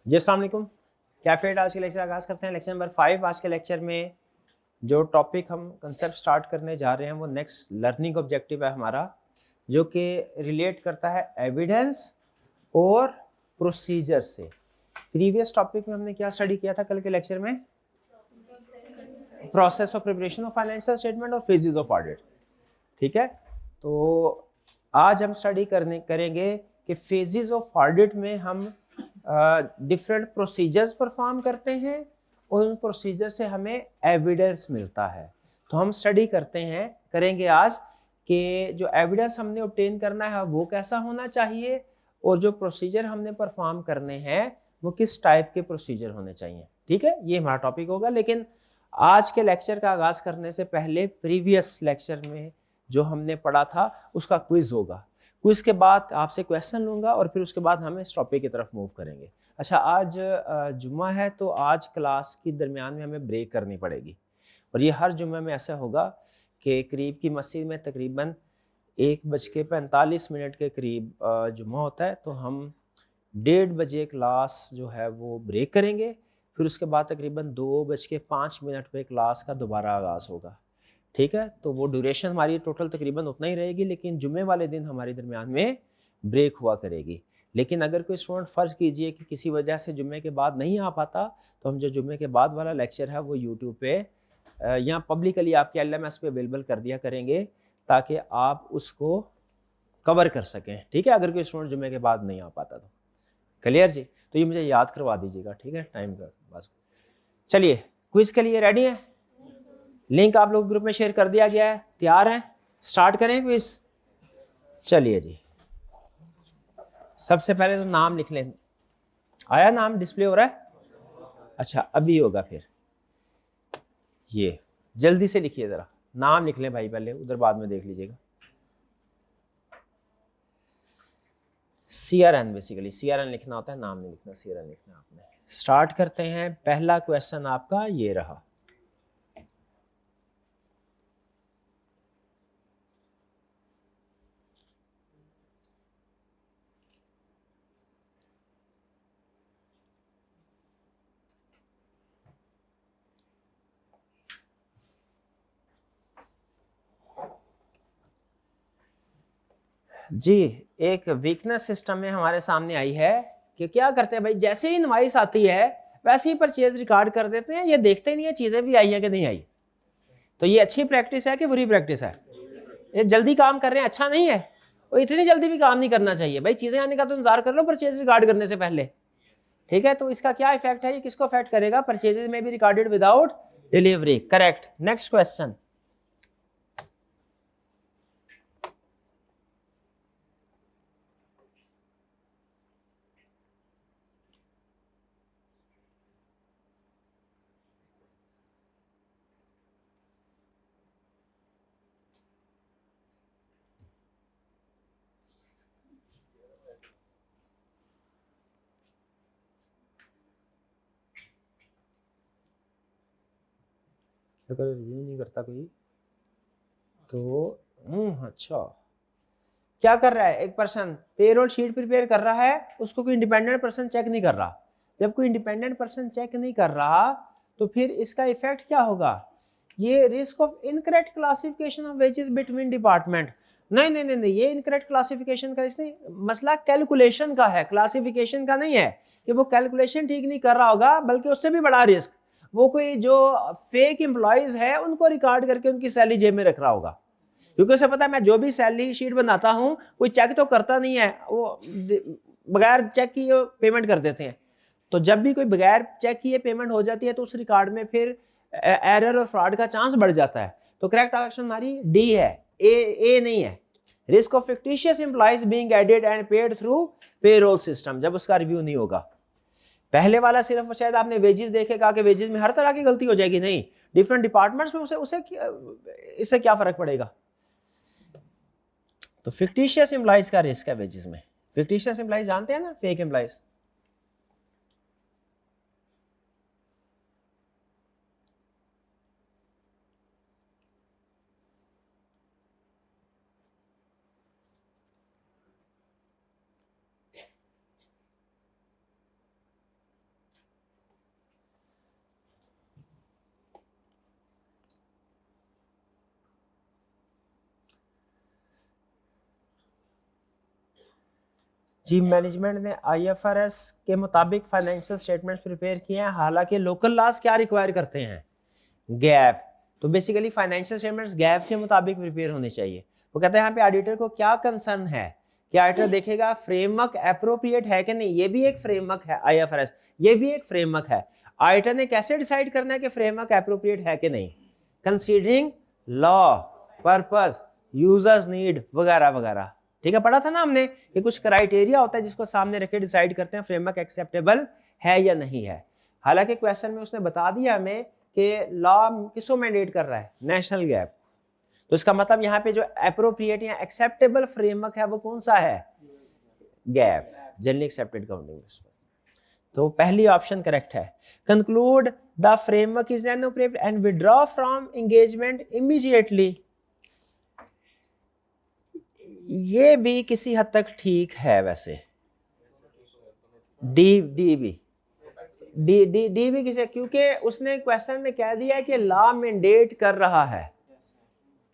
जी अस्सलाम वालेकुम। कैफेट आज के लेक्चर आगाज़ करते हैं। Lecture number 5। आज के लेक्चर में जो टॉपिक हम कंसेप्ट स्टार्ट करने जा रहे हैं वो नेक्स्ट लर्निंग ऑब्जेक्टिव है हमारा, जो कि रिलेट करता है एविडेंस और प्रोसीजर से। प्रीवियस टॉपिक में हमने क्या स्टडी किया था कल के लेक्चर में? Process of preparation of financial statement और फेजेस ऑफ ऑडिट। ठीक है, तो आज हम स्टडी करेंगे कि फेजेस ऑफ ऑडिट में हम डिफरेंट प्रोसीजर्स परफॉर्म करते हैं और उन प्रोसीजर से हमें एविडेंस मिलता है। तो हम स्टडी करेंगे आज कि जो एविडेंस हमने ऑब्टेन करना है वो कैसा होना चाहिए और जो प्रोसीजर हमने परफॉर्म करने हैं वो किस टाइप के प्रोसीजर होने चाहिए। ठीक है, ये हमारा टॉपिक होगा। लेकिन आज के लेक्चर का आगाज करने से पहले प्रीवियस लेक्चर में जो हमने पढ़ा था उसका क्विज होगा। क्विज के बाद आपसे क्वेश्चन लूंगा और फिर उसके बाद हम इस टॉपिक की तरफ मूव करेंगे। अच्छा, आज जुम्मा है तो आज क्लास के दरमियान में हमें ब्रेक करनी पड़ेगी और ये हर जुम्मे में ऐसा होगा कि करीब की मस्जिद में तकरीबन 1:45 के करीब जुम्मा होता है, तो हम 1:30 क्लास जो है वो ब्रेक करेंगे। फिर उसके बाद तकरीबन 2:05 पे क्लास का दोबारा आगाज़ होगा। ठीक है, तो वो ड्यूरेशन हमारी टोटल तकरीबन उतना ही रहेगी, लेकिन जुम्मे वाले दिन हमारे दरमियान में ब्रेक हुआ करेगी। लेकिन अगर कोई स्टूडेंट फ़र्ज़ कीजिए कि किसी वजह से जुम्मे के बाद नहीं आ पाता, तो हम जो जुम्मे के बाद वाला लेक्चर है वो यूट्यूब पे या पब्लिकली आपके LMS पे अवेलेबल कर दिया करेंगे ताकि आप उसको कवर कर सकें। ठीक है, अगर कोई स्टूडेंट जुम्मे के बाद नहीं आ पाता तो। क्लियर जी? तो ये मुझे याद करवा दीजिएगा। ठीक है, टाइम का बस। चलिए, क्विज के लिए रेडी है? लिंक आप लोग ग्रुप में शेयर कर दिया गया है। तैयार हैं? स्टार्ट करें क्विज। चलिए जी, सबसे पहले तो नाम लिख लें। आया नाम डिस्प्ले हो रहा है? अच्छा, अभी होगा फिर। ये जल्दी से लिखिए, जरा नाम लिख लें भाई, पहले उधर बाद में देख लीजिएगा। CRN, बेसिकली CRN लिखना होता है, नाम नहीं लिखना, CRN लिखना आपने। स्टार्ट करते हैं। पहला क्वेश्चन आपका ये रहा। जी, एक वीकनेस सिस्टम में हमारे सामने आई है कि क्या करते हैं भाई, जैसे ही इनवाइस आती है वैसे ही परचेज रिकॉर्ड कर देते हैं, ये देखते नहीं है चीजें भी आई है कि नहीं आई। तो ये अच्छी प्रैक्टिस है कि बुरी प्रैक्टिस है? ये जल्दी काम कर रहे हैं, अच्छा नहीं है। और इतनी जल्दी भी काम नहीं करना चाहिए भाई, चीजें आने का तो इंतजार कर लो परचेज रिकॉर्ड करने से पहले। ठीक है, तो इसका क्या इफेक्ट है, ये किसको इफेक्ट करेगा? परचेजेज में भी recorded without delivery. Correct. Next question. अगर रिव्यू नहीं करता कोई तो अच्छा, क्या कर रहा है? एक पर्सन पेरोल शीट प्रिपेयर कर रहा है, उसको कोई इंडिपेंडेंट पर्सन चेक नहीं कर रहा। जब कोई इंडिपेंडेंट पर्सन चेक नहीं कर रहा तो फिर इसका इफेक्ट क्या होगा? ये risk of incorrect classification of wages between department. नहीं नहीं नहीं नहीं, ये इनकरेक्ट क्लासिफिकेशन का इसने मसला कैलकुलेशन का है, क्लासिफिकेशन का नहीं है। कि वो कैलकुलेशन ठीक नहीं कर रहा होगा, बल्कि उससे भी बड़ा रिस्क वो कोई जो फेक एम्प्लॉयज है उनको रिकॉर्ड करके उनकी सैलरी जेब में रख रहा होगा। क्योंकि उसे पता है मैं जो भी सैलरी शीट बनाता हूं कोई चेक तो करता नहीं है, वो बगैर चेक किए पेमेंट कर देते हैं। तो जब भी कोई बगैर चेक किए पेमेंट हो जाती है तो उस रिकॉर्ड में फिर एरर और फ्रॉड का चांस बढ़ जाता है। तो करेक्ट ऑप्शन हमारी डी है, ए नहीं है। Risk of fictitious employees being added and paid through payroll system, जब उसका रिव्यू नहीं होगा। पहले वाला सिर्फ शायद आपने वेजेस देखे, कहा कि वेजेस में हर तरह की गलती हो जाएगी, नहीं, डिफरेंट डिपार्टमेंट्स में उसे उसे इससे क्या फर्क पड़ेगा। तो फिक्टिशियस एम्प्लॉइज का रिस्क है वेजेस में। फिक्टिशियस एम्प्लॉइज जानते हैं ना, फेक एम्प्लॉइज। जी मैनेजमेंट ने आईएफआरएस के मुताबिक फाइनेंशियल स्टेटमेंट्स प्रिपेयर किए हैं, हालांकि लोकल लॉज क्या रिक्वायर करते हैं, गैप। तो बेसिकली फाइनेंशियल स्टेटमेंट्स गैप के मुताबिक प्रिपेयर होने चाहिए। वो कहते हैं यहाँ पे ऑडिटर को क्या कंसर्न है कि ऑडिटर देखेगा फ्रेमवर्क एप्रोप्रिएट है कि नहीं, ये भी एक फ्रेमवर्क है आईएफआरएस, ये भी एक फ्रेमवर्क है। ऑडिटर ने कैसे डिसाइड करना है कि फ्रेमवर्क एप्रोप्रिएट है कि नहीं, considering law, purpose, users need वगैरह वगैरह। ठीक है, पढ़ा था ना हमने कि कुछ क्राइटेरिया होता है जिसको सामने रखे डिसाइड करते हैं फ्रेमवर्क एक्सेप्टेबल है या नहीं है। हालांकि क्वेश्चन में उसने बता दिया हमें कि लॉ किसको मैंडेट कर रहा है, नेशनल गैप। तो इसका मतलब यहाँ पे जो एप्रोप्रिएट या एक्सेप्टेबल फ्रेमवर्क है वो कौन सा है, gap, generally accepted accounting principle. तो पहली ऑप्शन करेक्ट है। Conclude the framework is inappropriate and withdraw from engagement immediately, ये भी किसी हद तक ठीक है वैसे। डी भी किसे, क्योंकि उसने क्वेश्चन में कह दिया है कि लॉ मैंडेट कर रहा है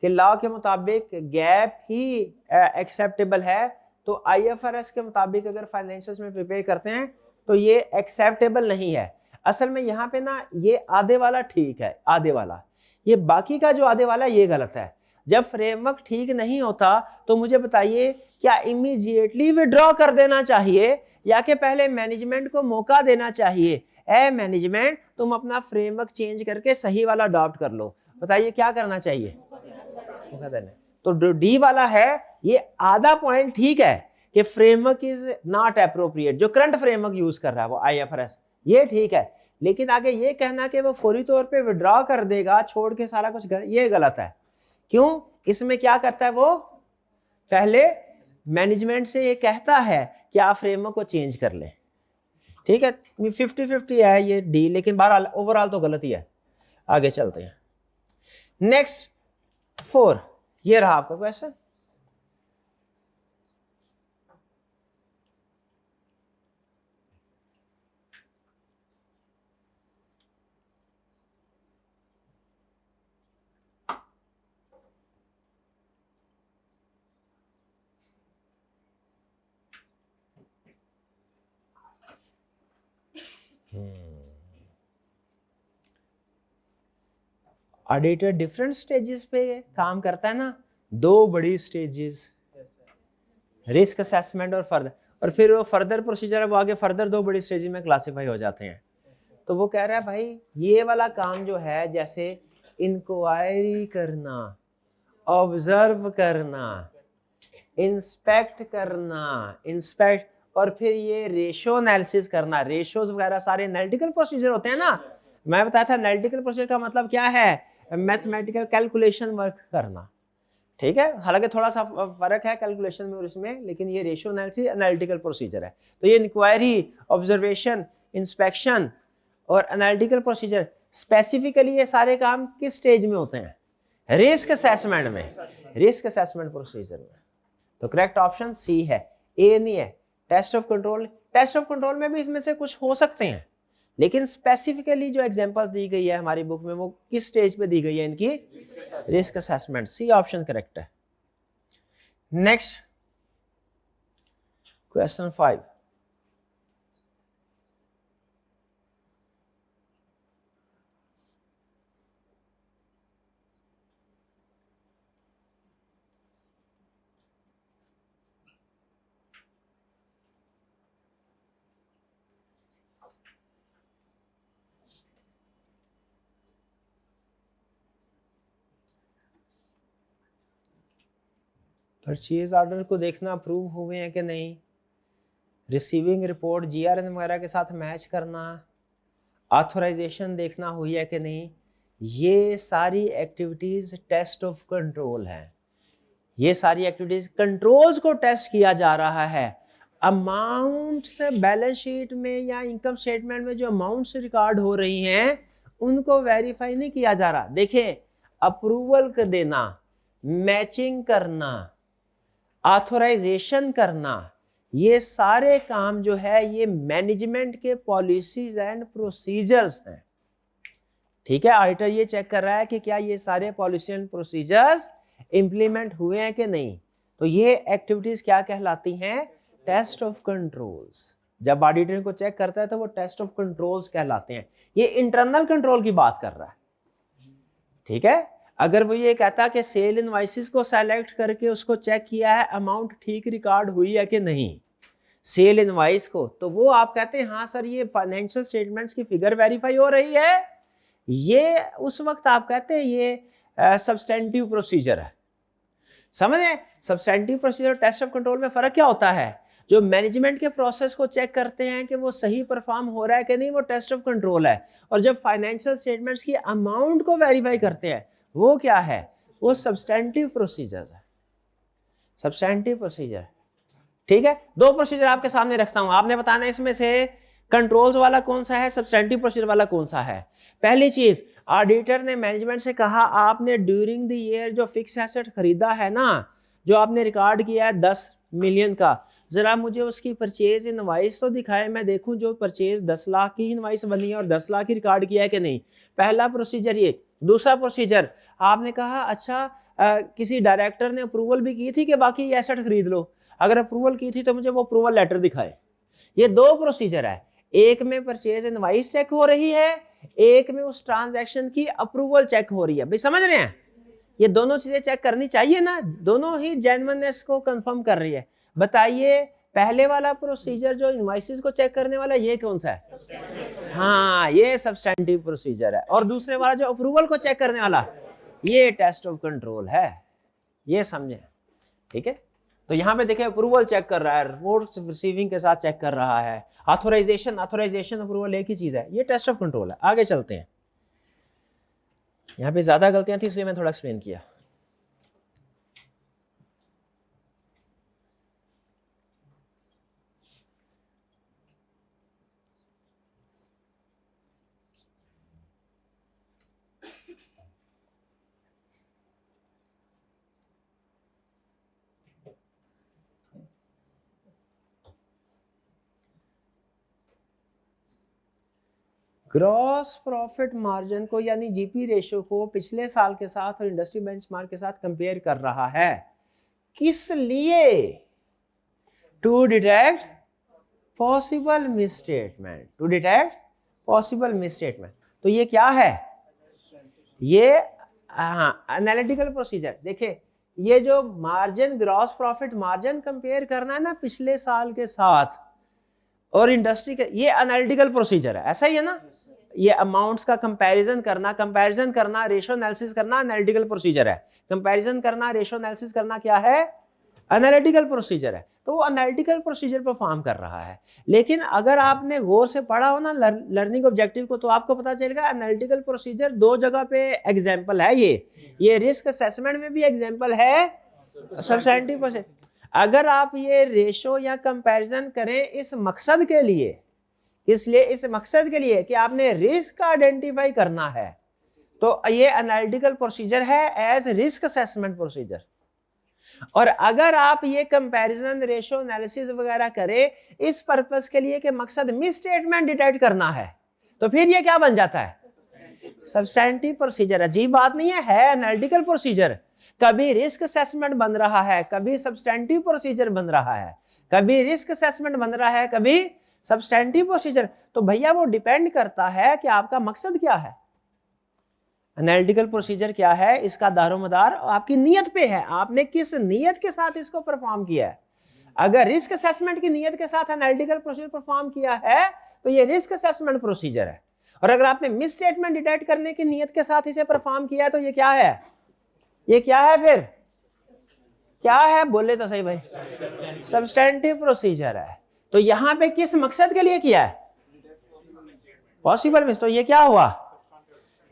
कि लॉ के मुताबिक गैप ही एक्सेप्टेबल है। तो आईएफआरएस के मुताबिक अगर फाइनेंशियल्स में प्रिपेयर करते हैं तो ये एक्सेप्टेबल नहीं है। असल में यहाँ पे ना ये आधे वाला ठीक है, आधे वाला, ये बाकी का जो आधे वाला ये गलत है। जब फ्रेमवर्क ठीक नहीं होता तो मुझे बताइए क्या इमीडिएटली विड्रॉ कर देना चाहिए या कि पहले मैनेजमेंट को मौका देना चाहिए, ए मैनेजमेंट तुम अपना फ्रेमवर्क चेंज करके सही वाला अडॉप्ट कर लो, बताइए क्या करना चाहिए, मौका देना। तो डी वाला है ये आधा पॉइंट ठीक है कि फ्रेमवर्क इज नॉट एप्रोप्रिएट, जो करंट फ्रेमवर्क यूज कर रहा है वो आईएफआरएस, ये ठीक है। लेकिन आगे ये कहना कि वो फौरी तौर पे विड्रॉ कर देगा छोड़ के सारा कुछ ये गलत है। क्यों, इसमें क्या करता है वो, पहले मैनेजमेंट से ये कहता है कि आप फ्रेमवर्क को चेंज कर लें। ठीक है, 50-50 है ये डी, लेकिन बहरहाल ओवरऑल तो गलत ही है। आगे चलते हैं, नेक्स्ट 4, ये रहा आपका क्वेश्चन। ऑडिटर डिफरेंट स्टेजेस पे काम करता है ना, 2 बड़ी स्टेजेस, रिस्क असेसमेंट और फिर वो फर्दर प्रोसीजर है वो आगे फर्दर 2 बड़ी स्टेजेस में क्लासिफाई हो जाते हैं। तो वो कह रहा है भाई ये वाला काम जो है, जैसे इंक्वायरी करना, ऑब्जर्व करना, इंस्पेक्ट करना, और फिर ये रेशो एनालिसिस करना, रेशोज वगैरह सारे एनालिटिकल प्रोसीजर होते हैं ना। मैं बताया था एनालिटिकल प्रोसीजर का मतलब क्या है, मैथमेटिकल कैलकुलेशन वर्क करना। ठीक है, हालांकि थोड़ा सा फर्क है कैलकुलेशन में और इसमें, लेकिन ये रेशियो एनालिसिस एनालिटिकल प्रोसीजर है। तो ये इंक्वायरी, ऑब्जर्वेशन, इंस्पेक्शन और एनालिटिकल प्रोसीजर स्पेसिफिकली ये सारे काम किस स्टेज में होते हैं, रिस्क असेसमेंट में, रिस्क असेसमेंट प्रोसीजर में। तो करेक्ट ऑप्शन सी है, ए नहीं है। Test of control, test of control में भी इसमें से कुछ हो सकते हैं, लेकिन स्पेसिफिकली जो एग्जांपल्स दी गई है हमारी बुक में वो किस स्टेज पे दी गई है इनकी, risk assessment. C option correct है। नेक्स्ट क्वेश्चन 5, परचेज ऑर्डर को देखना अप्रूव हुए हैं कि नहीं, रिसीविंग रिपोर्ट जीआरएन वगैरह के साथ मैच करना, ऑथराइजेशन देखना हुई है कि नहीं, ये सारी एक्टिविटीज टेस्ट ऑफ कंट्रोल है। ये सारी एक्टिविटीज कंट्रोल्स को टेस्ट किया जा रहा है। अमाउंट्स बैलेंस शीट में या इनकम स्टेटमेंट में जो अमाउंट्स रिकॉर्ड हो रही हैं उनको वेरीफाई नहीं किया जा रहा। देखें, अप्रूवल कर देना, मैचिंग करना, ऑथराइजेशन करना, ये सारे काम जो है ये मैनेजमेंट के पॉलिसीज एंड प्रोसीजर्स हैं। ठीक है, ऑडिटर ये चेक कर रहा है कि क्या ये सारे पॉलिसी एंड प्रोसीजर्स इंप्लीमेंट हुए हैं कि नहीं। तो ये एक्टिविटीज क्या कहलाती हैं, टेस्ट ऑफ कंट्रोल्स। जब ऑडिटर को चेक करता है तो वो टेस्ट ऑफ कंट्रोल्स कहलाते हैं। ये इंटरनल कंट्रोल की बात कर रहा है, ठीक है। अगर वो ये कहता कि सेल इनवाइसेस को सेलेक्ट करके उसको चेक किया है, अमाउंट ठीक रिकॉर्ड हुई है कि नहीं सेल इनवाइस को, तो वो आप कहते हैं हाँ सर ये फाइनेंशियल स्टेटमेंट्स की फिगर वेरीफाई हो रही है, ये उस वक्त आप कहते हैं ये सब्सटेंटिव प्रोसीजर है। समझ रहे हैं? सब्सटेंटिव प्रोसीजर और टेस्ट ऑफ कंट्रोल में फर्क क्या होता है? जो मैनेजमेंट के प्रोसेस को चेक करते हैं कि वो सही परफॉर्म हो रहा है कि नहीं, वो टेस्ट ऑफ कंट्रोल है। और जब फाइनेंशियल स्टेटमेंट्स की अमाउंट को वेरीफाई करते हैं वो क्या है? वो सब्सटेंटिव प्रोसीजर है, सब्सटेंटिव प्रोसीजर। ठीक है, दो प्रोसीजर आपके सामने रखता हूं, आपने बताना इसमें से कंट्रोल्स वाला कौन सा है, सब्सटेंटिव प्रोसीजर वाला कौन सा है। पहली चीज, ऑडिटर ने मैनेजमेंट से कहा आपने ड्यूरिंग द ईयर जो फिक्स एसेट खरीदा है ना, जो आपने रिकॉर्ड किया है 10 मिलियन का, जरा मुझे उसकी परचेज इनवाइस तो दिखाए, मैं देखूं जो परचेज 10 लाख की इनवाइस बनी है और 10 लाख की रिकॉर्ड किया है कि नहीं। पहला प्रोसीजर ये। दूसरा प्रोसीजर, आपने कहा अच्छा किसी डायरेक्टर ने अप्रूवल भी की थी कि बाकी ये एसेट खरीद लो, अगर अप्रूवल की थी तो मुझे वो अप्रूवल लेटर दिखाए। ये दो प्रोसीजर है, एक में परचेज इनवाइस चेक हो रही है, एक में उस ट्रांजैक्शन की अप्रूवल चेक हो रही है। भाई समझ रहे हैं? ये दोनों चीजें चेक करनी चाहिए ना, दोनों ही जेन्युइननेस को कंफर्म कर रही है। बताइए पहले वाला प्रोसीजर जो इनवाइसेस को चेक करने वाला, ये कौन सा है? हाँ, ये सब्सटेंटिव प्रोसीजर है। और दूसरे वाला जो अप्रूवल को चेक करने वाला, ये टेस्ट ऑफ कंट्रोल है। ये समझे? ठीक है, तो यहां पे देखें अप्रूवल चेक कर रहा है, रिपोर्ट रिसीविंग के साथ चेक कर रहा है, ऑथराइजेशन अप्रूवल एक ही चीज है, ये टेस्ट ऑफ कंट्रोल है। आगे चलते हैं, यहां पे ज्यादा गलतियां थी इसलिए मैं थोड़ा एक्सप्लेन किया। ग्रॉस प्रॉफिट मार्जिन को यानी जीपी रेशियो को पिछले साल के साथ और इंडस्ट्री बेंचमार्क के साथ कंपेयर कर रहा है, किस लिए? To detect possible misstatement, to detect possible misstatement. तो ये क्या है? ये एनालिटिकल प्रोसीजर। देखिए ये जो margin, gross profit margin compare करना है ना पिछले साल के साथ और इंडस्ट्री के, ये एनालिटिकल प्रोसीजर है, ऐसा ही है ना। ये अमाउंट्स का कंपैरिजन करना, रेशियो एनालिसिस करना एनालिटिकल प्रोसीजर है। कंपैरिजन करना, रेशियो एनालिसिस करना क्या है? एनालिटिकल प्रोसीजर है। तो वो एनालिटिकल प्रोसीजर परफॉर्म कर रहा है। लेकिन अगर आपने गौर से पढ़ा हो ना लर्निंग ऑब्जेक्टिव को, तो आपको पता चलेगा एनालिटिकल प्रोसीजर दो जगह पे एग्जाम्पल है। ये रिस्क असेसमेंट में भी एग्जाम्पल है, सब्सटेंटिव प्रोसीजर। अगर आप ये रेशो या कंपैरिजन करें इस मकसद के लिए, इसलिए इस मकसद के लिए कि आपने रिस्क आइडेंटिफाई करना है, तो ये एनालिटिकल प्रोसीजर है एज रिस्क असेसमेंट प्रोसीजर। और अगर आप ये कंपैरिजन, रेशो एनालिसिस वगैरह करें इस पर्पस के लिए कि मकसद मिसस्टेटमेंट डिटेक्ट करना है, तो फिर ये क्या बन जाता है? Substantive procedure. अजीब बात नहीं है एनालिटिकल प्रोसीजर। कभी रिस्क असेसमेंट बन रहा है, कभी सब्सटेंटिव प्रोसीजर बन रहा है, कभी रिस्क असेसमेंट बन रहा है, कभी सब्सटेंटिव प्रोसीजर। तो भैया वो डिपेंड करता है कि आपका मकसद क्या है। एनालिटिकल प्रोसीजर क्या है, इसका दारोमदार आपकी नीयत पे है, आपने किस नीयत के साथ इसको परफॉर्म किया है। अगर रिस्क असेसमेंट की नीयत के साथ एनालिटिकल प्रोसीजर परफॉर्म किया है तो ये रिस्क असेसमेंट प्रोसीजर है। और अगर आपने मिस स्टेटमेंट डिटेक्ट करने की नीयत के साथ इसे परफॉर्म किया है तो ये क्या है? ये क्या है? फिर क्या है? बोले तो सही भाई, सब्सटेंटिव प्रोसीजर है। तो यहां पे किस मकसद के लिए किया है? Possible miss. तो ये क्या हुआ?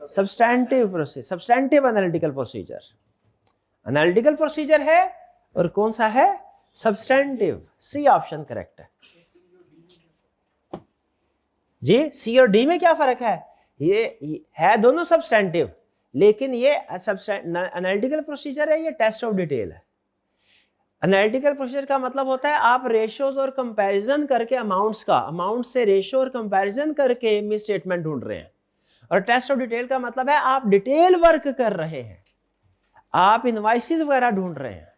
Substantive procedure, substantive analytical procedure. Analytical procedure है और कौन सा है? सब्सटेंटिव। सी ऑप्शन करेक्ट है जी। सी और डी में क्या फर्क है? ये है दोनों सब्सटेंटिव, लेकिन ये एनालिटिकल प्रोसीजर है, ये टेस्ट ऑफ डिटेल है। एनालिटिकल प्रोसीजर का मतलब होता है आप रेशियोज और कंपैरिजन करके अमाउंट्स का, अमाउंट से रेशियो और कंपैरिजन करके मिस स्टेटमेंट ढूंढ रहे हैं। और टेस्ट ऑफ डिटेल का मतलब है आप डिटेल वर्क कर रहे हैं, आप इनवाइसेस वगैरह ढूंढ रहे हैं।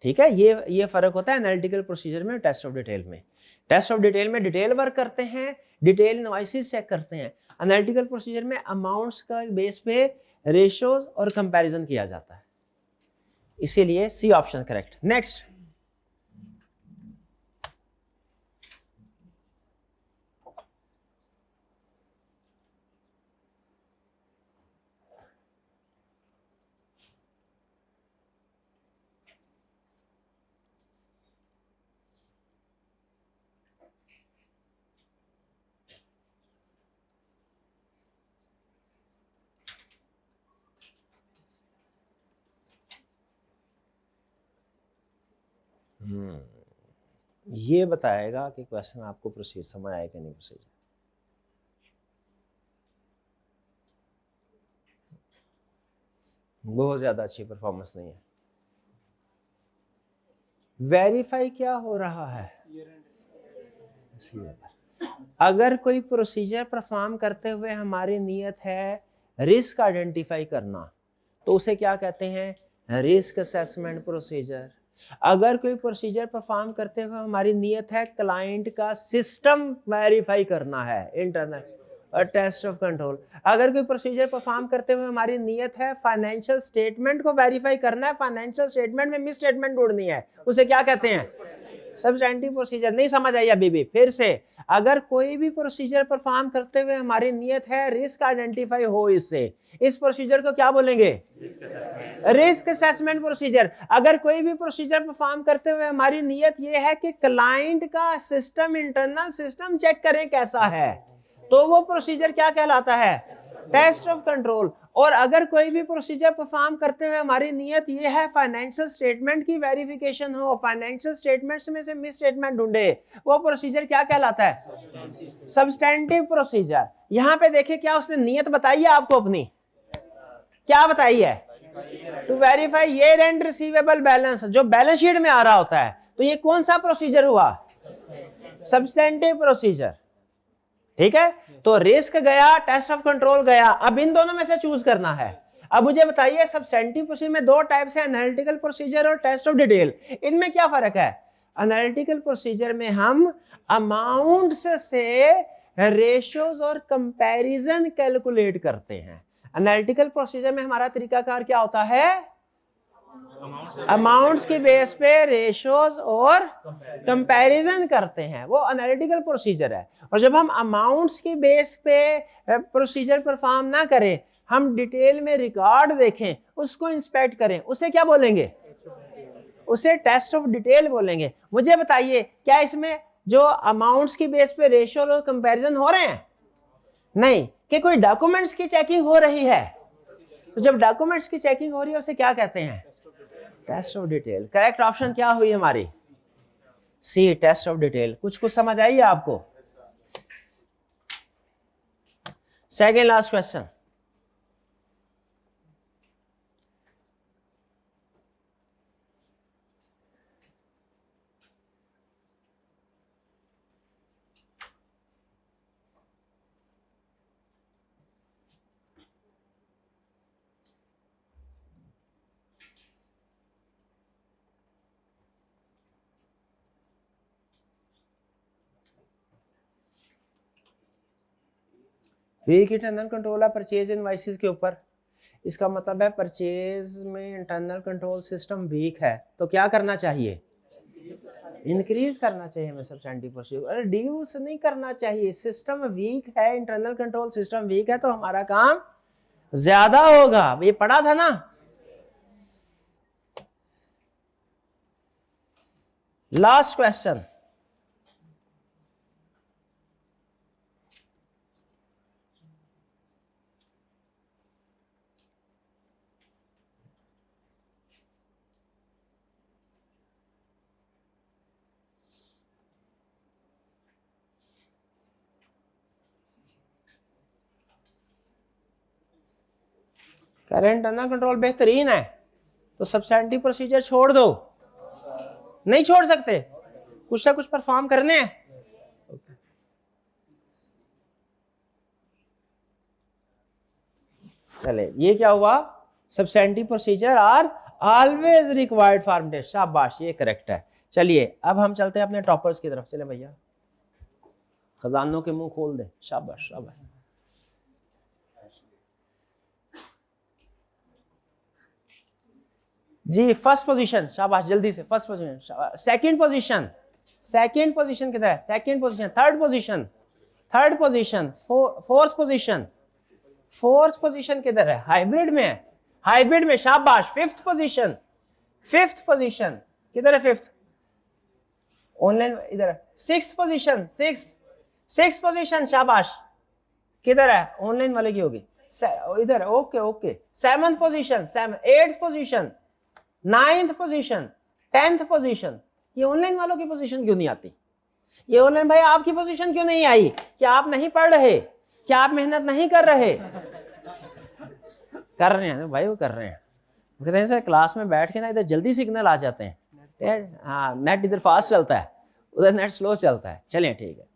ठीक है, ये फर्क होता है एनालिटिकल प्रोसीजर में, टेस्ट ऑफ डिटेल में। टेस्ट ऑफ डिटेल में डिटेल वर्क करते हैं, डिटेल इनवॉइसेस चेक करते हैं। एनालिटिकल प्रोसीजर में अमाउंट्स का बेस पे रेशियोज और कंपैरिजन किया जाता है, इसीलिए सी ऑप्शन करेक्ट। नेक्स्ट, ये बताएगा कि क्वेश्चन आपको प्रोसीजर समझ आया कि नहीं। प्रोसीजर बहुत ज्यादा अच्छी परफॉर्मेंस नहीं है। वेरीफाई क्या हो रहा है, अगर कोई प्रोसीजर परफॉर्म करते हुए हमारी नीयत है रिस्क आइडेंटिफाई करना, तो उसे क्या कहते हैं, रिस्क असेसमेंट प्रोसीजर। अगर कोई प्रोसीजर परफॉर्म करते हुए हमारी नीयत है क्लाइंट का सिस्टम वेरीफाई करना है, इंटरनल और टेस्ट ऑफ कंट्रोल। अगर कोई प्रोसीजर परफॉर्म करते हुए हमारी नीयत है फाइनेंशियल स्टेटमेंट को वेरीफाई करना है, फाइनेंशियल स्टेटमेंट में मिस स्टेटमेंट ढूंढनी है, उसे क्या कहते हैं, सब्सटेंटिव प्रोसीजर। नहीं समझ आई अभी भी, फिर से, अगर कोई भी प्रोसीजर परफॉर्म करते हुए हमारी नियत है रिस्क आइडेंटिफाई हो इससे, इस प्रोसीजर को क्या बोलेंगे, रिस्क असेसमेंट प्रोसीजर। अगर कोई भी प्रोसीजर परफॉर्म करते हुए हमारी नियत ये है कि क्लाइंट का सिस्टम, इंटरनल सिस्टम चेक करें कैसा है, तो वो प्रोसीजर क्या कहलाता है, टेस्ट ऑफ कंट्रोल। और अगर कोई भी प्रोसीजर परफॉर्म करते हुए हमारी नियत ये है फाइनेंशियल स्टेटमेंट की वेरिफिकेशन हो, फाइनेंशियल स्टेटमेंट्स में से मिस स्टेटमेंट ढूंढे, वो प्रोसीजर क्या कहलाता है, सब्सटेंटिव प्रोसीजर। यहां पे देखिए क्या उसने नियत बताई है आपको अपनी, क्या बताई है, to verify year end receivable balance, जो बैलेंस शीट में आ रहा होता है। तो ये कौन सा प्रोसीजर हुआ, सब्सटेंटिव प्रोसीजर। ठीक है, तो रिस्क गया, टेस्ट ऑफ कंट्रोल गया, अब इन दोनों में से चूज करना है। अब मुझे बताइए सब्सटेंटिव प्रोसीजर में दो टाइप्स है, एनालिटिकल प्रोसीजर और टेस्ट ऑफ डिटेल। इनमें क्या फर्क है, एनालिटिकल प्रोसीजर में हम अमाउंट्स से रेशियोज और कंपैरिजन कैलकुलेट करते हैं। एनालिटिकल प्रोसीजर में हमारा तरीकाकार क्या होता है, अमाउंट्स की बेस पे रेशियोज और कंपैरिजन करते हैं, वो एनालिटिकल प्रोसीजर है। और जब हम अमाउंट्स की बेस पे प्रोसीजर परफॉर्म ना करें, हम डिटेल में रिकॉर्ड देखें, उसको इंस्पेक्ट करें, उसे क्या बोलेंगे, उसे टेस्ट ऑफ डिटेल बोलेंगे। मुझे बताइए क्या इसमें जो अमाउंट्स की बेस पे रेशियो और कंपैरिजन हो रहे हैं, नहीं, कि कोई डॉक्यूमेंट्स की चेकिंग हो रही है। तो जब डॉक्यूमेंट्स की चेकिंग हो रही है उसे क्या कहते हैं, test of detail. Correct option क्या हुई हमारी, सी, टेस्ट ऑफ डिटेल। कुछ समझ आई है आपको। Second last question, weak internal control है परचेज इनवॉइसेस के ऊपर। इसका मतलब है परचेज में इंटरनल कंट्रोल सिस्टम वीक है, तो क्या करना चाहिए, इंक्रीज करना चाहिए हमें सब्सटेंटिव प्रोसीजर, अरे रिड्यूस नहीं करना चाहिए। सिस्टम वीक है, इंटरनल कंट्रोल सिस्टम वीक है, तो हमारा काम ज्यादा होगा, ये पढ़ा था ना। Last question, current internal control बेहतरीन है, तो सब्सटेंटिव प्रोसीजर छोड़ दो, नहीं छोड़ सकते, कुछ ना कुछ परफॉर्म करने हैं। चले, ये क्या हुआ, substantive procedure are always required for test, शाबाश ये करेक्ट है। चलिए अब हम चलते हैं अपने टॉपर्स की तरफ। चले भैया, खजानों के मुंह खोल दे, शाबाश शाबाश। जी फर्स्ट पोजीशन, शाबाश जल्दी से, first position. Second position, second position किधर है? Second position, third position, third position, fourth position, fourth position किधर है? हाइब्रिड में है, हाइब्रिड में, शाबाश। फिफ्थ पोजीशन, फिफ्थ पोजीशन किधर है? फिफ्थ ऑनलाइन इधर है। सिक्स्थ पोजीशन, सिक्स्थ पोजीशन, शाबाश किधर है? ऑनलाइन वाले की होगी इधर, okay okay. Seventh position, eighth position, ninth position, 10th position. ये ऑनलाइन वालों की पोजीशन क्यों नहीं आती? ये ऑनलाइन भाई आपकी पोजीशन क्यों नहीं आई? क्या आप नहीं पढ़ रहे? क्या आप मेहनत नहीं कर रहे? कर रहे हैं भाई, वो कर रहे हैं। कहते हैं सर क्लास में बैठ के ना इधर जल्दी सिग्नल आ जाते हैं। हाँ नेट इधर फास्ट चलता है, उधर नेट स्लो चलता है। चलिए ठीक है,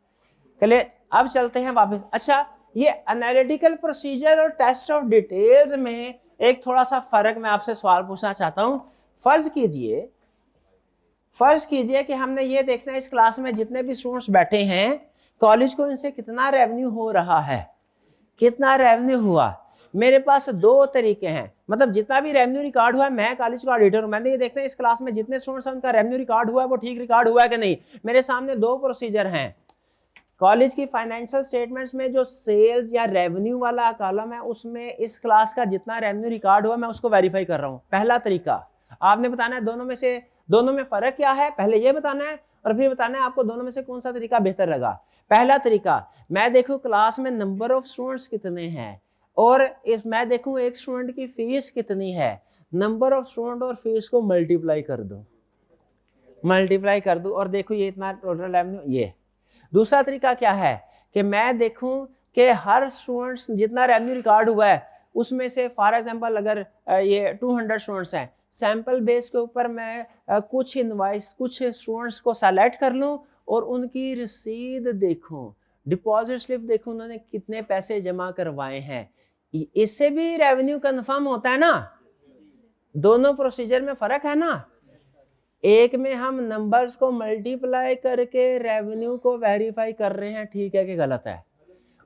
चलिए अब चलते हैं वापस। अच्छा ये एनालिटिकल प्रोसीजर और टेस्ट ऑफ डिटेल्स में एक थोड़ा सा फर्क मैं आपसे सवाल पूछना चाहता हूं। फर्ज कीजिए कि हमने ये देखना है इस क्लास में जितने भी स्टूडेंट्स बैठे हैं कॉलेज को इनसे कितना रेवेन्यू हो रहा है, कितना रेवेन्यू हुआ। मेरे पास दो तरीके हैं, मतलब जितना भी रेवेन्यू रिकॉर्ड हुआ है, मैं कॉलेज का ऑडिटर हूं, मैंने ये देखना है इस क्लास में जितने स्टूडेंट्स हैं उनका रेवेन्यू रिकॉर्ड हुआ है वो ठीक रिकॉर्ड हुआ है कि नहीं। मेरे सामने दो प्रोसीजर हैं। कॉलेज की फाइनेंशियल स्टेटमेंट्स में जो सेल्स या रेवेन्यू वाला कॉलम है उसमें इस क्लास का जितना रेवेन्यू रिकॉर्ड हुआ मैं उसको वेरीफाई कर रहा हूँ। पहला तरीका आपने बताना है दोनों में फर्क क्या है, पहले ये बताना है और फिर बताना है आपको दोनों में से कौन सा तरीका बेहतर लगा। पहला तरीका, मैं देखूं क्लास में नंबर ऑफ स्टूडेंट्स कितने हैं और मैं देखूं एक स्टूडेंट की फीस कितनी है, नंबर ऑफ स्टूडेंट और फीस को मल्टीप्लाई कर दूं और देखो ये इतना टोटल रेवेन्यू। ये दूसरा तरीका क्या है कि मैं देखूं कि हर स्टूडेंट्स जितना रेवेन्यू रिकॉर्ड हुआ है उसमें से फॉर एग्जांपल अगर ये 200 स्टूडेंट्स हैं, सैंपल बेस के ऊपर मैं कुछ इनवाइस कुछ स्टूडेंट्स को सेलेक्ट कर लूं और उनकी रसीद देखूं, डिपॉजिट स्लिप देखूं उन्होंने कितने पैसे जमा करवाए हैं। इससे भी रेवेन्यू कंफर्म होता है ना। दोनों प्रोसीजर में फर्क है ना। एक में हम नंबर्स को मल्टीप्लाई करके रेवेन्यू को वेरीफाई कर रहे हैं ठीक है कि गलत है,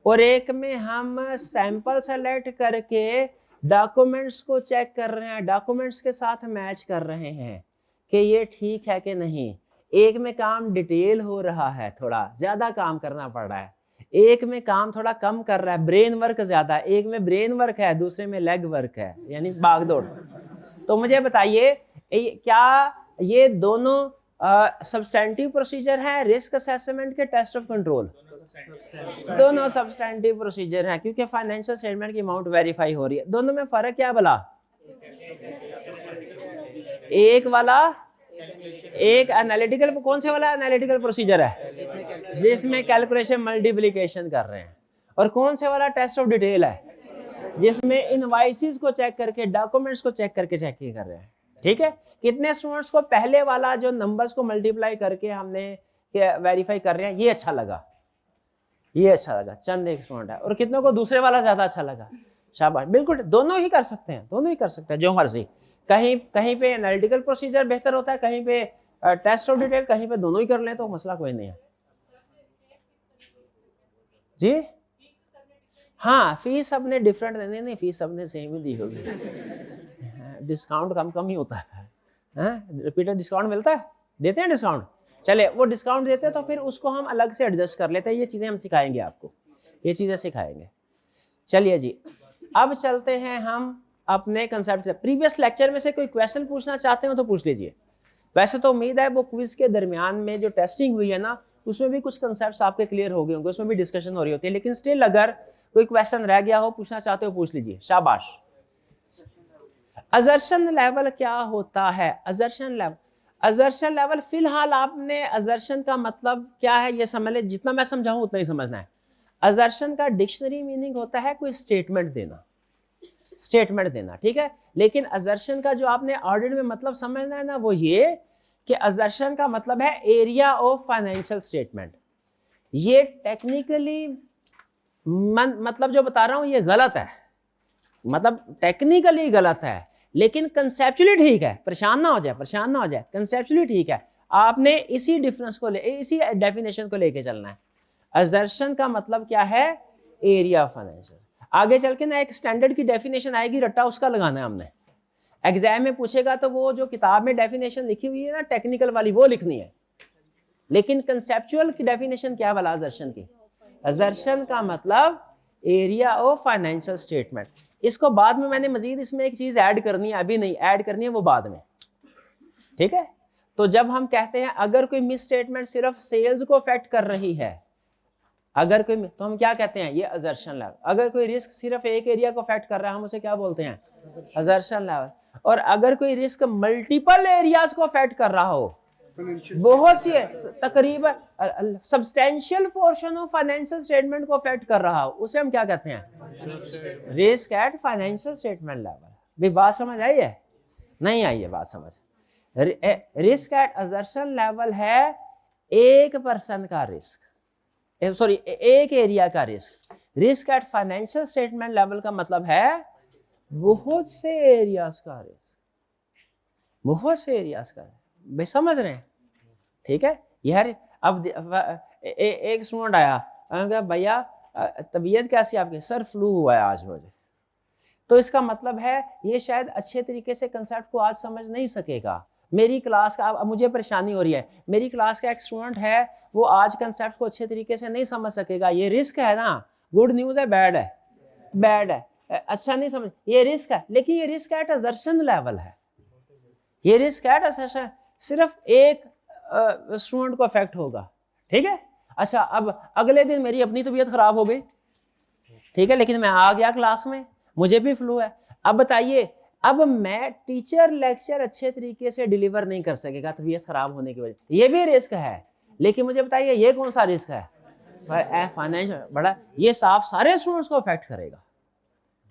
और एक में हम सैंपल सेलेक्ट करके डॉक्यूमेंट्स को चेक कर रहे हैं, डॉक्यूमेंट्स के साथ मैच कर रहे हैं कि ये ठीक है कि नहीं। एक में काम डिटेल हो रहा है, थोड़ा ज्यादा काम करना पड़ रहा है, एक में काम थोड़ा कम कर रहा है, ब्रेन वर्क ज्यादा। एक में ब्रेन वर्क है, दूसरे में लेग वर्क है, यानी भागदौड़। तो मुझे बताइए क्या ये दोनों सब्सटेंटिव प्रोसीजर है रिस्क असेसमेंट के टेस्ट ऑफ कंट्रोल? दोनों सब्सटेंटिव प्रोसीजर हैं क्योंकि फाइनेंशियल स्टेटमेंट की अमाउंट वेरीफाई हो रही है। दोनों में फर्क क्या भला? एक वाला एक एनालिटिकल, कौन से वाला एनालिटिकल प्रोसीजर है जिसमें कैलकुलेशन मल्टीप्लिकेशन कर रहे हैं, और कौन से वाला टेस्ट ऑफ डिटेल है जिसमें इनवॉइसेस को चेक करके डॉक्यूमेंट्स को चेक करके चेक कर रहे हैं। ठीक है, कितने स्टूडेंट्स को पहले वाला जो नंबर्स को मल्टीप्लाई करके हमने वेरीफाई कर रहे हैं ये अच्छा लगा, ये अच्छा लगा, चंद एक स्टूडेंट है, और कितनों को दूसरे वाला ज्यादा अच्छा लगा। शाबाश, बिल्कुल दोनों ही कर सकते हैं, दोनों ही कर सकते हैं जो मर्जी। कहीं पे एनालिटिकल प्रोसीजर बेहतर होता है, कहीं पे टेस्ट ऑफ डिटेल, कहीं पे दोनों ही कर लें तो मसला कोई नहीं है जी। हाँ फीस सबने डिफरेंट देनी, नहीं फीस सबने सेम ही दी होगी। डिस्काउंट कम ही होता है, रिपीटर डिस्काउंट मिलता है, देते हैं डिस्काउंट। चले वो डिस्काउंट देते हैं तो फिर उसको हम अलग से एडजस्ट कर लेते हैं। ये चीजें हम सिखाएंगे आपको, ये चीजें सिखाएंगे। चलिए जी अब चलते हैं हम अपने कंसेप्ट से। प्रीवियस लेक्चर में से कोई क्वेश्चन पूछना चाहते हो तो पूछ लीजिए। वैसे तो उम्मीद है वो क्विज के दरमियान में जो टेस्टिंग हुई है ना उसमें भी कुछ कंसेप्ट्स आपके क्लियर हो गए होंगे, उसमें भी डिस्कशन हो रही होती है, लेकिन स्टिल अगर कोई क्वेश्चन रह गया हो पूछना चाहते हो पूछ लीजिए, शाबाश। असर्शन लेवल क्या होता है? असर्शन लेवल फिलहाल आपने असर्शन का मतलब क्या है ये समझ ले, जितना मैं समझाऊं उतना ही समझना है। असर्शन का डिक्शनरी मीनिंग होता है कोई स्टेटमेंट देना, ठीक है। लेकिन असर्शन का जो आपने ऑडिट में मतलब समझना है ना वो ये कि असर्शन का मतलब है एरिया ऑफ फाइनेंशियल स्टेटमेंट। ये टेक्निकली मतलब जो बता रहा हूं ये गलत है, मतलब टेक्निकली गलत है, लेकिन कंसेप्चुअली ठीक है, परेशान ना हो जाए, कंसेप्चुअली ठीक है। आपने इसी डिफरेंस को इसी डेफिनेशन को लेके चलना है। असर्शन का मतलब क्या है, एरिया ऑफ फाइनेंशियल। आगे चल के ना एक स्टैंडर्ड की डेफिनेशन आएगी, रट्टा उसका लगाना है हमने। एग्जाम में पूछेगा तो वो जो किताब में डेफिनेशन लिखी हुई है ना टेक्निकल वाली, वो लिखनी है। लेकिन कंसेप्चुअल की डेफिनेशन क्या है वाला असर्शन की? असर्शन का मतलब एरिया ऑफ फाइनेंशियल स्टेटमेंट। इसको बाद में मैंने मजीद इसमें एक चीज ऐड करनी है, अभी नहीं ऐड करनी है, वो बाद में, ठीक है। तो जब हम कहते हैं अगर कोई मिस स्टेटमेंट सिर्फ सेल्स को अफेक्ट कर रही है, अगर कोई, तो हम क्या कहते हैं, ये असर्शन लेवल। अगर कोई रिस्क सिर्फ एक एरिया को अफेक्ट कर रहा है, हम उसे क्या बोलते हैं, असर्शन लेवल। और अगर कोई रिस्क मल्टीपल एरियाज को अफेक्ट कर रहा हो, बहुत सी तकरीबन substantial portion of financial statement को अफेक्ट कर रहा हो, उसे हम क्या कहते हैं, risk at financial statement level. भी बात समझ आई है? नहीं आई है बात समझ? रिस्क एट असर्शन लेवल है एक पर्सन का रिस्क, सॉरी एक एरिया का risk. Risk at financial statement level का मतलब है बहुत से एरियाज का रिस्क, बहुत से एरियाज का। भाई समझ रहे हैं? ठीक है यार। अब एक स्टूडेंट आया, भैया तबीयत कैसी आपकी? सर फ्लू हुआ है आज मुझे। तो इसका मतलब है ये शायद अच्छे तरीके से कंसेप्ट को आज समझ नहीं सकेगा। मेरी क्लास का, अब मुझे परेशानी हो रही है, मेरी क्लास का एक स्टूडेंट है, वो आज कंसेप्ट को अच्छे तरीके से नहीं समझ सकेगा। ये रिस्क है ना, गुड न्यूज है, बैड है, बैड है, अच्छा नहीं समझ, ये रिस्क है। लेकिन ये रिस्क एट असर्शन लेवल है, ये रिस्क एट असर्शन सिर्फ एक स्टूडेंट को अफेक्ट होगा, ठीक है। अच्छा, अब अगले दिन मेरी अपनी तबीयत खराब हो गई, ठीक है, लेकिन मैं आ गया क्लास में, मुझे भी फ्लू है। अब बताइए, अब मैं टीचर लेक्चर अच्छे तरीके से डिलीवर नहीं कर सकेगा तबीयत खराब होने की वजह से, ये भी रिस्क है। लेकिन मुझे बताइए ये कौन सा रिस्क है? फाइनेंशियल बड़ा, ये सारे स्टूडेंट्स को अफेक्ट करेगा।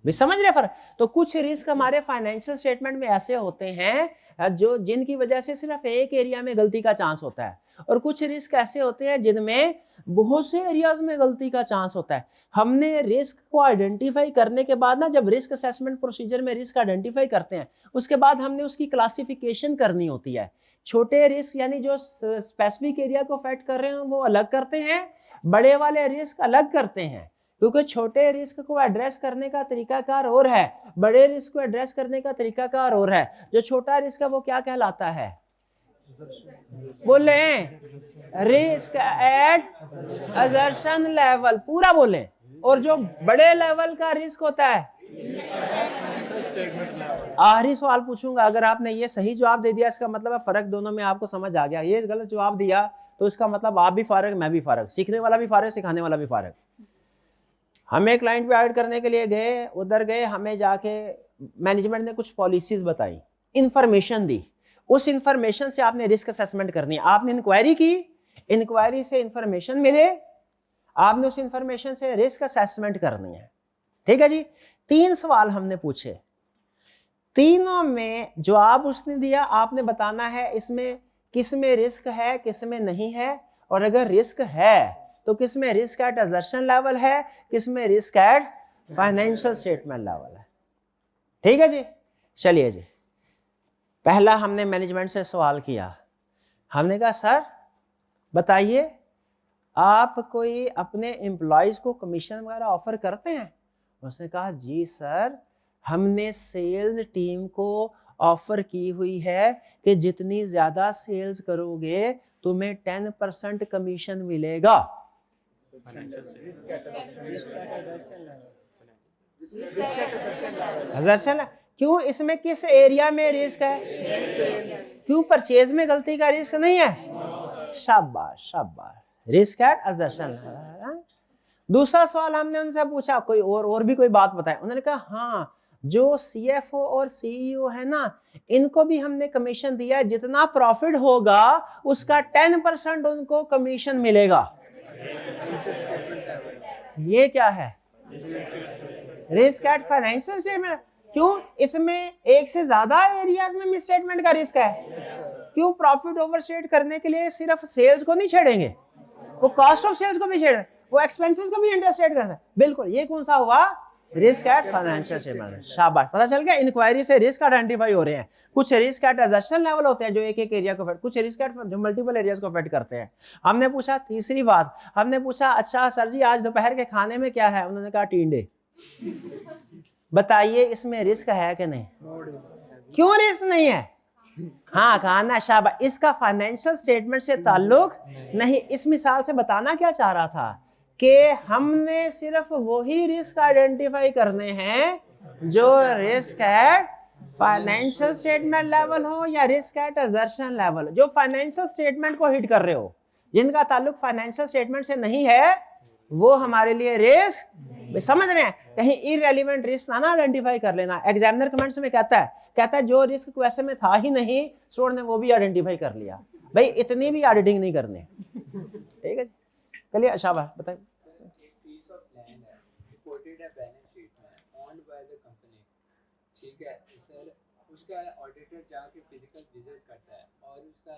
भी समझ रहे फर्क? तो कुछ रिस्क हमारे फाइनेंशियल स्टेटमेंट में ऐसे होते हैं जो जिनकी वजह से सिर्फ एक एरिया में गलती का चांस होता है, और कुछ रिस्क ऐसे होते हैं जिनमें बहुत से एरियाज में गलती का चांस होता है। हमने रिस्क को आइडेंटिफाई करने के बाद ना, जब रिस्क असेसमेंट प्रोसीजर में रिस्क आइडेंटिफाई करते हैं, उसके बाद हमने उसकी क्लासिफिकेशन करनी होती है। छोटे रिस्क यानी जो स्पेसिफिक एरिया को अफेक्ट कर रहे हैं वो अलग करते हैं, बड़े वाले रिस्क अलग करते हैं। क्योंकि छोटे रिस्क को एड्रेस करने का तरीकाकार और है, बड़े रिस्क को एड्रेस करने का तरीकाकार और है। जो छोटा रिस्क है वो क्या कहलाता है? बोले रिस्क एट असर्शन लेवल, पूरा बोले। और जो बड़े लेवल का रिस्क होता है, आखिरी सवाल पूछूंगा, अगर आपने ये सही जवाब दे दिया इसका मतलब है फर्क दोनों में आपको समझ आ गया। ये गलत जवाब दिया तो इसका मतलब आप भी फारग, मैं भी फारग, सीखने वाला भी फारग, सिखाने वाला भी फारग। हमें क्लाइंट पे ऑडिट करने के लिए गए, उधर गए, हमें जाके मैनेजमेंट ने कुछ पॉलिसीज बताई, इंफॉर्मेशन दी। उस इंफॉर्मेशन से आपने रिस्क असेसमेंट करनी है। आपने इंक्वायरी की, इंक्वायरी से इंफॉर्मेशन मिले, आपने उस इंफॉर्मेशन से रिस्क असेसमेंट करनी है, ठीक है जी। 3 सवाल हमने पूछे, तीनों में जवाब उसने दिया, आपने बताना है इसमें किस में रिस्क है, किस में नहीं है। और अगर रिस्क है तो किस में रिस्क एट असर्शन लेवल है, किस में risk at financial statement level है, ठीक है जी। चलिए जी, पहला हमने मैनेजमेंट से सवाल किया, हमने कहा सर बताइए आप कोई अपने एम्प्लॉयज को कमीशन वगैरह ऑफर करते हैं? उसने कहा जी सर, हमने सेल्स टीम को ऑफर की हुई है कि जितनी ज्यादा सेल्स करोगे तुम्हें 10% कमीशन मिलेगा। क्यों? इसमें किस एरिया में रिस्क है? क्यों? परचेज में गलती का रिस्क नहीं है। शाबाश शाबाश, रिस्क एट असर्शन। दूसरा सवाल हमने उनसे पूछा, कोई और भी कोई बात बताए? उन्होंने कहा हाँ, जो सीएफओ और सीईओ है ना, इनको भी हमने कमीशन दिया है, जितना प्रॉफिट होगा उसका 10% उनको कमीशन मिलेगा। ये क्या है? Risk at financial statement. क्यों? इसमें एक से ज्यादा एरियाज में मिसस्टेटमेंट का रिस्क है। क्यों? प्रॉफिट ओवरस्टेट करने के लिए सिर्फ सेल्स को नहीं छेड़ेंगे, वो कॉस्ट ऑफ सेल्स को भी छेड़ेंगे, वो एक्सपेंसेस को भी इंटरस्टेट करते हैं। बिल्कुल, ये कौन सा हुआ? Risk at financial statement. शाबाश, पता चल गया, इंक्वायरी से रिस्क आइडेंटिफाई हो रहे हैं। कुछ रिस्क एट एजर्शन लेवल होते हैं जो एक एक एरिया को अफेक्ट, कुछ रिस्क एट जो मल्टीपल एरियाज को अफेक्ट करते हैं। हमने पूछा तीसरी बात, हमने पूछा अच्छा सर जी आज दोपहर के खाने में क्या है, उन्होंने कहा टींडे। बताइए इसमें रिस्क है कि नहीं? क्यों रिस्क नहीं है? हाँ खाना, शाबाश। इसका फाइनेंशियल स्टेटमेंट से ताल्लुक नहीं। इस मिसाल से बताना क्या चाह रहा था कि हमने सिर्फ वही रिस्क आइडेंटिफाई करने हैं जो risk at financial statement level हो या रिस्क एट एजर्शन लेवल, जो फाइनेंशियल स्टेटमेंट को हिट कर रहे हो। जिनका ताल्लुक फाइनेंशियल स्टेटमेंट से नहीं है वो हमारे लिए रिस्क, समझ रहे हैं? कहीं इररेलेवेंट रिस्क ना आइडेंटिफाई कर लेना। एग्जामिनर कमेंट्स में कहता है जो रिस्क क्वेश्चन में था ही नहीं स्टूडेंट ने वो भी आइडेंटिफाई कर लिया। भाई इतनी भी ऑडिटिंग नहीं करने, ठीक है? चलिए शाबाश बताइए। ठीक है सर, उसका ऑडिटर जाके फिजिकल विजिट करता है और उसका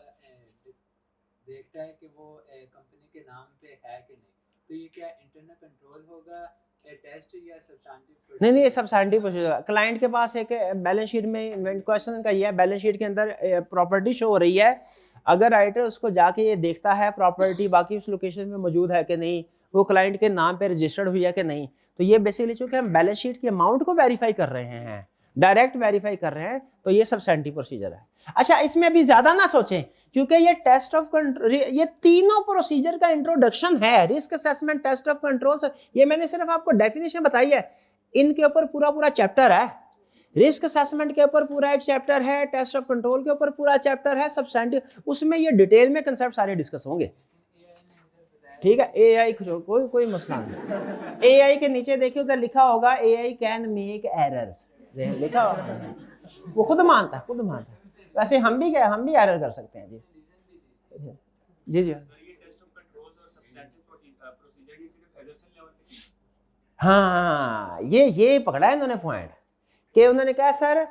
देखता है कि वो कंपनी के नाम पे है कि नहीं, तो ये क्या इंटरनल कंट्रोल होगा टेस्ट या सब्सटेंटिव? नहीं ये सब्सटेंटिव प्रोसीजर। क्लाइंट के पास एक बैलेंस शीट में क्वेश्चन का ये है, बैलेंस शीट के अंदर प्रॉपर्टी शो हो रही है। अगर राइटर उसको जाके ये देखता है प्रॉपर्टी बाकी उस लोकेशन में मौजूद है कि नहीं, वो क्लाइंट के नाम पे रजिस्टर्ड हुई है कि नहीं, तो ये बेसिकली चूंकि हम बैलेंस शीट के अमाउंट को वेरीफाई कर रहे हैं, डायरेक्ट वेरीफाई कर रहे हैं, तो ये सब्सटेंटिव प्रोसीजर है। अच्छा इसमें अभी ज्यादा ना सोचें क्योंकि ये टेस्ट ऑफ कंट्रोल, ये तीनों प्रोसीजर का इंट्रोडक्शन है। Risk assessment, test of control, ये मैंने सिर्फ आपको डेफिनेशन बताई है, इनके ऊपर पूरा चैप्टर है। रिस्क असेसमेंट के ऊपर पूरा एक चैप्टर है, टेस्ट ऑफ कंट्रोल के ऊपर पूरा चैप्टर है, सब्सटेंटिव, उसमें ये डिटेल में कंसेप्ट सारे डिस्कस होंगे। ठीक है, एआई कोई मसला नहीं। एआई के नीचे देखिए उधर लिखा होगा एआई कैन मेक एरर्स, लिखा होगा, वो खुद मानता है। वैसे हम भी एरर कर सकते हैं। जी जी हाँ, ये पकड़ा है इन्होंने पॉइंट कि उन्होंने कहा सर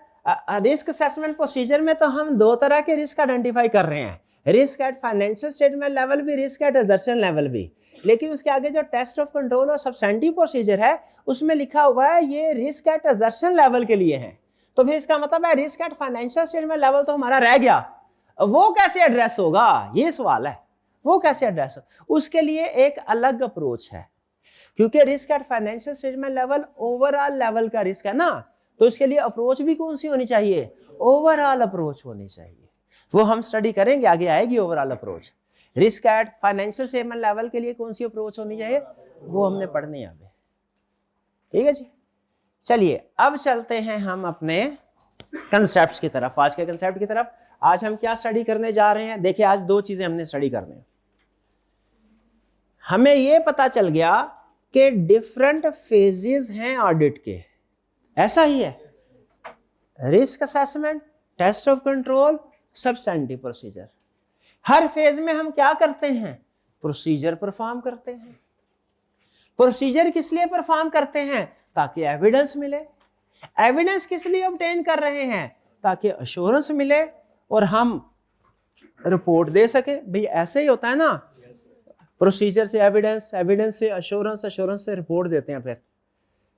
रिस्क असेसमेंट प्रोसीजर में तो हम दो तरह के रिस्क आइडेंटिफाई कर रहे हैं, risk at financial statement level भी, रिस्क एट एजर्शन लेवल भी, लेकिन उसके आगे जो टेस्ट ऑफ कंट्रोल और सब्सटेंटिव प्रोसीजर है उसमें लिखा हुआ है ये रिस्क एट एजर्शन लेवल के लिए है। तो फिर इसका मतलब है risk at financial statement level तो हमारा रह गया, वो कैसे एड्रेस होगा, ये सवाल है, वो कैसे एड्रेस हो? उसके लिए एक अलग अप्रोच है, क्योंकि risk at financial statement level overall level का रिस्क है ना, तो इसके लिए अप्रोच भी कौन सी होनी चाहिए? ओवरऑल अप्रोच होनी चाहिए। वो हम स्टडी करेंगे, आगे आएगी overall approach. Risk at financial statement level के लिए कौन सी अप्रोच होनी चाहिए वो हमने पढ़नी है अभी। ठीक है जी, चलिए अब चलते हैं हम अपने कंसेप्ट की तरफ, आज के कंसेप्ट की तरफ। आज हम क्या स्टडी करने जा रहे हैं? देखिए आज दो चीजें हमने स्टडी करनी है। हमें यह पता चल गया कि डिफरेंट फेजेस हैं ऑडिट के, ऐसा ही है, risk assessment, test of control, substantive procedure. हर फेज में हम क्या करते हैं? प्रोसीजर परफॉर्म करते हैं। प्रोसीजर किस लिए परफॉर्म करते हैं? ताकि एविडेंस मिले। एविडेंस किस लिए ऑब्टेन कर रहे हैं? ताकि अश्योरेंस मिले और हम रिपोर्ट दे सके। भाई ऐसे ही होता है ना, प्रोसीजर से एविडेंस, एविडेंस से अश्योरेंस, अश्योरेंस से रिपोर्ट देते हैं फिर।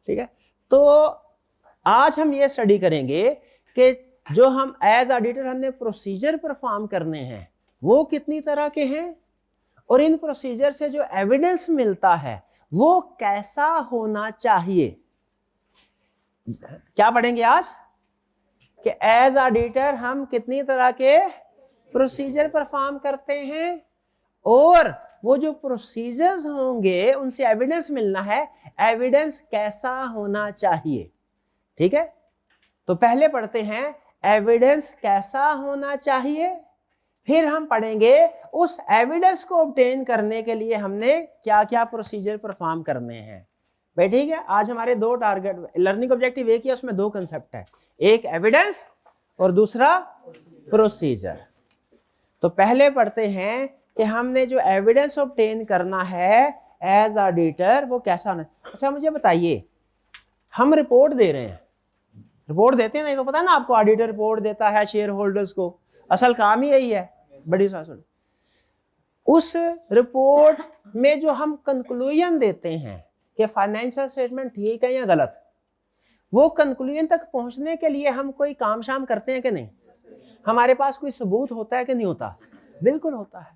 ठीक है, तो आज हम ये स्टडी करेंगे कि जो हम एज ऑडिटर हमने प्रोसीजर परफॉर्म करने हैं वो कितनी तरह के हैं, और इन प्रोसीजर से जो एविडेंस मिलता है वो कैसा होना चाहिए। क्या पढ़ेंगे आज? कि एज ऑडिटर हम कितनी तरह के प्रोसीजर परफॉर्म करते हैं, और वो जो प्रोसीजर्स होंगे उनसे एविडेंस मिलना है, एविडेंस कैसा होना चाहिए। ठीक है, तो पहले पढ़ते हैं एविडेंस कैसा होना चाहिए, फिर हम पढ़ेंगे उस एविडेंस को ऑब्टेन करने के लिए हमने क्या क्या प्रोसीजर परफॉर्म करने हैं। भाई ठीक है, आज हमारे दो टारगेट, लर्निंग ऑब्जेक्टिव एक ही है, उसमें दो कंसेप्ट है, एक एविडेंस और दूसरा प्रोसीजर। तो पहले पढ़ते हैं कि हमने जो एविडेंस ऑब्टेन करना है एज ऑडिटर वो कैसा होना। अच्छा मुझे बताइए, हम रिपोर्ट दे रहे हैं, रिपोर्ट देते हैं नहीं तो पता है ना आपको, ऑडिटर रिपोर्ट देता है शेयर होल्डर्स को, असल काम ही यही है। बड़ी सुन, उस रिपोर्ट में जो हम कंक्लूजन देते हैं कि फाइनेंशियल स्टेटमेंट ठीक है या गलत, वो कंक्लूजन तक पहुंचने के लिए हम कोई काम शाम करते हैं कि नहीं? हमारे पास कोई सबूत होता है कि नहीं होता? बिल्कुल होता है।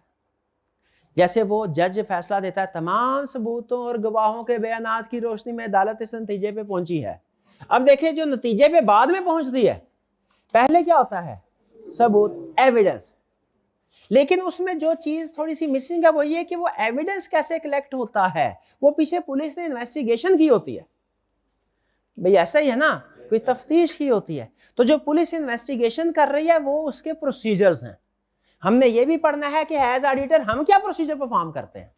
जैसे वो जज फैसला देता है, तमाम सबूतों और गवाहों के बयानात की रोशनी में अदालत इस नतीजे पे पहुंची है। अब देखिए जो नतीजे पे बाद में पहुंचती है, पहले क्या होता है? सबूत, एविडेंस। लेकिन उसमें जो चीज थोड़ी सी मिसिंग है वो ये कि वो एविडेंस कैसे कलेक्ट होता है, वो पीछे पुलिस ने इन्वेस्टिगेशन की होती है। भाई ऐसा ही है ना, कोई तफ्तीश की होती है, तो जो पुलिस इन्वेस्टिगेशन कर रही है वो उसके प्रोसीजर्स हैं। हमने ये भी पढ़ना है कि एज ऑडिटर हम क्या प्रोसीजर परफॉर्म करते हैं,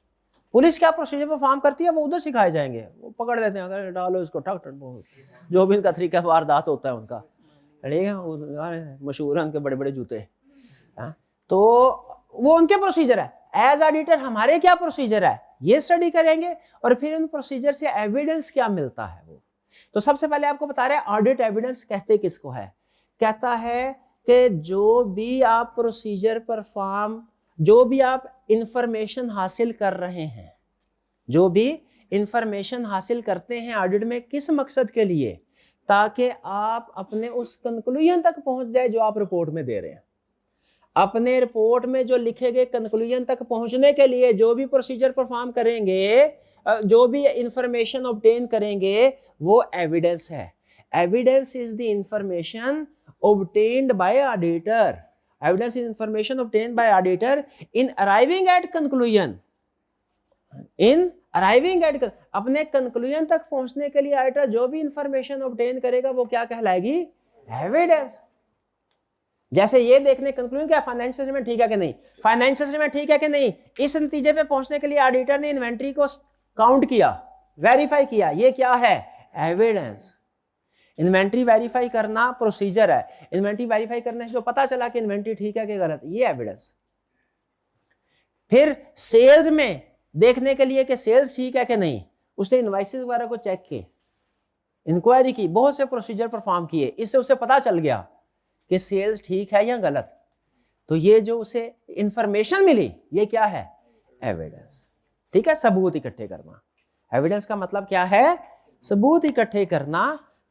पुलिस क्या प्रोसीजर परफॉर्म करती है, वो उधर सिखाए जाएंगे। वो पकड़ देते हैं, अगर डालो इसको ठक ठक, जो भी इनका तरीका वारदात होता है उनका, मशहूर है उनके बड़े बड़े जूते। तो वो उनके प्रोसीजर है। एज ऑडिटर हमारे क्या प्रोसीजर है ये स्टडी करेंगे, और फिर उन प्रोसीजर से एविडेंस क्या मिलता है वो। तो सबसे पहले आपको बता रहे हैं ऑडिट एविडेंस कहते किसको है। कहता है कि जो भी आप प्रोसीजर परफॉर्म, जो भी आप इंफॉर्मेशन हासिल कर रहे हैं, जो भी इंफॉर्मेशन हासिल करते हैं ऑडिट में, किस मकसद के लिए? ताकि आप अपने उस कंक्लूजन तक पहुंच जाए जो आप रिपोर्ट में दे रहे हैं। अपने रिपोर्ट में जो लिखे गए कंक्लूजन तक पहुंचने के लिए जो भी प्रोसीजर परफॉर्म करेंगे, जो भी इंफॉर्मेशन ऑब्टेन करेंगे, वो एविडेंस है। Evidence is the information obtained by auditor. Evidence is information obtained by auditor in arriving at conclusion. In arriving at, अपने conclusion तक पहुंचने के लिए ऑडिटर जो भी इंफॉर्मेशन obtain करेगा वो क्या कहलाएगी? एविडेंस। जैसे ये देखने कंक्लूजन क्या, फाइनेंशियल स्टेटमेंट ठीक है कि नहीं, फाइनेंशियल स्टेटमेंट ठीक है कि नहीं, इस नतीजे पे पहुंचने के लिए ऑडिटर ने इन्वेंट्री को काउंट किया, वेरीफाई किया, ये क्या है? एविडेंस। इन्वेंट्री वेरीफाई करना प्रोसीजर है। इन्वेंट्री वेरीफाई करने से जो पता चला कि इन्वेंट्री ठीक है कि गलत, ये एविडेंस। फिर सेल्स में देखने के लिए कि सेल्स ठीक है कि नहीं, उसने इनवॉइसेस वगैरह को चेक किए, इंक्वायरी की, बहुत से प्रोसीजर परफॉर्म किए, इससे उसे पता चल गया कि सेल्स ठीक है या गलत। तो ये जो उसे इंफॉर्मेशन मिली, ये क्या है? एविडेंस। ठीक है, सबूत इकट्ठे करना। एविडेंस का मतलब क्या है? सबूत इकट्ठे करना,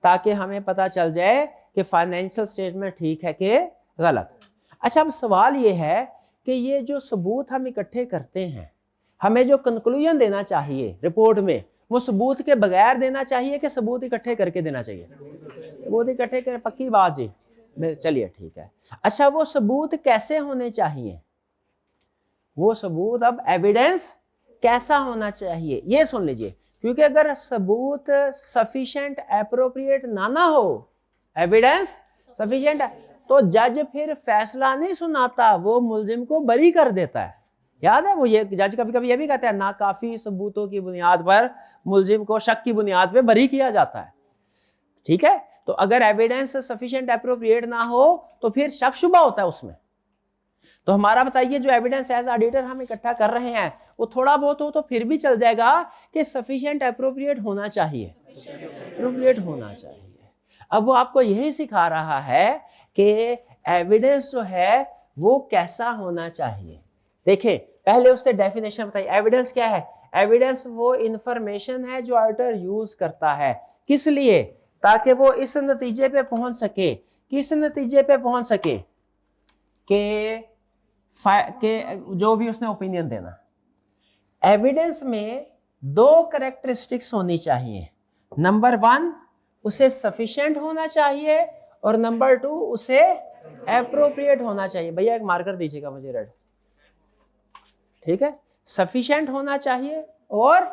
ताकि हमें पता चल जाए कि फाइनेंशियल स्टेटमेंट ठीक है कि गलत। अच्छा, अब सवाल ये है कि ये जो सबूत हम इकट्ठे करते हैं, हमें जो कंक्लूजन देना चाहिए रिपोर्ट में, वो सबूत के बगैर देना चाहिए कि सबूत इकट्ठे करके देना चाहिए? सबूत इकट्ठे कर, पक्की बात जी, चलिए ठीक है। अच्छा, वो सबूत कैसे होने चाहिए? वो सबूत, अब एविडेंस कैसा होना चाहिए ये सुन लीजिए, क्योंकि अगर सबूत सफिशिएंट एप्रोप्रिएट ना हो, एविडेंस सफिशिएंट, तो जज फिर फैसला नहीं सुनाता, वो मुलजिम को बरी कर देता है। याद है वो, ये जज कभी कभी ये भी कहता है ना काफी सबूतों की बुनियाद पर मुलजिम को शक की बुनियाद पे बरी किया जाता है। ठीक है, तो अगर एविडेंस सफिशिएंट एप्रोप्रिएट ना हो तो फिर शक शुबा होता है उसमें। तो हमारा बताइए जो एविडेंस एज ऑडिटर हम इकट्ठा कर रहे हैं, वो थोड़ा बहुत हो तो फिर भी चल जाएगा कि सफिशिएंट एप्रोप्रिएट होना चाहिए, एप्रोप्रिएट होना चाहिए। अब वो आपको यही सिखा रहा है कि एविडेंस जो है वो कैसा होना चाहिए। देखिए, पहले उससे डेफिनेशन बताइए, एविडेंस क्या है? एविडेंस वो इंफॉर्मेशन है जो ऑडिटर यूज करता है, किस लिए? ताकि वो इस नतीजे पे पहुंच सके। किस नतीजे पे पहुंच सके? कि जो भी उसने ओपिनियन देना। एविडेंस में दो कैरेक्टरिस्टिक्स होनी चाहिए। नंबर 1, उसे सफिशिएंट होना चाहिए, और नंबर 2, उसे एप्रोप्रिएट होना चाहिए। भैया एक मार्कर दीजिएगा मुझे, रेड। ठीक है, सफिशिएंट होना चाहिए और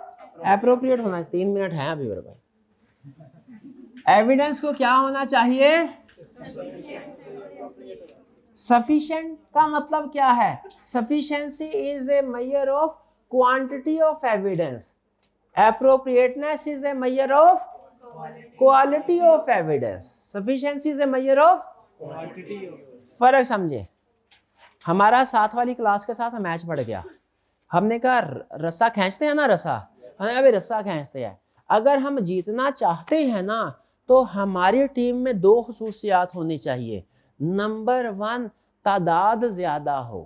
एप्रोप्रिएट होना चाहिए। 3 मिनट है अभी मेरे भाई। एविडेंस को क्या होना चाहिए? सफिशिएंट का मतलब क्या है? Sufficiency is a major of quantity of evidence, appropriateness is a major of quality of evidence. Sufficiency is a major of quantity. फर्क समझे? हमारा साथ वाली क्लास के साथ मैच बढ़ गया। हमने कहा रस्सा खींचते हैं ना, अभी रस्सा खींचते हैं। अगर हम जीतना चाहते हैं ना, तो हमारी टीम में 2 खुसूसियात होनी चाहिए। नंबर 1, तादाद ज्यादा हो,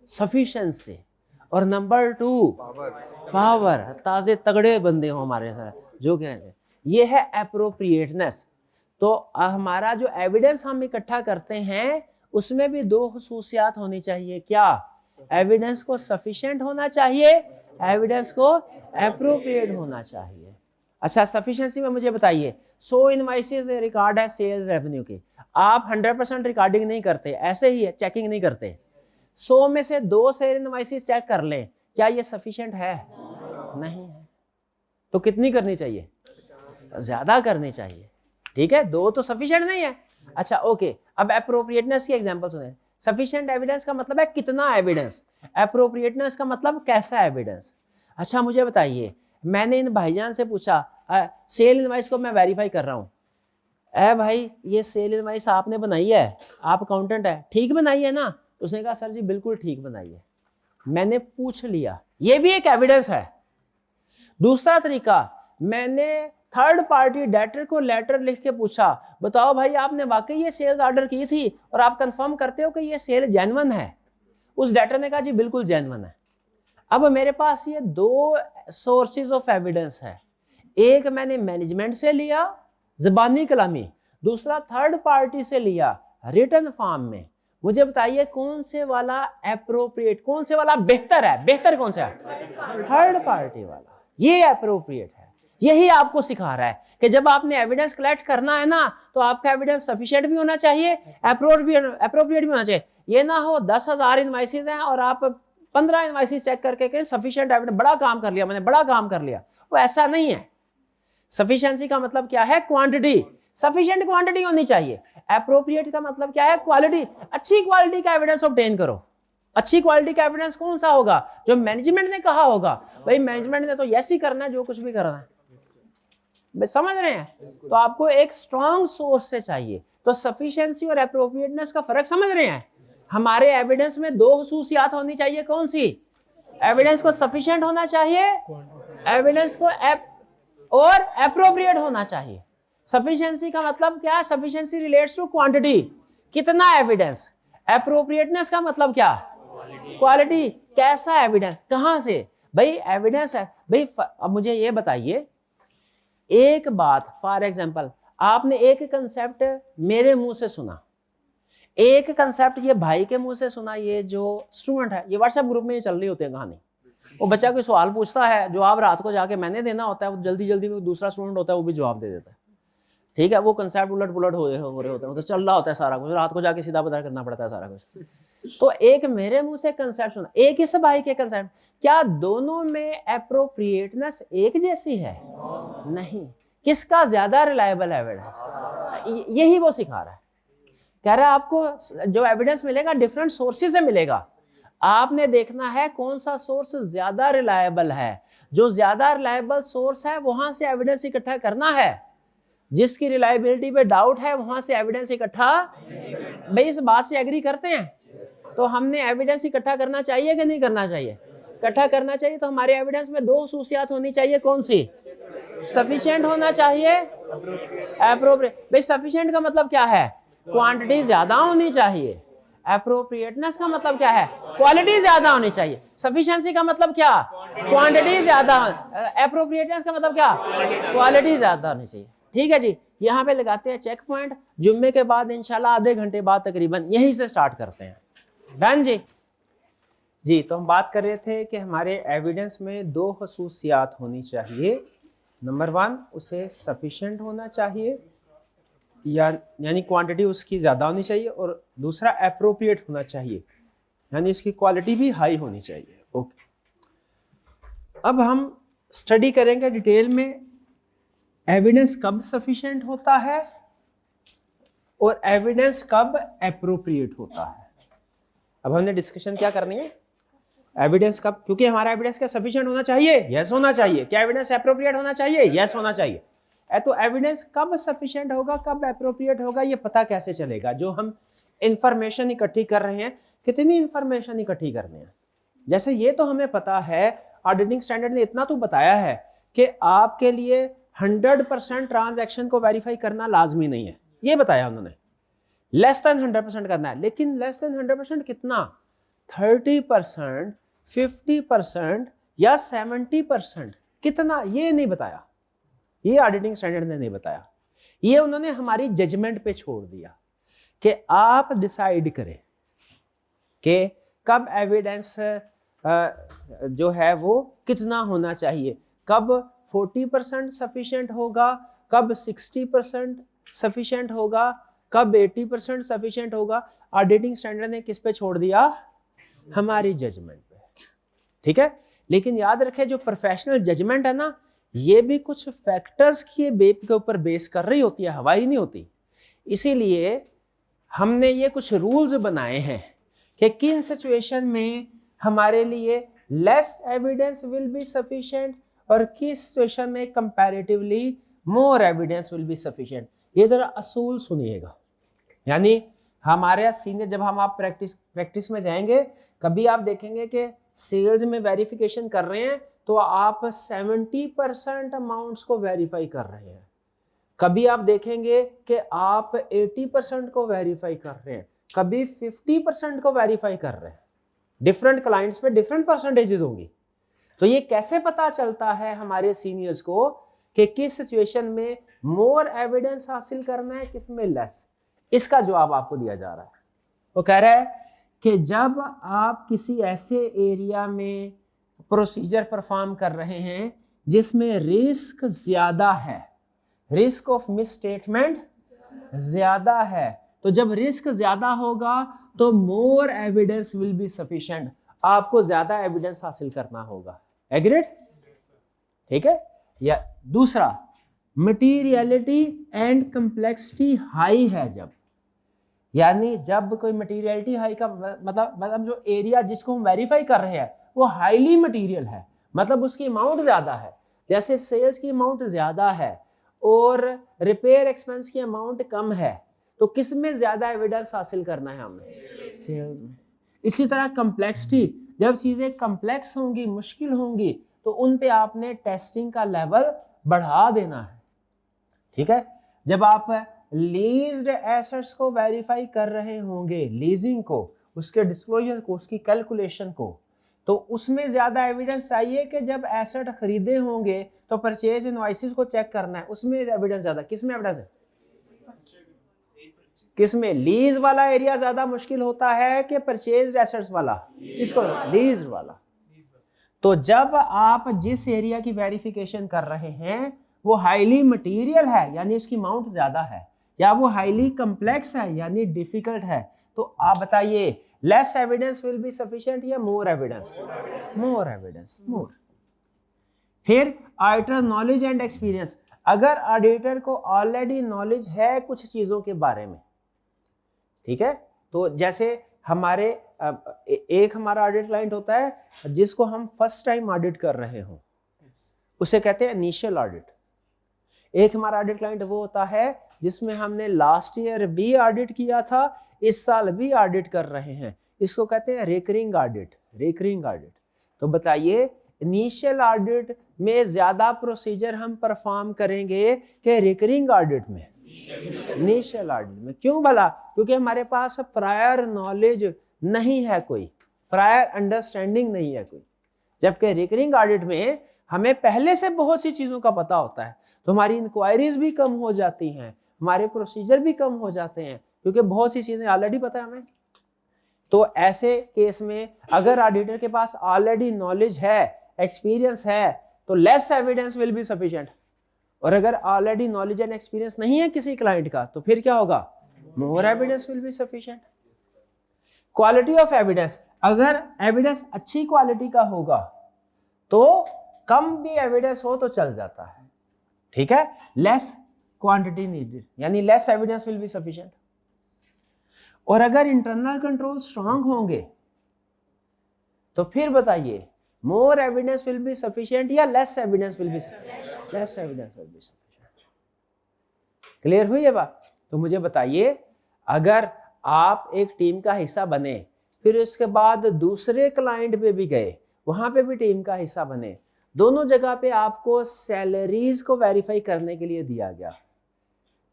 सफिशिएंसी, और नंबर 2 पावर, ताजे तगड़े बंदे हो हमारे साथ, जो कहते हैं ये है एप्रोप्रिएटनेस। तो हमारा जो एविडेंस हम इकट्ठा करते हैं उसमें भी दो खसूसियात होनी चाहिए। क्या? एविडेंस को सफिशिएंट होना चाहिए, एविडेंस को एप्रोप्रिएट होना चाहिए। अच्छा, सफिशिएंसी में मुझे बताइए, 100 इनवॉइसेस रिकॉर्ड है सेल्स रेवेन्यू की, आप 100% रिकॉर्डिंग नहीं करते, ऐसे ही है, चेकिंग नहीं करते, 100 में से 2 सेल इनवॉइसेस चेक कर लें, क्या ये सफिशिएंट है? नहीं है। तो कितनी करनी चाहिए? ज्यादा करनी चाहिए। ठीक है, 2 तो सफिशिएंट नहीं है। अच्छा ओके, अब एप्रोप्रिएटनेस की एग्जांपल सुने। सफिशिएंट एविडेंस का मतलब है कितना एविडेंस, एप्रोप्रिएटनेस का मतलब कैसा एविडेंस। अच्छा मुझे बताइए, मैंने इन भाईजान से पूछा सेल इनवॉइस को मैं वेरीफाई कर रहा हूँ, ए भाई ये सेल इनवॉइस आपने बनाई है, आप अकाउंटेंट है, ठीक बनाई है ना? उसने कहा सर जी बिल्कुल ठीक बनाई है। मैंने पूछ लिया, ये भी एक एविडेंस है। दूसरा तरीका, मैंने थर्ड पार्टी डेटर को लेटर लिख के पूछा, बताओ भाई आपने वाकई ये सेल्स ऑर्डर की थी और आप कंफर्म करते हो कि ये सेल जेन्युइन है? उस डेटर ने कहा जी बिल्कुल जेन्युइन है। अब मेरे पास ये 2 सोर्सेज ऑफ एविडेंस है, एक मैंने मैनेजमेंट से लिया ज़बानी कलामी, दूसरा थर्ड पार्टी से लिया रिटन फॉर्म में। मुझे बताइए कौन से वाला एप्रोप्रिएट, कौन से वाला बेहतर है? बेहतर कौन सा है? थर्ड पार्टी वाला, ये एप्रोप्रिएट है। यही आपको सिखा रहा है कि जब आपने एविडेंस कलेक्ट करना है ना, तो आपका एविडेंस सफिशिएंट भी होना चाहिए, एप्रोप्रिएट भी होना चाहिए। ये ना हो 10,000 इनवॉइसेस हैं और आप 15 इनवॉइसेस चेक करके कहें सफिशिएंट एविडेंस, बड़ा काम कर लिया मैंने, बड़ा काम कर लिया। वो ऐसा नहीं है। सफिशिएंसी का मतलब क्या है? क्वांटिटी, सफिशिएंट क्वांटिटी होनी चाहिए। एप्रोप्रिएट का मतलब क्या है? क्वालिटी, अच्छी क्वालिटी का एविडेंस ऑब्टेन करो। अच्छी क्वालिटी का एविडेंस कौन सा होगा? जो मैनेजमेंट ने कहा होगा, भाई मैनेजमेंट ने तो यस ही करना है, जो कुछ भी करना है, समझ रहे हैं? तो आपको एक स्ट्रॉन्ग सोर्स से चाहिए। तो सफिशिएंसी और एप्रोप्रिएटनेस का फर्क समझ रहे हैं? हमारे एविडेंस में 2 खसूसियात होनी चाहिए, कौन सी? एविडेंस को सफिशिएंट होना चाहिए, एविडेंस को और एप्रोप्रिएट होना चाहिए। सफिशिएंसी का मतलब क्या है? सफिशिएंसी रिलेट्स टू क्वांटिटी, कितना एविडेंस। एप्रोप्रिएटनेस का मतलब क्या? क्वालिटी, कैसा एविडेंस, कहां से? भाई एविडेंस है भाई। अब मुझे ये बताइए, एक बात फॉर एग्जांपल, आपने एक कंसेप्ट मेरे मुंह से सुना, एक कंसेप्ट ये भाई के मुंह से सुना, ये जो स्टूडेंट है, ये व्हाट्सएप ग्रुप में ये चल रही होती है कहानी, वो बच्चा कोई सवाल पूछता है, जवाब रात को जाके मैंने देना होता है, वो जल्दी जल्दी में दूसरा स्टूडेंट होता है वो भी जवाब दे देता है। ठीक है, वो कंसेप्ट उलट पुलट हो रहे होते हैं, तो चल रहा होता है सारा कुछ, रात को जाके सीधा पता करना पड़ता है सारा कुछ। तो एक मेरे मुंह से कंसेप्ट सुना, एक इस भाई के कंसेप्ट, क्या दोनों में एप्रोप्रिएटनेस एक जैसी है? नहीं। किसका ज्यादा रिलायबल एविडेंस? यही वो सिखा रहा है। कह रहा है आपको जो एविडेंस मिलेगा डिफरेंट सोर्सेज से मिलेगा, आपने देखना है कौन सा सोर्स ज्यादा रिलायबल है। जो ज्यादा रिलायबल सोर्स है वहां से एविडेंस इकट्ठा करना है, जिसकी रिलायबिलिटी पे डाउट है वहां से एविडेंस इकट्ठा। भाई इस बात से एग्री करते हैं? तो हमने एविडेंस इकट्ठा करना चाहिए कि नहीं करना चाहिए? इकट्ठा करना चाहिए। तो हमारे एविडेंस में 2 खसूसियात होनी चाहिए, कौन सी? सफिशिएंट होना चाहिए, एप्रोप्रिएट। भाई सफिशिएंट का मतलब क्या है? क्वांटिटी ज्यादा होनी चाहिए। एप्रोप्रिएटनेस का मतलब क्या है? क्वालिटी ज्यादा होनी चाहिए। सफिशिएंसी का मतलब क्या? क्वांटिटी ज्यादा। एप्रोप्रिएटनेस का मतलब क्या? क्वालिटी ज्यादा होनी चाहिए। ठीक है जी, यहाँ पे लगाते हैं चेक पॉइंट। जुम्मे के बाद इंशाल्लाह आधे घंटे बाद तकरीबन यहीं से स्टार्ट करते हैं। डन जी? जी, तो हम बात कर रहे थे कि हमारे एविडेंस में 2 खसूसियात होनी चाहिए। नंबर 1, उसे सफिशिएंट होना चाहिए, यानी क्वांटिटी उसकी ज़्यादा होनी चाहिए, और दूसरा एप्रोप्रिएट होना चाहिए, यानी इसकी क्वालिटी भी हाई होनी चाहिए। ओके, अब हम स्टडी करेंगे डिटेल में एविडेंस कब सफिशिएंट होता है और एविडेंस कब एप्रोप्रिएट होता है। अब हमने डिस्कशन क्या करनी है? एविडेंस कब, क्योंकि हमारा एविडेंस क्या सफिशिएंट होना चाहिए? यस होना चाहिए। क्या एविडेंस एप्रोप्रिएट होना चाहिए? यस होना चाहिए। तो एविडेंस कब सफिशिएंट होगा, कब एप्रोप्रिएट होगा, ये पता कैसे चलेगा? जो हम इंफॉर्मेशन इकट्ठी कर रहे हैं, कितनी इंफॉर्मेशन इकट्ठी करनी है? जैसे ये तो हमें पता है, ऑडिटिंग स्टैंडर्ड ने इतना तो बताया है कि आपके लिए 100% ट्रांजैक्शन को वेरीफाई करना लाजमी नहीं है, ये बताया उन्होंने। लेस देन 100% करना है, लेकिन लेस देन 100% कितना? 30%, 50% या 70%, कितना ये नहीं बताया। ये ऑडिटिंग स्टैंडर्ड ने नहीं बताया, ये उन्होंने हमारी जजमेंट पे छोड़ दिया कि आप डिसाइड करें कि कब एविडेंस जो है वो कितना होना चाहिए, कब 40% सफिशिएंट होगा, कब 60% सफिशिएंट होगा, कब 80% सफिशिएंट होगा। ऑडिटिंग स्टैंडर्ड ने किस पे छोड़ दिया? हमारी जजमेंट पे, ठीक है। लेकिन याद रखें जो प्रोफेशनल जजमेंट है ना, ये भी कुछ फैक्टर्स के ऊपर बेस कर रही होती है, हवाई नहीं होती। इसीलिए हमने ये कुछ रूल्स बनाए हैं कि किन सिचुएशन में हमारे लिए less evidence will be sufficient और किस सिचुएशन में comparatively more evidence will be sufficient. ये जरा असूल सुनिएगा। यानी हमारे सीनियर, जब हम आप प्रैक्टिस में जाएंगे, कभी आप देखेंगे कि सेल्स में वेरिफिकेशन कर रहे हैं तो आप 70% अमाउंट्स को वेरीफाई कर रहे हैं, कभी आप देखेंगे कि आप 80% को वेरीफाई कर रहे हैं, कभी 50% को वेरीफाई कर रहे हैं। डिफरेंट क्लाइंट्स पे डिफरेंट परसेंटेजेस होंगी। तो ये कैसे पता चलता है हमारे सीनियर्स को कि किस सिचुएशन में मोर एविडेंस हासिल करना है, किस में लेस? इसका जवाब आपको दिया जा रहा है। वो कह रहा है कि जब आप किसी ऐसे एरिया में प्रोसीजर परफॉर्म कर रहे हैं जिसमें रिस्क ज्यादा है, रिस्क ऑफ मिसस्टेटमेंट ज्यादा है, तो जब रिस्क ज्यादा होगा तो मोर एविडेंस विल बी सफिशिएंट, आपको ज्यादा एविडेंस हासिल करना होगा। एग्रीड? ठीक है। या दूसरा, मटीरियलिटी एंड कंप्लेक्सिटी हाई है जब, यानी जब कोई मटीरियलिटी हाई का मतलब जो एरिया जिसको हम वेरीफाई कर रहे हैं वो हाईली मटीरियल है, मतलब उसकी अमाउंट ज्यादा है। जैसे सेल्स की अमाउंट ज्यादा है और रिपेयर एक्सपेंस की अमाउंट कम है, तो किस में ज्यादा एविडेंस हासिल करना है हमें? सेल्स में। इसी तरह कंप्लेक्सिटी, जब चीजें कम्प्लेक्स होंगी, मुश्किल होंगी, तो उन पे आपने टेस्टिंग का लेवल बढ़ा देना है। ठीक है। जब आप लीज्ड एसेट्स को वेरीफाई कर रहे होंगे, लीजिंग को, उसके डिस्क्लोजर को, उसकी कैलकुलेशन को, तो उसमें ज्यादा एविडेंस चाहिए कि जब एसेट खरीदे होंगे तो परचेज इनवॉइसेस को चेक करना है, उसमें एविडेंस ज्यादा। किसमें एविडेंस है? किसमें? लीज वाला एरिया ज्यादा मुश्किल होता है कि परचेज एसेट्स वाला? किसको? लीज वाला। तो जब आप जिस एरिया की वेरिफिकेशन कर रहे हैं वो हाईली मटीरियल है, यानी उसकी अमाउंट ज्यादा है, या वो हाईली कम्प्लेक्स है यानी डिफिकल्ट है, तो आप बताइए less evidence will be sufficient या मोर एविडेंस? मोर एविडेंस, मोर। फिर ऑडिटर नॉलेज एंड एक्सपीरियंस, अगर ऑडिटर को ऑलरेडी नॉलेज है कुछ चीजों के बारे में, ठीक है, तो जैसे हमारे एक हमारा ऑडिट क्लाइंट होता है जिसको हम फर्स्ट टाइम ऑडिट कर रहे हो, उसे कहते हैं इनिशियल ऑडिट। एक हमारा ऑडिट क्लाइंट वो होता है जिसमें हमने लास्ट ईयर भी ऑडिट किया था, इस साल भी ऑडिट कर रहे हैं, इसको कहते हैं रिकरिंग ऑडिट। Recurring audit. तो बताइए इनिशियल ऑडिट में ज्यादा प्रोसीजर हम परफॉर्म करेंगे कि रिकरिंग ऑडिट में? इनिशियल ऑडिट में। क्यों भला? क्योंकि हमारे पास प्रायर नॉलेज नहीं है, कोई प्रायर अंडरस्टैंडिंग नहीं है कोई। जबकि रिकरिंग ऑडिट में हमें पहले से बहुत सी चीजों का पता होता है, तो हमारी इंक्वायरीज भी कम हो जाती हैं, हमारे प्रोसीजर भी कम हो जाते हैं, क्योंकि बहुत सी चीजें ऑलरेडी पता है हमें। तो ऐसे केस में अगर ऑडिटर के पास ऑलरेडी नॉलेज है, एक्सपीरियंस है, तो less evidence will be sufficient. और अगर ऑलरेडी नॉलेज एंड एक्सपीरियंस नहीं है किसी क्लाइंट का, तो फिर क्या होगा? मोर evidence will be sufficient. Quality of evidence, अगर एविडेंस अच्छी क्वालिटी का होगा तो कम भी एविडेंस हो तो चल जाता है, ठीक है। लेस क्वांटिटी नीडेड, यानी less evidence will be sufficient. और अगर इंटरनल कंट्रोल स्ट्रांग होंगे तो फिर बताइए more evidence will be sufficient या less evidence will be? Less evidence will be sufficient. Clear हुई है बात? तो मुझे बताइए, अगर आप एक टीम का हिस्सा बने, फिर उसके बाद दूसरे क्लाइंट पे भी गए, वहां पे भी टीम का हिस्सा बने, दोनों जगह पे आपको सैलरीज को वेरीफाई करने के लिए दिया गया,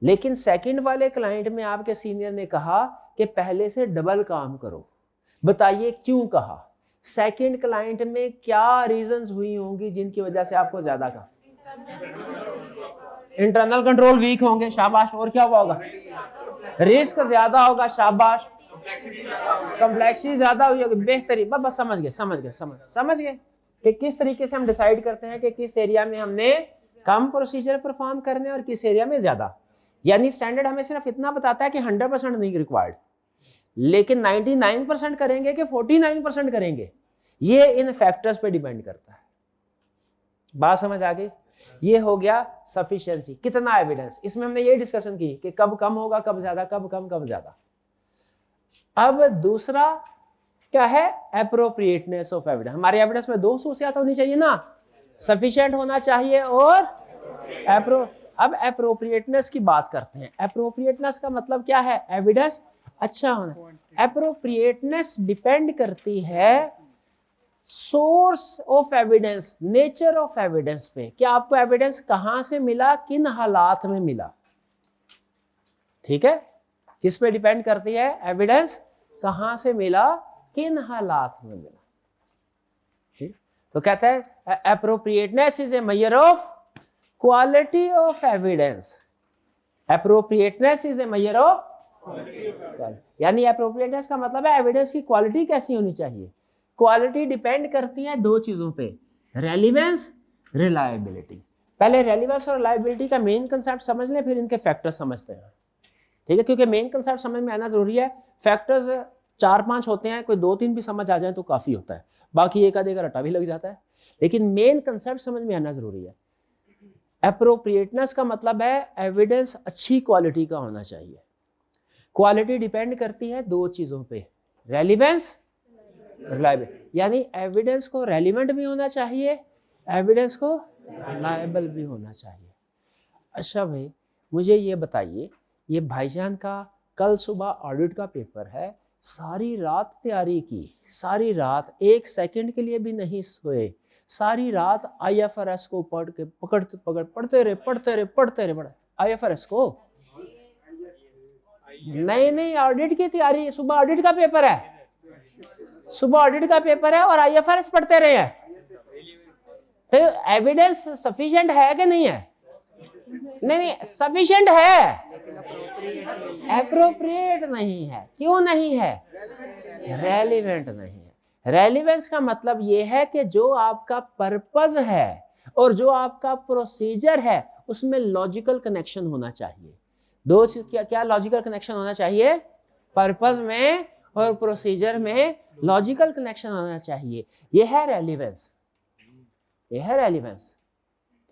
लेकिन सेकंड वाले क्लाइंट में आपके सीनियर ने कहा कि पहले से डबल काम करो। बताइए क्यों कहा? सेकंड क्लाइंट में क्या रीजंस हुई होंगी जिनकी वजह से आपको ज्यादा कहा? इंटरनल कंट्रोल वीक होंगे, शाबाश। और क्या हुआ होगा? रिस्क ज्यादा होगा, शाबाश। कॉम्प्लेक्सिटी ज्यादा हुई होगी, बेहतरीन। बस समझ गए, समझ गए कि किस तरीके से हम डिसाइड करते हैं कि किस एरिया में हमने कम प्रोसीजर परफॉर्म करने और किस एरिया में ज्यादा। यानी स्टैंडर्ड हमें सिर्फ इतना बताता है कि 100% नहीं रिक्वायर्ड, लेकिन 99% करेंगे कि 49% करेंगे, ये इन फैक्टर्स पे डिपेंड करता है। बात समझ आ गई? ये हो गया सफिशिएंसी, कितना एविडेंस। इसमें हमने ये डिस्कशन की कि कब कम होगा, कब ज्यादा, कब कम कब ज्यादा। अब दूसरा क्या है? Appropriateness of evidence. हमारे एविडेंस में दो सूसियात होनी चाहिए ना, सफिशिएंट होना चाहिए और अब एप्रोप्रिएटनेस की बात करते हैं। एप्रोप्रिएटनेस का मतलब क्या है? एविडेंस अच्छा होना। एप्रोप्रिएटनेस डिपेंड करती है source of evidence, nature of evidence पे, कि आपको एविडेंस कहां से मिला, किन हालात में मिला। ठीक है, किस पे डिपेंड करती है? एविडेंस कहां से मिला, किन हालात में मिला। ठीक, तो कहते हैं appropriateness is a major of quality of evidence. Appropriateness is a measure of, यानी एप्रोप्रिएटनेस का मतलब है एविडेंस की क्वालिटी कैसी होनी चाहिए। क्वालिटी डिपेंड करती है दो चीजों पे, रेलिवेंस, रिलायबिलिटी। पहले रेलिवेंस और रिलायबिलिटी का मेन कंसेप्ट समझ लें, फिर इनके फैक्टर्स समझते हैं। ठीक है, क्योंकि मेन कंसेप्ट समझ में आना जरूरी है। फैक्टर्स 4-5 होते हैं, कोई 2-3 भी समझ आ जाए तो काफी होता है, बाकी एक आधे का रट्टा भी लग जाता है, लेकिन मेन कंसेप्ट समझ में आना जरूरी है। एप्रोप्रिएटनेस का मतलब है एविडेंस अच्छी क्वालिटी का होना चाहिए। क्वालिटी डिपेंड करती है दो चीजों पे, रेलिवेंस, रिलायबिलिटी। यानी एविडेंस को रेलिवेंट भी होना चाहिए, एविडेंस को रिलायबल भी होना चाहिए। अच्छा भाई, मुझे ये बताइए, ये भाईजान का कल सुबह ऑडिट का पेपर है, सारी रात तैयारी की, सारी रात, एक सेकंड के लिए भी नहीं सोए, सारी रात IFRS को पढ़ते रहे। IFRS को नहीं, ऑडिट की तैयारी, सुबह ऑडिट का पेपर है, सुबह ऑडिट का पेपर है और IFRS पढ़ते रहे हैं, तो एविडेंस सफिशिएंट है कि नहीं है? नहीं, सफिशिएंट है, एप्रोप्रिएट नहीं है। क्यों नहीं है? रेलिवेंट नहीं है। रेलिवेंस का मतलब यह है कि जो आपका पर्पस है और जो आपका प्रोसीजर है उसमें लॉजिकल कनेक्शन होना चाहिए। दो क्या लॉजिकल कनेक्शन होना चाहिए? पर्पस में और प्रोसीजर में लॉजिकल कनेक्शन होना चाहिए। यह है रेलिवेंस, यह है रेलिवेंस।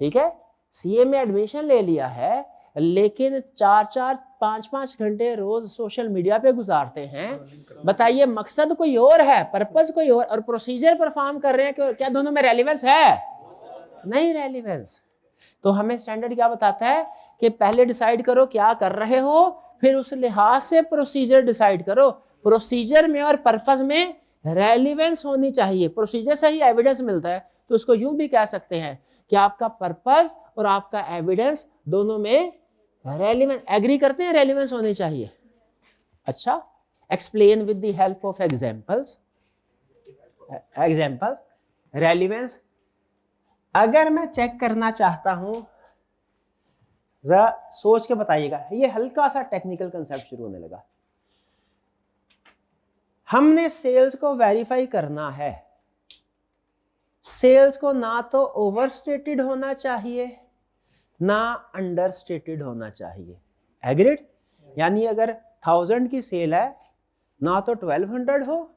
ठीक है, CA में एडमिशन ले लिया है, लेकिन 4-4, 5-5 घंटे रोज सोशल मीडिया पे गुजारते हैं। बताइए, मकसद कोई और है, पर्पस कोई और प्रोसीजर परफॉर्म कर रहे हैं, क्या दोनों में रेलिवेंस है? नहीं रेलिवेंस। तो हमें स्टैंडर्ड क्या बताता है कि पहले डिसाइड करो क्या कर रहे हो, फिर उस लिहाज से प्रोसीजर डिसाइड करो। प्रोसीजर में और पर्पस में रेलिवेंस होनी चाहिए। प्रोसीजर से ही एविडेंस मिलता है, तो उसको यूं भी कह सकते हैं कि आपका पर्पस और आपका एविडेंस दोनों में रेलिवेंस, एग्री करते हैं, रेलिवेंस होनी चाहिए। अच्छा, explain with the help of examples. Relevance अगर मैं चेक करना चाहता हूं, जरा सोच के बताइएगा, ये हल्का सा टेक्निकल कंसेप्ट शुरू होने लगा। हमने सेल्स को वेरीफाई करना है, सेल्स को ना तो ओवरस्टेटेड होना चाहिए ना अंडरस्टेटेड होना चाहिए। एग्रीड? यानी अगर 1000 की सेल है, ना तो 1200 हो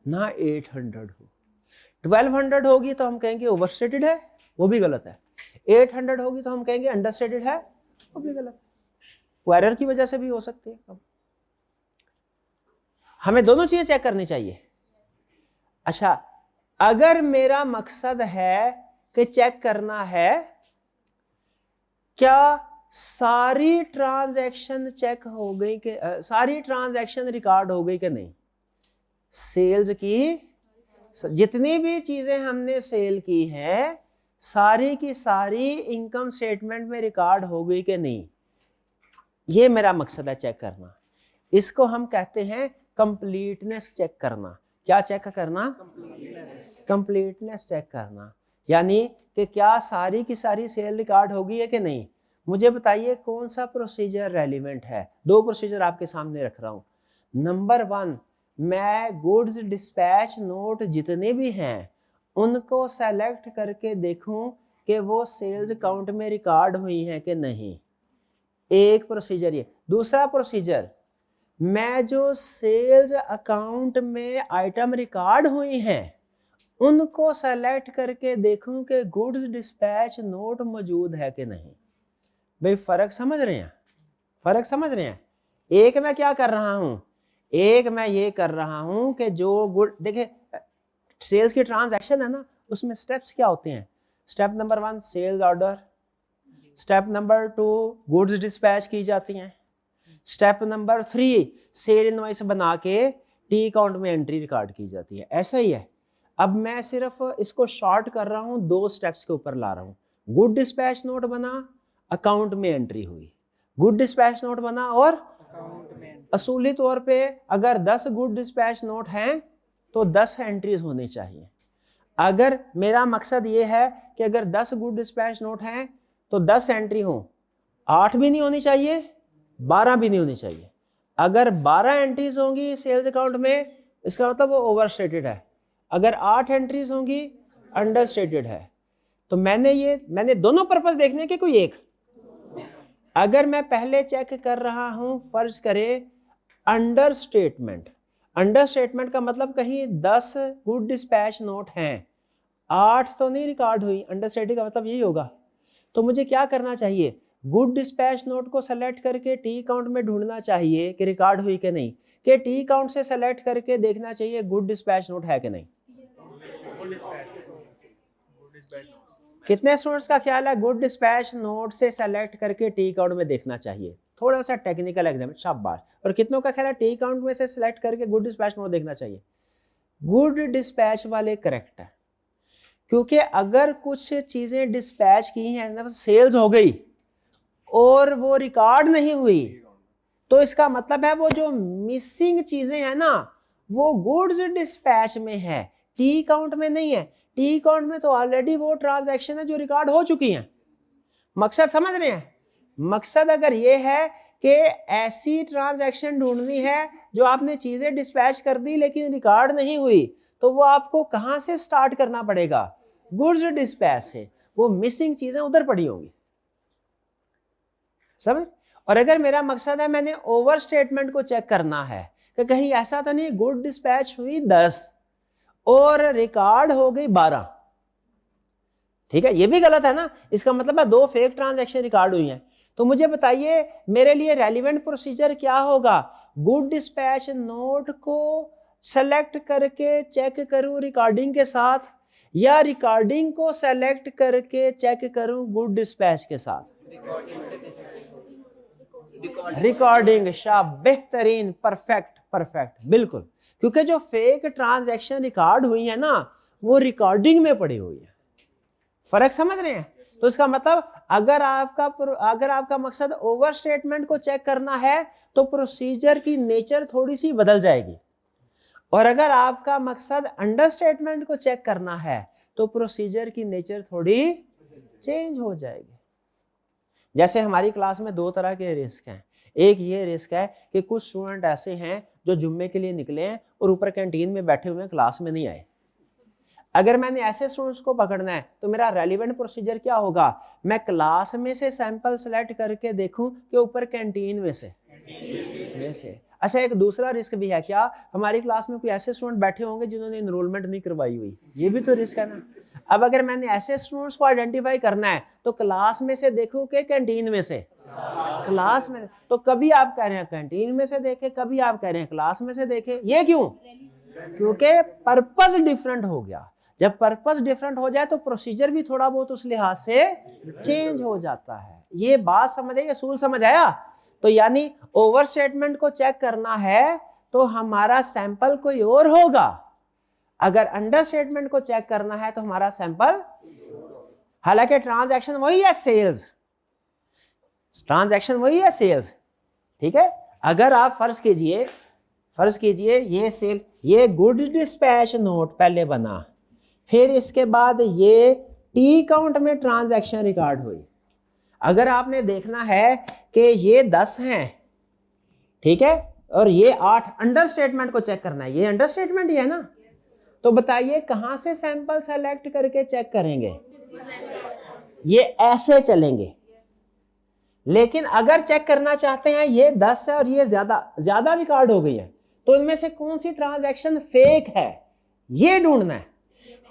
ना 800 हो। 1200 होगी तो हम कहेंगे ओवरस्टेटेड है, वो भी गलत है। 800 होगी तो हम कहेंगे अंडरस्टेटेड है, वो भी गलत है। वो एरर की वजह से भी हो सकती है। हमें दोनों चीजें चेक करनी चाहिए। अच्छा, अगर मेरा मकसद है कि चेक करना है क्या सारी ट्रांजैक्शन चेक हो गई कि सारी ट्रांजैक्शन रिकॉर्ड हो गई कि नहीं, सेल्स की जितनी भी चीजें हमने सेल की हैं सारी की सारी इनकम स्टेटमेंट में रिकॉर्ड हो गई कि नहीं, ये मेरा मकसद है चेक करना। इसको हम कहते हैं कंप्लीटनेस चेक करना। क्या चेक करना? कंप्लीटनेस चेक करना। यानी कि क्या सारी की सारी सेल रिकॉर्ड होगी है कि नहीं। मुझे बताइए कौन सा प्रोसीजर रेलिवेंट है। दो प्रोसीजर आपके सामने रख रहा हूं। नंबर 1, मैं गुड्स डिस्पैच नोट जितने भी हैं उनको सेलेक्ट करके देखूं कि वो सेल्स अकाउंट में रिकॉर्ड हुई हैं कि नहीं, एक प्रोसीजर ये। दूसरा प्रोसीजर, मैं जो सेल्स अकाउंट में आइटम रिकॉर्ड हुई हैं उनको सेलेक्ट करके देखूं कि गुड्स डिस्पैच नोट मौजूद है कि नहीं। भाई फर्क समझ रहे हैं, फर्क समझ रहे हैं। एक मैं क्या कर रहा हूं, एक मैं ये कर रहा हूं कि जो गुड, देखिए सेल्स की ट्रांजैक्शन है ना, उसमें स्टेप्स क्या होते हैं। Step number 1 sales order, step number 2 goods dispatch की जाती हैं, स्टेप नंबर 3 सेल इनवॉइस बना के टी अकाउंट में एंट्री रिकॉर्ड की जाती है। ऐसा ही है। अब मैं सिर्फ इसको शॉर्ट कर रहा हूं, 2 स्टेप्स के ऊपर ला रहा हूं। गुड डिस्पैच नोट बना, अकाउंट में एंट्री हुई। गुड डिस्पैच नोट बना और असूली तौर पे अगर 10 गुड डिस्पैच नोट हैं तो 10 एंट्रीज होनी चाहिए। अगर मेरा मकसद ये है कि अगर 10 गुड डिस्पैच नोट हैं तो 10 एंट्री हो, 8 भी नहीं होनी चाहिए, 12 भी नहीं होनी चाहिए। अगर 12 एंट्रीज होंगी सेल्स अकाउंट में, इसका मतलब वो ओवर स्टेटेड है। अगर 8 एंट्रीज होंगी अंडर स्टेटेड है। तो मैंने दोनों पर्पस देखने के, कोई एक। अगर मैं पहले चेक कर रहा हूं, फर्ज करें अंडर स्टेटमेंट, अंडर स्टेटमेंट का मतलब कहीं 10 गुड डिस्पैच नोट हैं, 8 तो नहीं रिकॉर्ड हुई, अंडर स्टेटेड का मतलब यही होगा। तो मुझे क्या करना चाहिए, गुड डिस्पैच नोट को सेलेक्ट करके टी अकाउंट में ढूंढना चाहिए कि रिकॉर्ड हुई कि नहीं, कि टी अकाउंट से सेलेक्ट करके देखना चाहिए गुड डिस्पैच नोट है कि नहीं। कितने स्टूडेंट्स का ख्याल है गुड डिस्पैच नोट से सेलेक्ट करके टी अकाउंट में देखना चाहिए। थोड़ा सा टेक्निकल एग्जाम, शाबाश। और कितनों का ख्याल है टी अकाउंट में से सेलेक्ट करके गुड डिस्पैच नोट देखना चाहिए। गुड डिस्पैच वाले करेक्ट है, क्योंकि अगर कुछ चीजें डिस्पैच की हैं, सेल्स हो गई और वो रिकॉर्ड नहीं हुई, तो इसका मतलब है वो जो मिसिंग चीजें हैं ना, वो गुड्स डिस्पैच में है, टी अकाउंट में नहीं है। टी अकाउंट में तो ऑलरेडी वो ट्रांजैक्शन है जो रिकॉर्ड हो चुकी हैं। मकसद समझ रहे हैं। मकसद अगर ये है कि ऐसी ट्रांजैक्शन ढूंढनी है जो आपने चीजें डिस्पैच कर दी लेकिन रिकॉर्ड नहीं हुई, तो वो आपको कहां से स्टार्ट करना पड़ेगा, गुड्स डिस्पैच से। वो मिसिंग चीजें उधर पड़ी होंगी, समझ। और अगर मेरा मकसद है मैंने ओवर स्टेटमेंट को चेक करना है कि कहीं ऐसा तो नहीं गुड डिस्पैच हुई 10 और रिकॉर्ड हो गई 12, ठीक है, ये भी गलत है ना। इसका मतलब है 2 फेक ट्रांजैक्शन रिकॉर्ड हुई हैं। तो मुझे बताइए मेरे लिए रेलिवेंट प्रोसीजर क्या होगा, गुड डिस्पैच नोट को सेलेक्ट करके चेक करूं रिकॉर्डिंग के साथ, या रिकॉर्डिंग को सेलेक्ट करके चेक करूं गुड डिस्पैच के साथ। रिकॉर्डिंग, शाह, बेहतरीन, परफेक्ट परफेक्ट, बिल्कुल। क्योंकि जो फेक ट्रांजैक्शन रिकॉर्ड हुई है ना, वो रिकॉर्डिंग में पड़ी हुई है। फर्क समझ रहे हैं। तो इसका मतलब अगर आपका मकसद ओवर स्टेटमेंट को चेक करना है तो प्रोसीजर की नेचर थोड़ी सी बदल जाएगी, और अगर आपका मकसद अंडर स्टेटमेंट को चेक करना है तो प्रोसीजर की नेचर थोड़ी चेंज हो जाएगी। जैसे हमारी क्लास में 2 तरह के रिस्क हैं। एक ये रिस्क है कि कुछ स्टूडेंट ऐसे हैं जो जुम्मे के लिए निकले हैं और ऊपर कैंटीन में बैठे हुए हैं, क्लास में नहीं आए। अगर मैंने ऐसे स्टूडेंट्स को पकड़ना है तो मेरा रेलिवेंट प्रोसीजर क्या होगा, मैं क्लास में से सैंपल सेलेक्ट करके देखूं कि ऊपर कैंटीन में से। अच्छा, एक दूसरा रिस्क भी है क्या, हमारी क्लास में कोई ऐसे स्टूडेंट बैठे होंगे जिन्होंने इनरोलमेंट नहीं करवाई हुई, ये भी तो रिस्क है ना। अब अगर मैंने ऐसे स्टूडेंट्स को आइडेंटिफाई करना है तो क्लास में से देखूं कि कैंटीन में से। क्लास में, तो कभी आप कह रहे हैं कैंटीन में से देखें, कभी आप कह रहे हैं क्लास में से देखें। ये क्यों, क्योंकि पर्पस डिफरेंट हो गया। जब पर्पस डिफरेंट हो जाए तो प्रोसीजर भी थोड़ा बहुत उस लिहाज से चेंज हो जाता है। ये बात समझ आई, असूल समझ आया। तो यानी ओवर स्टेटमेंट को चेक करना है तो हमारा सैंपल कोई और होगा, अगर अंडर स्टेटमेंट को चेक करना है तो हमारा सैंपल, हालांकि ट्रांजैक्शन वही है, सेल्स, ट्रांजैक्शन वही है, सेल्स, ठीक है। अगर आप फर्ज कीजिए ये सेल, ये गुड डिस्पैच नोट पहले बना, फिर इसके बाद ये टी अकाउंट में ट्रांजैक्शन रिकॉर्ड हुई। अगर आपने देखना है कि ये 10 हैं, ठीक है, और ये 8, अंडर स्टेटमेंट को चेक करना है, ये अंडर स्टेटमेंट ही है ना, तो बताइए कहां से सैंपल सेलेक्ट करके चेक करेंगे? ये ऐसे चलेंगे। लेकिन अगर चेक करना चाहते हैं ये 10 है और ये ज्यादा रिकॉर्ड हो गई है, तो इनमें से कौन सी ट्रांजैक्शन फेक है ये ढूंढना है।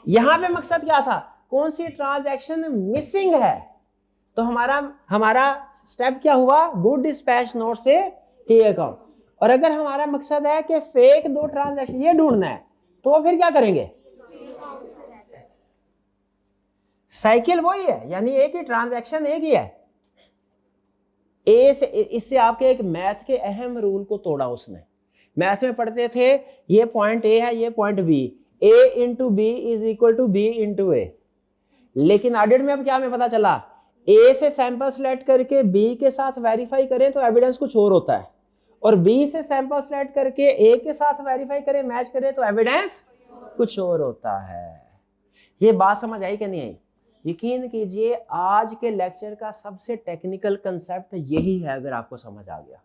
यहां पे मकसद क्या था, कौन सी ट्रांजैक्शन मिसिंग है। तो हमारा स्टेप क्या हुआ, गुड डिस्पैच नोट से टी अकाउंट। और अगर हमारा मकसद है कि फेक 2 ट्रांजैक्शन ये ढूंढना है, तो फिर क्या करेंगे, साइकिल वही है, यानी एक ही ट्रांजैक्शन एक ही है। ए से, इससे आपके एक मैथ के अहम रूल को तोड़ा उसने। मैथ में पढ़ते थे ये पॉइंट ए है, ये point B, A into B is equal to B into A. लेकिन ऑडिट में अब क्या हमें पता चला, ए से सैंपल सेलेक्ट करके बी के साथ वेरीफाई करें तो एविडेंस कुछ और होता है, और बी से सैंपल सेलेक्ट करके ए के साथ वेरीफाई करें, मैच करें तो एविडेंस कुछ और होता है। ये बात समझ आई कि नहीं आई? यकीन कीजिए आज के लेक्चर का सबसे टेक्निकल कंसेप्ट यही है, अगर आपको समझ आ गया।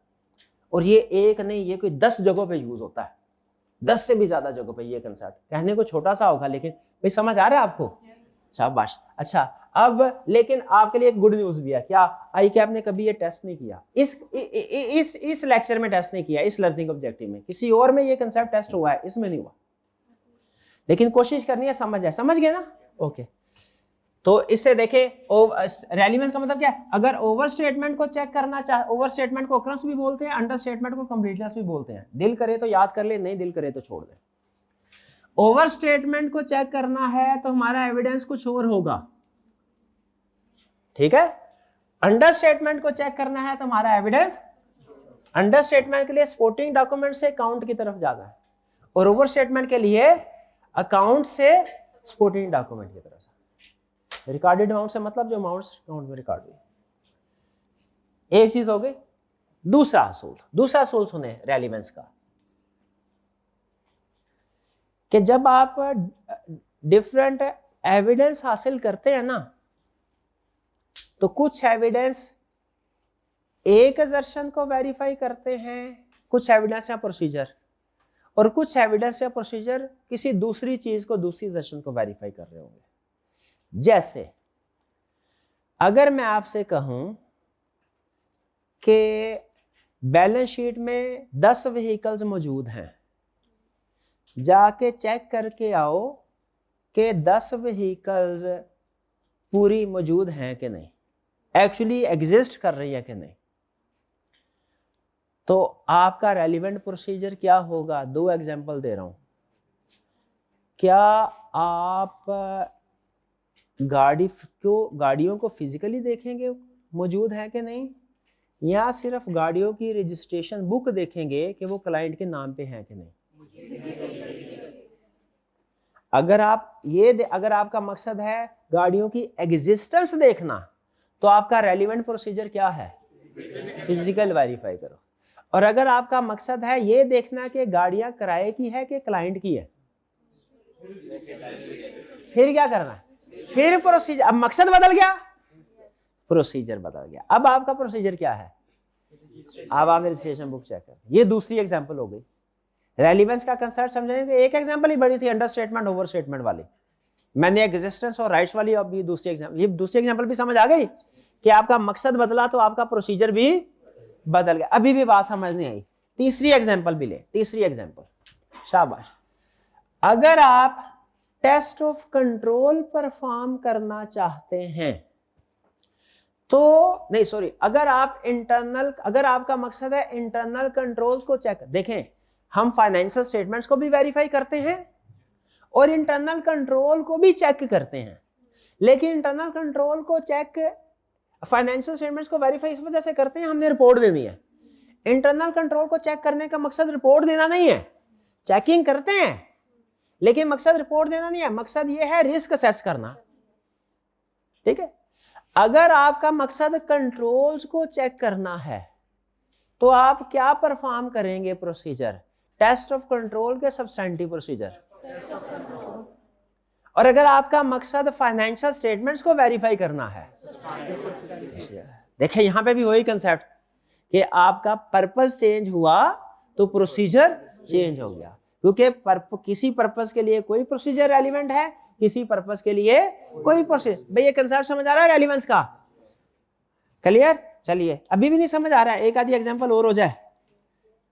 और ये एक नहीं, ये कोई 10 जगहों पे यूज होता है, 10 से भी ज्यादा जगहों पे ये कंसेप्ट। कहने को छोटा सा होगा, लेकिन भाई समझ आ रहा है आपको? शाबाश। अच्छा, अब लेकिन आपके लिए एक गुड न्यूज भी है। क्या? आई कैप ने कभी ये टेस्ट नहीं किया, इस लेक्चर में टेस्ट नहीं किया, इस लर्निंग ऑब्जेक्टिव में। किसी और में ये कंसेप्ट टेस्ट हुआ है, इसमें नहीं हुआ। लेकिन कोशिश करनी है, समझ गए ना? ओके। तो इससे देखें रेलेवेंस का मतलब क्या है, अगर ओवर स्टेटमेंट को चेक करना चाहे, ओवर स्टेटमेंट को ऑकरेंस भी बोलते हैं, अंडर स्टेटमेंट को कंप्लीटनेस भी बोलते हैं। दिल करे तो याद कर ले, नहीं दिल करे तो छोड़ दे। ओवर स्टेटमेंट को चेक करना है तो हमारा एविडेंस कुछ और होगा, ठीक है। अंडर स्टेटमेंट को चेक करना है तो हमारा एविडेंस, अंडर स्टेटमेंट के लिए सपोर्टिंग डॉक्यूमेंट से अकाउंट की तरफ जाना है, और ओवर स्टेटमेंट के लिए अकाउंट से सपोर्टिंग डॉक्यूमेंट की तरफ से। रिकॉर्डेड अमाउंट से मतलब जो अमाउंट अकाउंट में रिकॉर्ड हुई। एक चीज हो गई। दूसरा असूल सुने रेलेवेंस का, कि जब आप डिफरेंट एविडेंस हासिल करते हैं ना, तो कुछ एविडेंस एक असर्शन को वेरीफाई करते हैं, कुछ एविडेंस या प्रोसीजर, और कुछ एविडेंस या प्रोसीजर किसी दूसरी चीज को, दूसरी असर्शन को वेरीफाई कर रहे होंगे। जैसे अगर मैं आपसे कहूं कि बैलेंस शीट में 10 व्हीकल्स मौजूद हैं, जाके चेक करके आओ कि 10 व्हीकल्स पूरी मौजूद हैं कि नहीं, एक्चुअली एग्जिस्ट कर रही है कि नहीं, तो आपका रेलिवेंट प्रोसीजर क्या होगा? 2 एग्जांपल दे रहा हूं। क्या आप गाड़ियों को फिजिकली देखेंगे मौजूद है कि नहीं, या सिर्फ गाड़ियों की रजिस्ट्रेशन बुक देखेंगे कि वो क्लाइंट के नाम पे है कि नहीं? अगर आपका मकसद है गाड़ियों की एग्जिस्टेंस देखना, तो आपका रेलिवेंट प्रोसीजर क्या है? फिजिकल वेरीफाई करो। और अगर आपका मकसद है ये देखना कि गाड़ियां किराए की है कि क्लाइंट की है, फिर क्या करना है? फिर प्रोसीजर। अब मकसद बदल गया, प्रोसीजर बदल गया। अब आपका प्रोसीजर क्या है? अब आप रजिस्ट्रेशन बुक चेक कर। ये दूसरी एग्जांपल हो गई। रेलेवेंस का कंसेप्ट समझने एक एग्जांपल ही बड़ी थी, अंडर स्टेटमेंट ओवर स्टेटमेंट वाली। मैंने एग्जिस्टेंस और राइट्स वाली, अब ये दूसरी एग्जांपल भी समझ आ गई कि आपका मकसद बदला तो आपका प्रोसीजर भी बदल गया। अभी भी बात समझ नहीं आई। तीसरी एग्जांपल भी ले, तीसरी एग्जांपल, शाबाश। अगर आप टेस्ट ऑफ कंट्रोल परफॉर्म करना चाहते हैं तो नहीं, सॉरी, अगर आपका मकसद है इंटरनल कंट्रोल्स को चेक। देखें, हम फाइनेंशियल स्टेटमेंट्स को भी वेरीफाई करते हैं और इंटरनल कंट्रोल को भी चेक करते हैं, लेकिन इंटरनल कंट्रोल को चेक, फाइनेंशियल स्टेटमेंट्स को वेरीफाई इस वजह से करते हैं, हमने रिपोर्ट देनी है। इंटरनल कंट्रोल को चेक करने का मकसद रिपोर्ट देना नहीं है। चेकिंग करते हैं लेकिन मकसद रिपोर्ट देना नहीं है, मकसद ये है रिस्क असेस करना, ठीक है। अगर आपका मकसद कंट्रोल्स को चेक करना है तो आप क्या परफॉर्म करेंगे? प्रोसीजर, टेस्ट ऑफ कंट्रोल के सब्सटेंटिव प्रोसीजर। और अगर आपका मकसद फाइनेंशियल स्टेटमेंट्स को वेरीफाई करना है, देखिए यहाँ पे भी वही कंसेप्ट कि आपका पर्पस चेंज हुआ तो प्रोसीजर चेंज हो गया, क्योंकि किसी पर्पस के लिए कोई प्रोसीजर रेलिवेंट है, किसी पर्पस के लिए कोई प्रोसीजर। भाई ये कंसेप्ट समझ आ रहा है रेलिवेंस का? क्लियर? चलिए, अभी भी नहीं समझ आ रहा है, एक आधी एग्जांपल और हो जाए।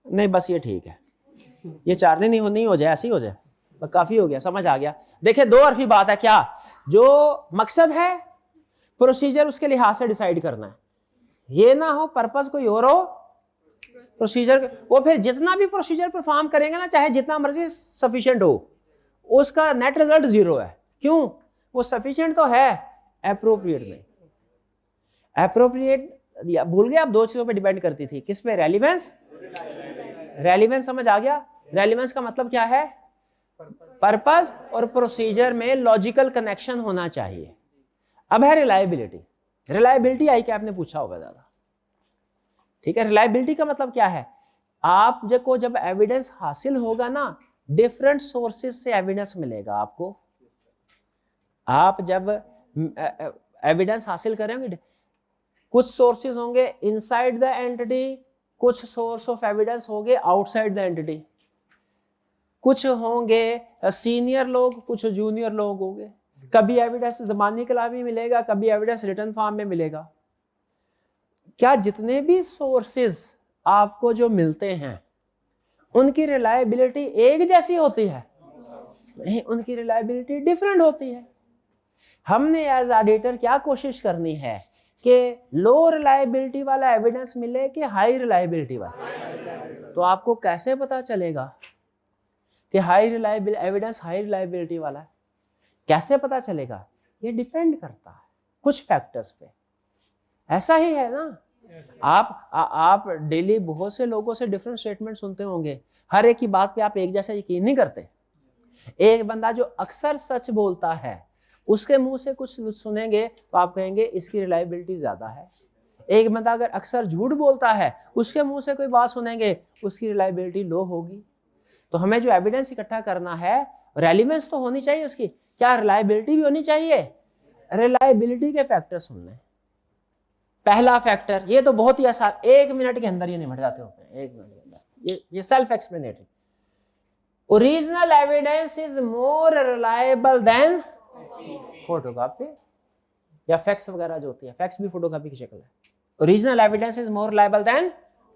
नहीं बस ये ठीक है, ये 4 दिन नहीं हो जाए, ऐसे ही हो जाए, बस काफी हो गया, समझ आ गया। देखिए दो अरफी बात है, क्या जो मकसद है प्रोसीजर उसके लिहाज से डिसाइड करना है, ये ना हो पर्पस कोई और हो प्रोसीजर, वो फिर जितना भी प्रोसीजर परफॉर्म करेंगे ना, चाहे जितना मर्जी सफिशिएंट हो, उसका नेट रिजल्ट 0 है। क्यों? वो सफिशिएंट तो है, एप्रोप्रिएट नहीं। एप्रोप्रिएट भूल गए आप, 2 चीजों पे डिपेंड करती थी, किस पे? रेलिवेंस। रेलिवेंस समझ आ गया? रेलिवेंस का मतलब क्या है? पर्पस और प्रोसीजर में लॉजिकल कनेक्शन होना चाहिए। अब है रिलायबिलिटी। रिलायबिलिटी आई क्या आपने पूछा होगा ज्यादा, ठीक है? रिलायबिलिटी का मतलब क्या है? आप जब एविडेंस हासिल होगा ना, डिफरेंट सोर्सेज से एविडेंस मिलेगा आपको। आप जब एविडेंस हासिल करेंगे, कुछ सोर्सेज होंगे इनसाइड द एंटिटी, कुछ सोर्स ऑफ एविडेंस होंगे आउटसाइड द एंटिटी, कुछ होंगे सीनियर लोग, कुछ जूनियर लोग होंगे। कभी एविडेंस ज़बानी कलामी मिलेगा, कभी एविडेंस रिटन फॉर्म में मिलेगा। क्या जितने भी सोर्सेज आपको जो मिलते हैं उनकी रिलायबिलिटी एक जैसी होती है? नहीं, उनकी रिलायबिलिटी डिफरेंट होती है। हमने एज ऑडिटर क्या कोशिश करनी है कि लो रिलायबिलिटी वाला एविडेंस मिले कि हाई रिलायबिलिटी वाला। तो आपको कैसे पता चलेगा कि high reliability evidence high reliability वाला है? कैसे पता चलेगा? ये डिपेंड करता है कुछ फैक्टर्स पे। ऐसा ही है ना, आप डेली बहुत से लोगों से डिफरेंट स्टेटमेंट सुनते होंगे, हर एक की बात पे आप एक जैसा यकीन नहीं करते। एक बंदा जो अक्सर सच बोलता है, उसके मुंह से कुछ सुनेंगे तो आप कहेंगे इसकी रिलायबिलिटी ज्यादा है। एक बंदा अगर अक्सर झूठ बोलता है, उसके मुंह से कोई बात सुनेंगे, उसकी रिलायबिलिटी लो होगी। तो हमें जो एविडेंस इकट्ठा करना है, रेलिवेंस तो होनी चाहिए उसकी, क्या रिलायबिलिटी भी होनी चाहिए? रिलायबिलिटी के फैक्टर सुनने। पहला फैक्टर, ये तो बहुत ही आसान, 1 मिनट के अंदर ये निपट जाते होते हैं, 1 मिनट के अंदर। ये self explanatory. Original evidence is more reliable than photocopy या फैक्स वगैरह जो होती है, फैक्स भी फोटोकॉपी की शक्ल है। Original evidence is more reliable than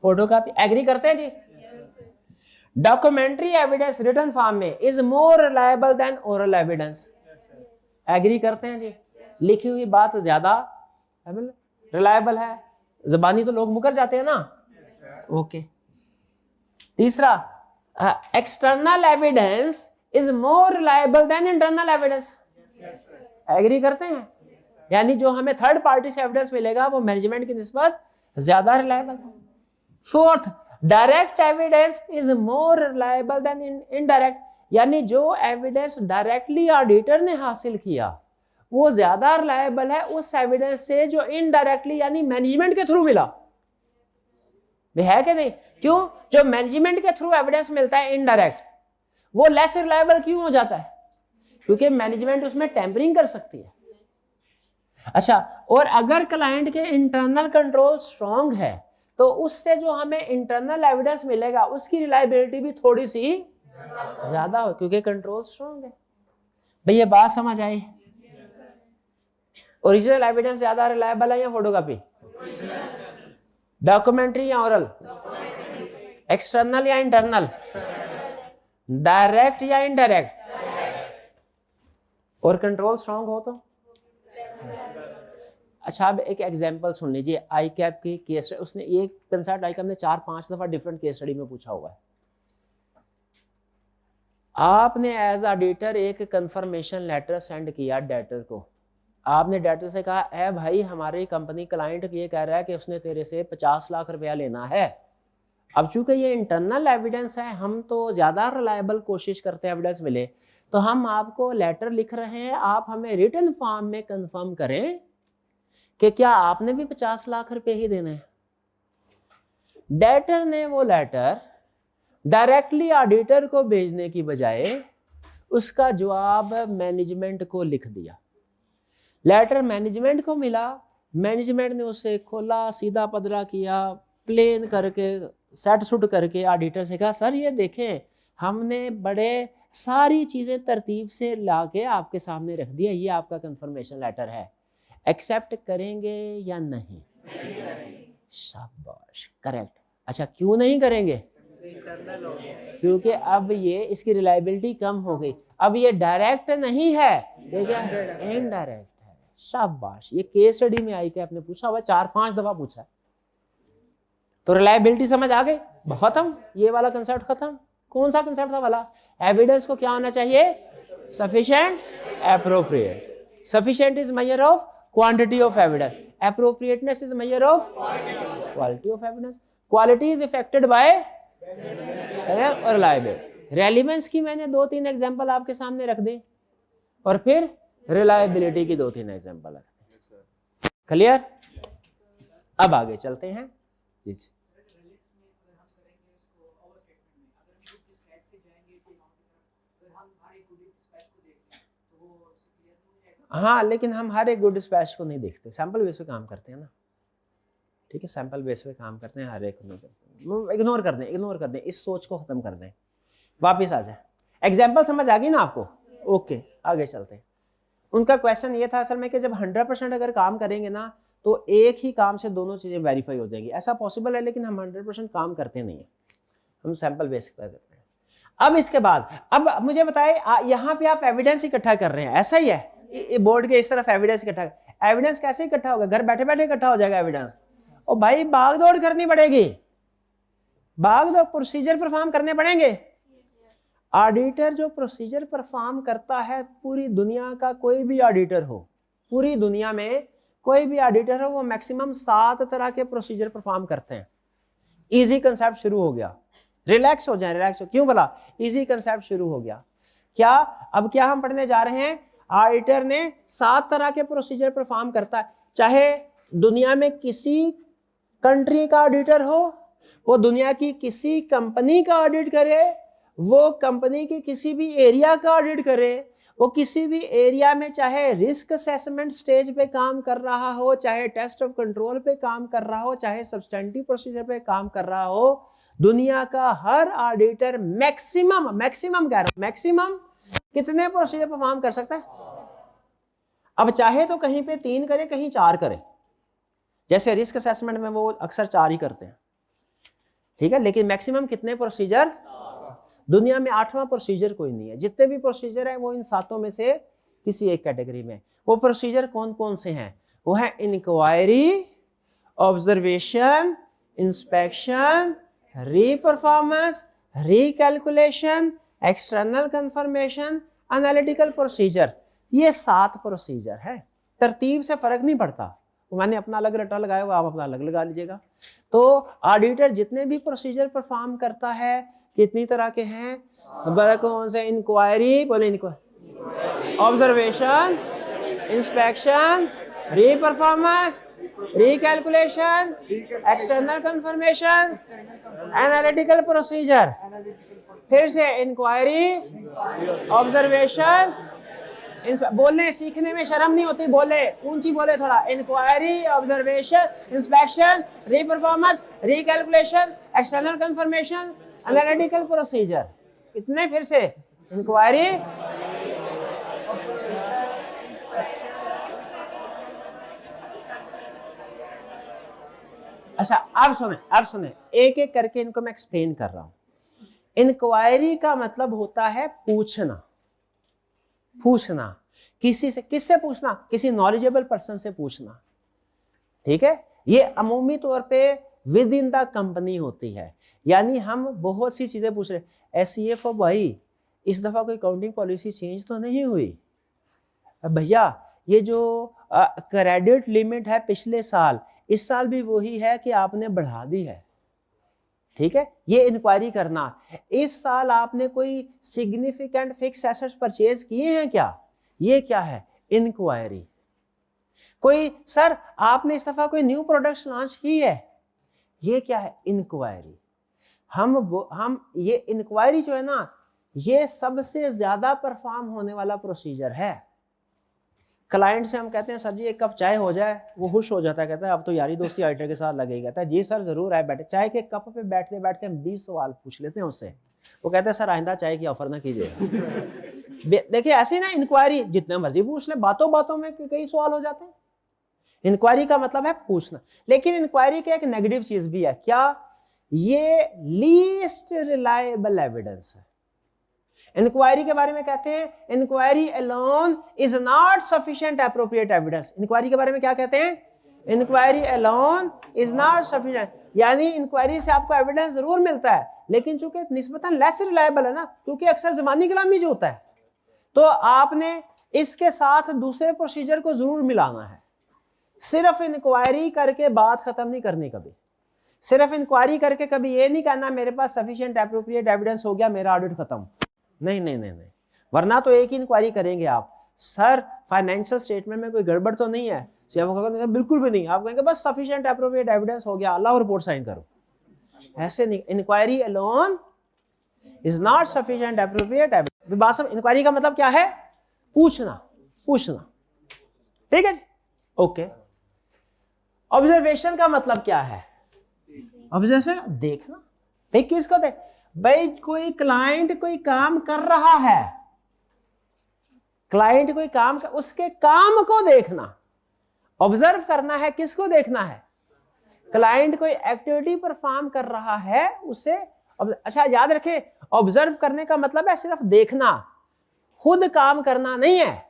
photocopy. Agree करते हैं जी? डॉक्यूमेंट्री एविडेंस रिटन फॉर्म में is more reliable than oral evidence. Agree करते हैं जी? लिखी हुई बात ज्यादा रिलायबल है, ज़बानी तो लोग मुकर जाते हैं ना। ओके। तीसरा, external evidence is more reliable than internal evidence. Agree करते हैं? यानी जो हमें थर्ड पार्टी से एविडेंस मिलेगा वो मैनेजमेंट की निस्बत ज्यादा रिलायबल है। Fourth, direct evidence is more reliable then indirect, यानी जो एविडेंस डायरेक्टली ऑडिटर ने हासिल किया वो ज्यादा रिलायबल है उस एविडेंस से जो इनडायरेक्टली यानी मैनेजमेंट के थ्रू मिला। है कि नहीं? क्यों? जो मैनेजमेंट के थ्रू एविडेंस मिलता है इनडायरेक्ट, वो लेस रिलायबल क्यों हो जाता है? क्योंकि मैनेजमेंट उसमें टेम्परिंग कर सकती है। अच्छा, और अगर क्लाइंट के इंटरनल कंट्रोल स्ट्रांग है तो उससे जो हमें इंटरनल एविडेंस मिलेगा उसकी रिलायबिलिटी भी थोड़ी सी ज्यादा हो, क्योंकि कंट्रोल स्ट्रांग है। भैया बात समझ आई? ओरिजिनल एविडेंस ज्यादा रिलायबल है या फोटोकॉपी? डॉक्यूमेंट्री या ओरल? एक्सटर्नल या इंटरनल? डायरेक्ट या इनडायरेक्ट? और कंट्रोल स्ट्रांग हो तो? अच्छा, अब एक एग्जांपल सुन लीजिए। आई कैप की केस, उसने एक कंसेप्ट आई कैप ने 4-5 दफा डिफरेंट केस स्टडी में पूछा हुआ है। आपने एज ऑडिटर एक कंफर्मेशन लेटर सेंड किया डेटर को। आपने डेटर से कहा, ए भाई हमारी कंपनी क्लाइंट ये कह रहा है कि उसने तेरे से 50 लाख रुपया लेना है। अब चूंकि ये इंटरनल एविडेंस है, हम तो ज़्यादा रिलायबल कोशिश करते हैं एविडेंस मिले, तो हम आपको लेटर लिख रहे हैं, आप हमें रिटन फॉर्म में कंफर्म करें कि क्या आपने भी 50 लाख रुपए ही देने हैं। डेटर ने वो लेटर डायरेक्टली ऑडिटर को भेजने की बजाय उसका जवाब मैनेजमेंट को लिख दिया। लेटर मैनेजमेंट को मिला, मैनेजमेंट ने उसे खोला, सीधा पदरा किया, प्लेन करके सेट सुट करके ऑडिटर से कहा सर ये देखें हमने बड़े सारी चीज़ें तरतीब से ला के आपके सामने रख दिया, ये आपका कंफर्मेशन लेटर है, एक्सेप्ट करेंगे या नहीं? शाबाश, करेक्ट। अच्छा क्यों नहीं करेंगे? क्योंकि अब ये इसकी रिलायबिलिटी कम हो गई, अब ये डायरेक्ट नहीं है, ये क्या है? इनडायरेक्ट है। शाबाश, ये केस स्टडी में आई कि आपने पूछा हुआ 4-5 दफा पूछा है। तो रिलायबिलिटी समझ आ गई, खत्म, ये वाला कंसेप्ट खत्म। कौन सा कंसेप्ट था वाला? एविडेंस को क्या होना चाहिए? Sufficient, appropriate. Sufficient is measure of quantity of evidence, appropriateness is measure of quality of evidence, quality is affected by और रिलायबिलिटी। रेलिवेंस की मैंने 2-3 एग्जांपल आपके सामने रख दी और फिर रिलायबिलिटी की 2-3 एग्जांपल रख दी। क्लियर? अब आगे चलते हैं। जी हाँ, लेकिन हम हर एक गुड डिस्पैच को नहीं देखते, सैंपल बेस पे काम करते हैं ना, ठीक है, सैंपल बेस पे काम करते हैं, हर एक को नहीं करते। इग्नोर कर दें, इस सोच को खत्म कर दें, वापिस आ जाए। एग्जाम्पल समझ आ गई ना आपको? ओके, आगे चलते हैं। उनका क्वेश्चन ये था असल में कि जब 100% अगर काम करेंगे ना तो एक ही काम से दोनों चीज़ें वेरीफाई हो जाएंगी। ऐसा पॉसिबल है, लेकिन हम 100% काम करते नहीं है, हम सैंपल बेस पर करते हैं। अब इसके बाद, अब मुझे बताए यहाँ पे आप एविडेंस इकट्ठा कर रहे हैं, ऐसा ही है? बोर्ड के इस तरफ एविडेंस इकट्ठा, एविडेंस कैसे इकट्ठा होगा? घर बैठे बैठे इकट्ठा हो जाएगा एविडेंस? और भाई भाग दौड़ करनी पड़ेगी, भाग दौड़ प्रोसीजर परफॉर्म करने पड़ेंगे। ऑडिटर जो प्रोसीजर परफॉर्म करता है, पूरी दुनिया का कोई भी ऑडिटर हो, पूरी दुनिया में कोई भी ऑडिटर हो, वो मैक्सिमम 7 तरह के प्रोसीजर परफॉर्म करते हैं। इजी कंसेप्ट शुरू हो गया, रिलैक्स हो जाए, रिलैक्स हो, क्यों बोला? इजी कंसेप्ट शुरू हो गया। क्या अब क्या हम पढ़ने जा रहे हैं? ऑडिटर ने 7 तरह के प्रोसीजर परफॉर्म करता है। चाहे दुनिया में किसी कंट्री का ऑडिटर हो, वो दुनिया की किसी कंपनी का ऑडिट करे, वो कंपनी के किसी भी एरिया का ऑडिट करे, वो किसी भी एरिया में चाहे रिस्क असेसमेंट स्टेज पे काम कर रहा हो, चाहे टेस्ट ऑफ कंट्रोल पे काम कर रहा हो, चाहे सब्सटेंटिव प्रोसीजर पे काम कर रहा हो, दुनिया का हर ऑडिटर मैक्सिमम कह रहा हूं, मैक्सिमम कितने प्रोसीजर परफॉर्म कर सकता है? अब चाहे तो कहीं पे 3 करे, कहीं 4 करे, जैसे रिस्क असेसमेंट में वो अक्सर 4 ही करते हैं, ठीक है, लेकिन मैक्सिमम कितने प्रोसीजर? दुनिया में 8वां प्रोसीजर कोई नहीं है। जितने भी प्रोसीजर है वो इन 7 में से किसी एक कैटेगरी में। वो प्रोसीजर कौन कौन से हैं? वो है inquiry, observation, inspection, reperformance, recalculation, external confirmation, analytical procedure. ये 7 प्रोसीजर है, तरतीब से फर्क नहीं पड़ता, मैंने अपना अलग रटा लगाया हुआ, आप अपना अलग लगा लीजिएगा। तो ऑडिटर जितने भी प्रोसीजर परफॉर्म करता है, कितनी तरह के हैं? कौन से? इंक्वायरी, बोले inquiry, observation, inspection, reperformance, recalculation, external confirmation, analytical procedure. फिर से इंक्वायरी, ऑब्जर्वेशन, बोलने सीखने में शर्म नहीं होती, बोले ऊंची बोले थोड़ा। Inquiry, observation, inspection, reperformance, recalculation, external confirmation, analytical procedure. कितने? फिर से इंक्वायरी, अच्छा अब सुने एक एक करके इनको मैं एक्सप्लेन कर रहा हूं। इंक्वायरी का मतलब होता है पूछना, किसी से, किससे पूछना? किसी नॉलेजेबल पर्सन से पूछना, ठीक है। ये अमूमी तौर पे विद इन द कंपनी होती है, यानी हम बहुत सी चीजें पूछ रहे हैं। एसईएफ भाई इस दफा कोई अकाउंटिंग पॉलिसी चेंज तो नहीं हुई? भैया ये जो क्रेडिट लिमिट है पिछले साल, इस साल भी वही है कि आपने बढ़ा दी है, ठीक है। ये इंक्वायरी करना, इस साल आपने कोई सिग्निफिकेंट फिक्स एसेट्स परचेज किए हैं क्या? ये क्या है? इंक्वायरी। कोई सर आपने इस दफा कोई न्यू प्रोडक्ट्स लॉन्च की है? ये क्या है? इंक्वायरी। हम ये इंक्वायरी जो है ना, ये सबसे ज्यादा परफॉर्म होने वाला प्रोसीजर है। क्लाइंट से हम कहते हैं सर जी एक कप चाय हो जाए, वो खुश हो जाता है, कहता है अब तो यारी दोस्ती ऑडिटर के साथ लगेगी। कहता है जी सर जरूर आए बैठे। चाय के कप पे बैठते बैठते हम 20 सवाल पूछ लेते हैं उससे। वो कहता है सर आइंदा चाय की ऑफर ना कीजिएगा। देखिए ऐसी ना इंक्वायरी जितने मर्जी पूछ ले, बातों बातों में कई सवाल हो जाते हैं। इंक्वायरी का मतलब है पूछना, लेकिन इंक्वायरी की एक नेगेटिव चीज भी है। क्या? ये लीस्ट रिलायबल एविडेंस है। इंक्वायरी के बारे में कहते हैं inquiry alone is not sufficient appropriate evidence. Inquiry के बारे में क्या कहते हैं? Inquiry alone is not sufficient, यानी इंक्वायरी से आपको एविडेंस जरूर मिलता है, लेकिन चूंकि निस्बतन लेस रिलायबल है ना, क्योंकि अक्सर ज़मानी कलामी जो होता है, तो आपने इसके साथ दूसरे प्रोसीजर को जरूर मिलाना है। सिर्फ इंक्वायरी करके बात खत्म नहीं करनी कभी। सिर्फ इंक्वायरी करके कभी ये नहीं कहना मेरे पास सफिशिएंट एप्रोप्रिएट एविडेंस हो गया, मेरा ऑडिट खत्म। नहीं नहीं नहीं नहीं, वरना तो एक ही इंक्वायरी करेंगे आप, सर फाइनेंशियल स्टेटमेंट में कोई गड़बड़ तो नहीं है? बिल्कुल भी नहीं। आप कहेंगे बस सफिशिएंट एप्रोप्रिएट एविडेंस हो गया, अल्लाह रिपोर्ट साइन करो। ऐसे नहीं, inquiry alone is not sufficient appropriate evidence. Inquiry का मतलब क्या है? पूछना, पूछना। ठीक है जी, ओके। ऑब्जर्वेशन का मतलब क्या है? ऑब्जर्वेशन देखना। भाई किसको देख? भाई कोई क्लाइंट कोई काम कर रहा है, क्लाइंट कोई काम कर, उसके काम को देखना। ऑब्जर्व करना है, किसको देखना है? क्लाइंट कोई एक्टिविटी परफॉर्म कर रहा है उसे। अच्छा याद रखें, ऑब्जर्व करने का मतलब है सिर्फ देखना, खुद काम करना नहीं है,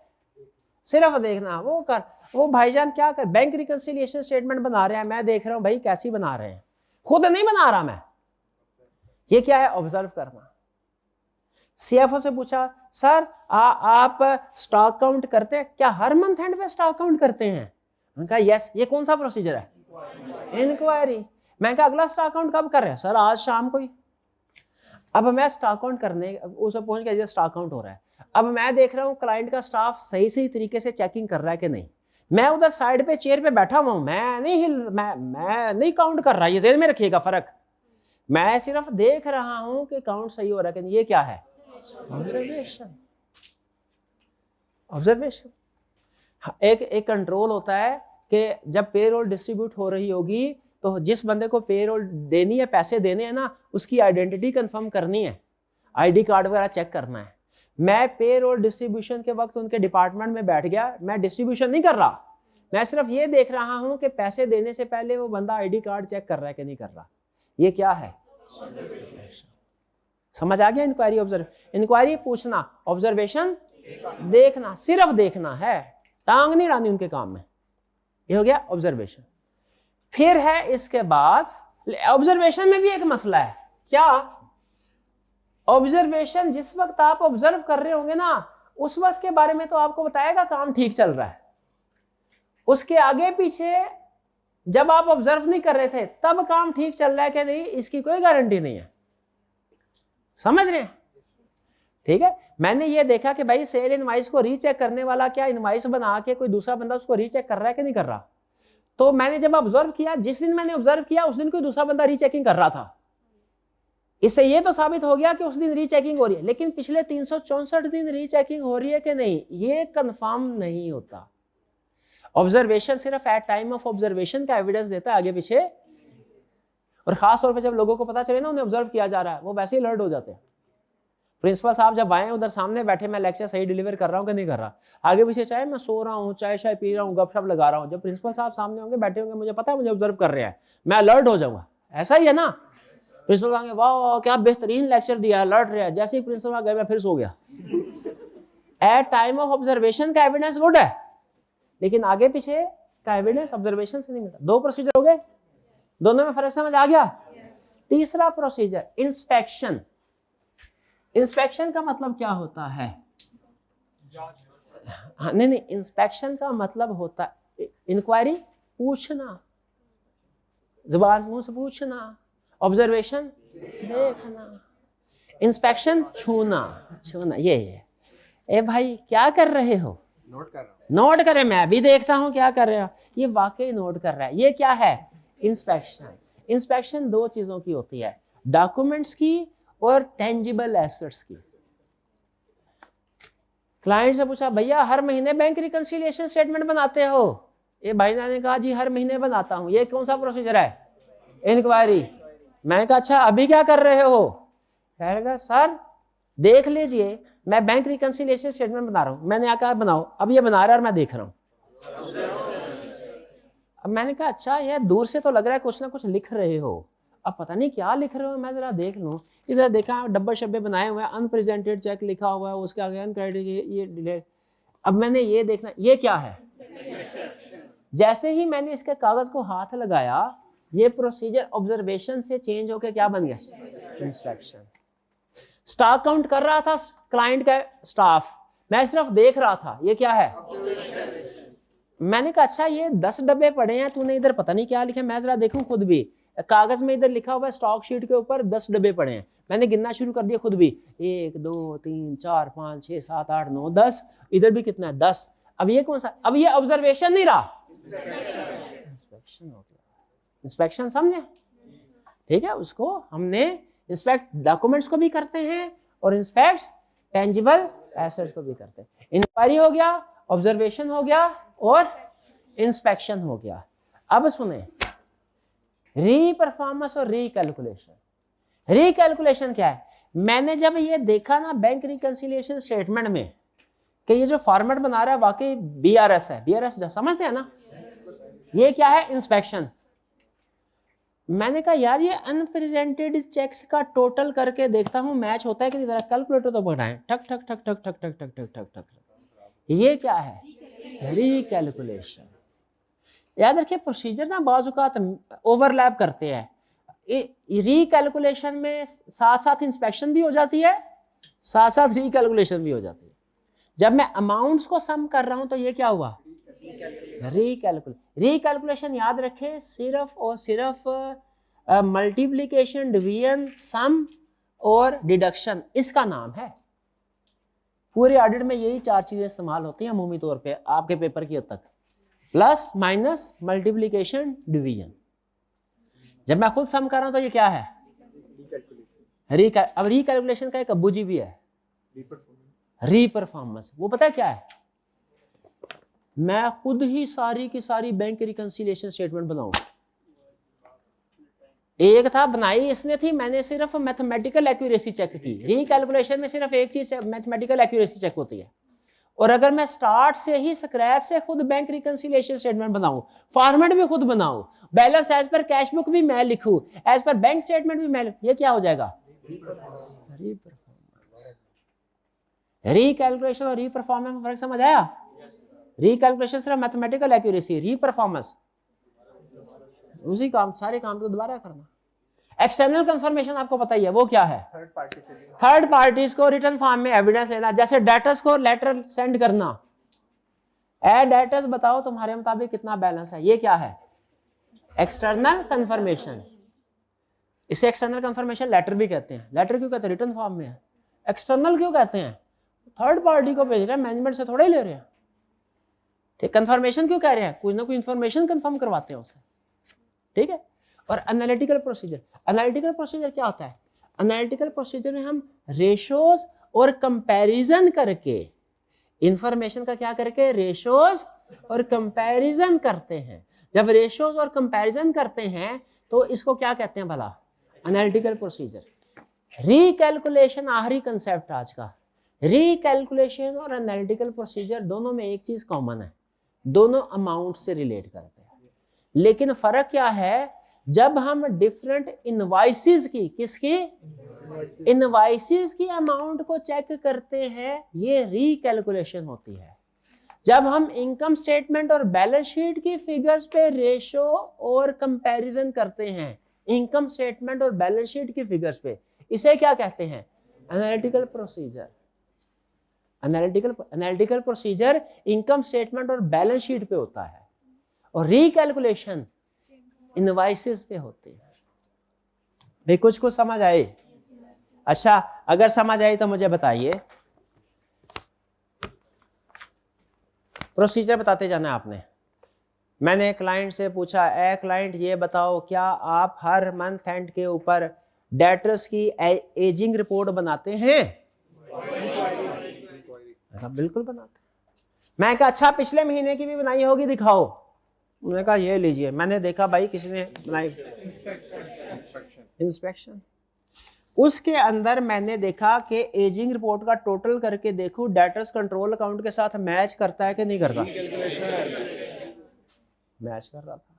सिर्फ देखना। वो कर, वो भाईजान क्या कर, बैंक रिकंसिलिएशन स्टेटमेंट बना रहे हैं, मैं देख रहा हूं भाई कैसी बना रहे हैं, खुद नहीं बना रहा मैं। ये क्या है? ऑब्जर्व करना। सीएफओ से पूछा सर आप स्टॉक काउंट करते हैं क्या? हर मंथ एंड पे स्टॉक काउंट करते हैं? मैंने कहा यस। ये कौन सा प्रोसीजर है? इंक्वायरी। मैं कहा अगला स्टॉक काउंट कब कर रहे हैं? सर आज शाम को ही। अब मैं स्टॉक काउंट करने उसे पहुंच गया, स्टॉक काउंट हो रहा है। अब मैं देख रहा हूं क्लाइंट का स्टाफ सही तरीके से चेकिंग कर रहा है कि नहीं। मैं उधर साइड पे चेयर पे बैठा हुआ हूं, मैं नहीं काउंट कर रहा। ये ज़हन में रखिएगा फर्क। मैं सिर्फ देख रहा हूं कि काउंट सही हो रहा है कि नहीं। ये क्या है? ऑब्जर्वेशन। ऑब्जर्वेशन। एक कंट्रोल होता है कि जब पेरोल डिस्ट्रीब्यूट हो रही होगी तो जिस बंदे को पेरोल देनी है, पैसे देने हैं ना, उसकी आइडेंटिटी कंफर्म करनी है, आईडी कार्ड वगैरह चेक करना है। मैं पेरोल डिस्ट्रीब्यूशन के वक्त उनके डिपार्टमेंट में बैठ गया, मैं डिस्ट्रीब्यूशन नहीं कर रहा, मैं सिर्फ ये देख रहा हूं कि पैसे देने से पहले वो बंदा आईडी कार्ड चेक कर रहा है कि नहीं कर रहा। ये क्या है? समझ आ गया? Inquiry observe. इंक्वायरी पूछना, ऑब्जर्वेशन देखना, सिर्फ देखना है, टांग नहीं डालनी उनके काम में। ये हो गया ऑब्जर्वेशन। फिर है इसके बाद, ऑब्जर्वेशन में भी एक मसला है। क्या? ऑब्जर्वेशन जिस वक्त आप ऑब्जर्व कर रहे होंगे ना, उस वक्त के बारे में तो आपको बताएगा काम ठीक चल रहा है। उसके आगे पीछे जब आप ऑब्जर्व नहीं कर रहे थे तब काम ठीक चल रहा है कि नहीं, इसकी कोई गारंटी नहीं है। समझ रहे हैं? ठीक है। मैंने ये देखा कि भाई सेल इनवाइस को रीचेक करने वाला क्या इनवाइस बना के कोई दूसरा बंदा उसको रीचेक कर रहा है कि नहीं कर रहा। तो मैंने जब ऑब्जर्व किया, जिस दिन मैंने ऑब्जर्व किया उस दिन कोई दूसरा बंदा रीचेकिंग कर रहा था। इससे ये तो साबित हो गया कि उस दिन रीचेकिंग हो रही है, लेकिन पिछले 364 दिन रीचेकिंग हो रही है कि नहीं, ये कंफर्म नहीं होता। ऑब्जर्वेशन सिर्फ एट टाइम ऑफ ऑब्जर्वेशन का एविडेंस देता है, आगे पीछे। और खास तौर पे जब लोगों को पता चले ना उन्हें ऑब्जर्व किया जा रहा है, वो वैसे ही अलर्ट हो जाते हैं। प्रिंसिपल साहब जब आए उधर सामने बैठे, मैं लेक्चर सही डिलीवर कर रहा हूँ कि नहीं कर रहा, आगे पीछे चाहे मैं सो रहा हूँ, चाय पी रहा हूँ, गपशप लगा रहा हूँ, जब प्रिंसिपल साहब सामने होंगे, बैठे होंगे, मुझे पता है मुझे ऑब्जर्व कर रहे हैं, मैं अलर्ट हो जाऊंगा। ऐसा ही है ना? प्रिंसिपल कहेंगे वाह क्या बेहतरीन लेक्चर दिया, अलर्ट रहा। जैसे ही प्रिंसिपल गए मैं फिर सो गया। एट टाइम ऑफ ऑब्जर्वेशन का एविडेंस गुड है, लेकिन आगे पीछे का एविडेंस ऑब्जर्वेशन से नहीं मिलता। दो प्रोसीजर हो गए, दोनों में फर्क समझ आ गया? तीसरा प्रोसीजर इंस्पेक्शन। इंस्पेक्शन का मतलब क्या होता है? हाँ, नहीं, इंस्पेक्शन का मतलब होता है इंक्वायरी, पूछना, जुबान मुंह से पूछना, ऑब्जर्वेशन देखना, इंस्पेक्शन छूना। ये ए भाई क्या कर रहे हो? नोट कर रहा हूँ। नोट करे, मैं भी देखता हूं क्या कर रहे हो। ये वाकई नोट कर रहा है। ये क्या है? इंस्पेक्शन। इंस्पेक्शन दो चीजों की होती है, डॉक्यूमेंट्स की और टेंजिबल एसेट्स की। क्लाइंट से पूछा भैया हर महीने बैंक रिकंसिलिएशन स्टेटमेंट बनाते हो? ये भाई ने कहा जी हर महीने बनाता हूं। ये कौन सा प्रोसीजर है? इंक्वायरी। मैंने कहा अच्छा अभी क्या कर रहे हो? कहेगा सर देख लीजिए मैं बैंक रिकंसिलिएशन स्टेटमेंट बना रहा हूं। मैंने कहा बनाओ। अब ये बना रहा है और मैं देख रहा हूं। अब मैंने कहा अच्छा ये दूर से तो लग रहा है कुछ ना कुछ लिख रहे हो, अब पता नहीं क्या लिख रहे हो, मैं जरा देख लूं। इधर देखा डब्बे शब्बे बनाए हुए हैं, अनप्रेजेंटेड चेक लिखा हुआ है, उसके आगे अनक्रेडिटेड ये डिले। अब मैंने ये देखना ये क्या है। जैसे ही मैंने इसके कागज को हाथ लगाया ये प्रोसीजर ऑब्जर्वेशन से चेंज होकर क्या बन गया? इंस्पेक्शन। स्टॉक काउंट कर रहा था क्लाइंट का स्टाफ, मैं सिर्फ देख रहा था। ये क्या है? मैंने कहा अच्छा ये 10 डब्बे पड़े हैं, तूने इधर पता नहीं क्या लिखा, मैं जरा देखूं खुद भी। कागज में इधर लिखा हुआ है स्टॉक शीट के ऊपर 10 डब्बे पड़े हैं, मैंने गिनना शुरू कर दिया खुद भी, 1 2 3 4 5 6 7 8 9 10, इधर भी कितना है 10। अब ये कौन सा? अब ये ऑब्जर्वेशन नहीं रहा, इंस्पेक्शन हो गया। इंस्पेक्शन समझे? ठीक है, उसको हमने इंस्पेक्ट डॉक्यूमेंट्स को भी करते हैं और इंस्पेक्ट टेंजिबल एसेट्स को भी करते हैं। इंक्वायरी हो गया, ऑब्जर्वेशन हो गया और इंस्पेक्शन हो गया। अब सुने रीपरफॉर्मेंस और रीकैलकुलेशन। रीकैलकुलेशन क्या है? मैंने जब ये देखा ना बैंक रिकंसिलिएशन स्टेटमेंट में कि ये जो फॉर्मेट बना रहा है वाकई बीआरएस है, बीआरएस समझते हैं ना, ये क्या है? इंस्पेक्शन। मैंने कहा यार ये अनप्रेजेंटेड चेक्स का टोटल करके देखता हूं मैच होता है कि नहीं, जरा कैलकुलेटर तो बढ़ाएं, ठक ठक ठक ठक ठक ठक ठक ठक ठक ठक। ये क्या है? रीकैलकुलेशन। याद रखिए प्रोसीजर ना बाज़ औक़ात ओवरलैप करते हैं। रीकैलकुलेशन में साथ साथ इंस्पेक्शन भी हो जाती है, साथ साथ रीकैलकुलेशन भी हो जाती है। जब मैं अमाउंट्स को सम कर रहा हूं तो ये क्या हुआ? रीकैलकुलेशन। याद रखें सिर्फ और सिर्फ मल्टीप्लिकेशन, डिवीजन, सम और डिडक्शन इसका नाम है। पूरे ऑडिट में यही 4 चीजें इस्तेमाल होती हैं अमूमी तौर पे आपके पेपर की हद तक, प्लस माइनस मल्टीप्लिकेशन डिवीजन। जब मैं खुद सम कर रहा हूं तो ये क्या है? अब रीकैलकुलेशन का एक अब्बू जी भी है, रीपरफॉर्मेंस। वो पता है क्या है? मैं खुद ही सारी की सारी बैंक रिकंसिलिएशन स्टेटमेंट बनाऊं। एक था बनाई इसने थी, मैंने सिर्फ मैथमेटिकल एक्यूरेसी चेक की। रीकैलकुलेशन में सिर्फ एक चीज मैथमेटिकल एक्यूरेसी चेक होती है। और अगर मैं स्टार्ट से ही स्क्रैच से खुद बैंक रिकंसिलिएशन स्टेटमेंट बनाऊं, फॉर्मेट भी खुद बनाऊं, balance as per cash book भी मैं लिखूं, एज पर बैंक स्टेटमेंट भी मैं लिखूं, ये क्या हो जाएगा? रीकैलकुलेशन और रीपरफॉर्मेंस में फर्क समझ आया? रीकैलकुलेशन सिर्फ मैथमेटिकल एक्यूरेसी, रीपरफॉर्मेंस उसी काम, सारे काम को दोबारा करना। एक्सटर्नल कंफर्मेशन आपको पता ही है, वो क्या है? थर्ड पार्टीज को रिटर्न फॉर्म में एविडेंस लेना, जैसे डेटर्स को लेटर सेंड करना, ए डेटर्स बताओ तुम्हारे मुताबिक कितना बैलेंस है, ये क्या है? External confirmation. इसे एक्सटर्नल कंफर्मेशन लेटर भी कहते हैं। लेटर क्यों कहते हैं? रिटर्न फॉर्म में है। एक्सटर्नल क्यों कहते हैं? थर्ड पार्टी को भेज रहे हैं, मैनेजमेंट से थोड़े ही ले रहे हैं। ठीक, कंफर्मेशन क्यों कह रहे हैं? कुछ ना कुछ इंफॉर्मेशन कंफर्म करवाते हैं उससे। ठीक है। और एनालिटिकल प्रोसीजर, एनालिटिकल प्रोसीजर क्या होता है? एनालिटिकल प्रोसीजर में हम रेशोज और कंपैरिजन करके, इंफॉर्मेशन का क्या करके? रेशोज और कंपैरिजन करते हैं। जब रेशोज और कंपैरिजन करते हैं तो इसको क्या कहते हैं भला? Analytical procedure. रीकैलकुलेशन आखिरी कंसेप्ट आज का। रीकैलकुलेशन और एनालिटिकल प्रोसीजर दोनों में एक चीज कॉमन है, दोनों अमाउंट से रिलेट करते हैं। लेकिन फर्क क्या है? जब हम डिफरेंट इनवॉइसेस की, किसकी? इनवॉइसेस की अमाउंट को चेक करते हैं, ये रीकैलकुलेशन होती है। जब हम इनकम स्टेटमेंट और बैलेंस शीट की फिगर्स पे रेशो और कंपैरिजन करते हैं, इनकम स्टेटमेंट और बैलेंस शीट की फिगर्स पे, इसे क्या कहते हैं? Analytical procedure. Analytical procedure income statement और बैलेंस शीट पे होता है और रीकैलकुलेशन इनवॉइसेस पे होते हैं। भाई कुछ कुछ समझ आए? अच्छा, अगर समझ आई तो मुझे बताइए। प्रोसीजर बताते जाना आपने। मैंने क्लाइंट से पूछा, ए क्लाइंट ये बताओ क्या आप हर मंथ एंड के ऊपर डेटर्स की एजिंग रिपोर्ट बनाते हैं? मैं कहा बिल्कुल बनाते। मैं कहा अच्छा पिछले महीने की भी बनाई होगी दिखाओ। उन्होंने कहा ये लीजिए। मैंने देखा भाई किसी ने बनाई इंस्पेक्शन, उसके अंदर मैंने देखा कि एजिंग रिपोर्ट का टोटल करके देखूं डेटर्स कंट्रोल अकाउंट के साथ मैच करता है कि नहीं करता। मैच कर रहा था।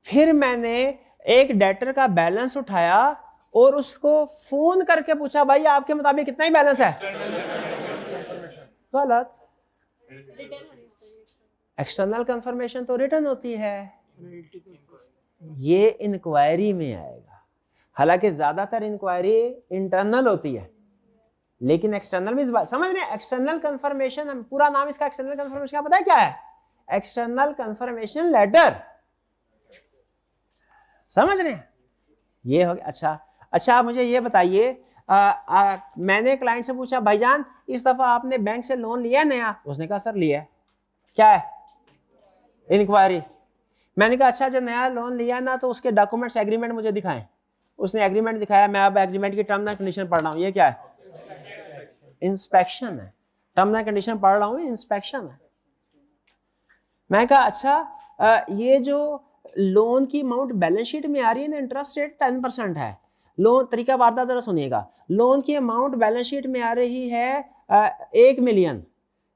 फिर मैंने एक डेटर का बैलेंस उठाया और उसको फोन करके पूछा भाई आपके मुताबिक कितना ही बैलेंस है। गलत। एक्सटर्नल कंफर्मेशन तो रिटर्न होती है, ये इंक्वायरी में आएगा। हालांकि ज्यादातर इंक्वायरी इंटरनल होती है, लेकिन एक्सटर्नल में समझ रहे हैं। एक्सटर्नल कंफर्मेशन, पूरा नाम इसका एक्सटर्नल कंफर्मेशन का पता है क्या है? External confirmation letter. समझ रहे हैं? ये हो गया। अच्छा आप मुझे ये बताइए, मैंने क्लाइंट से पूछा भाईजान इस दफा आपने बैंक से लोन लिया नया? उसने कहा सर लिया है। क्या है? इंक्वायरी। मैंने कहा अच्छा जो नया लोन लिया ना तो उसके डॉक्यूमेंट्स एग्रीमेंट मुझे दिखाएं। उसने एग्रीमेंट दिखाया। मैं अब एग्रीमेंट की टर्म एंड कंडीशन पढ़ रहा हूं। ये क्या है? इंस्पेक्शन है। टर्म एंड कंडीशन पढ़ रहा हूं, इंस्पेक्शन है। मैं कहा अच्छा ये जो लोन की अमाउंट बैलेंस शीट में आ रही है ना, इंटरेस्ट रेट 10% है। लोन तरीका वारदात जरा सुनिएगा। लोन की अमाउंट बैलेंस शीट में आ रही है 1 मिलियन,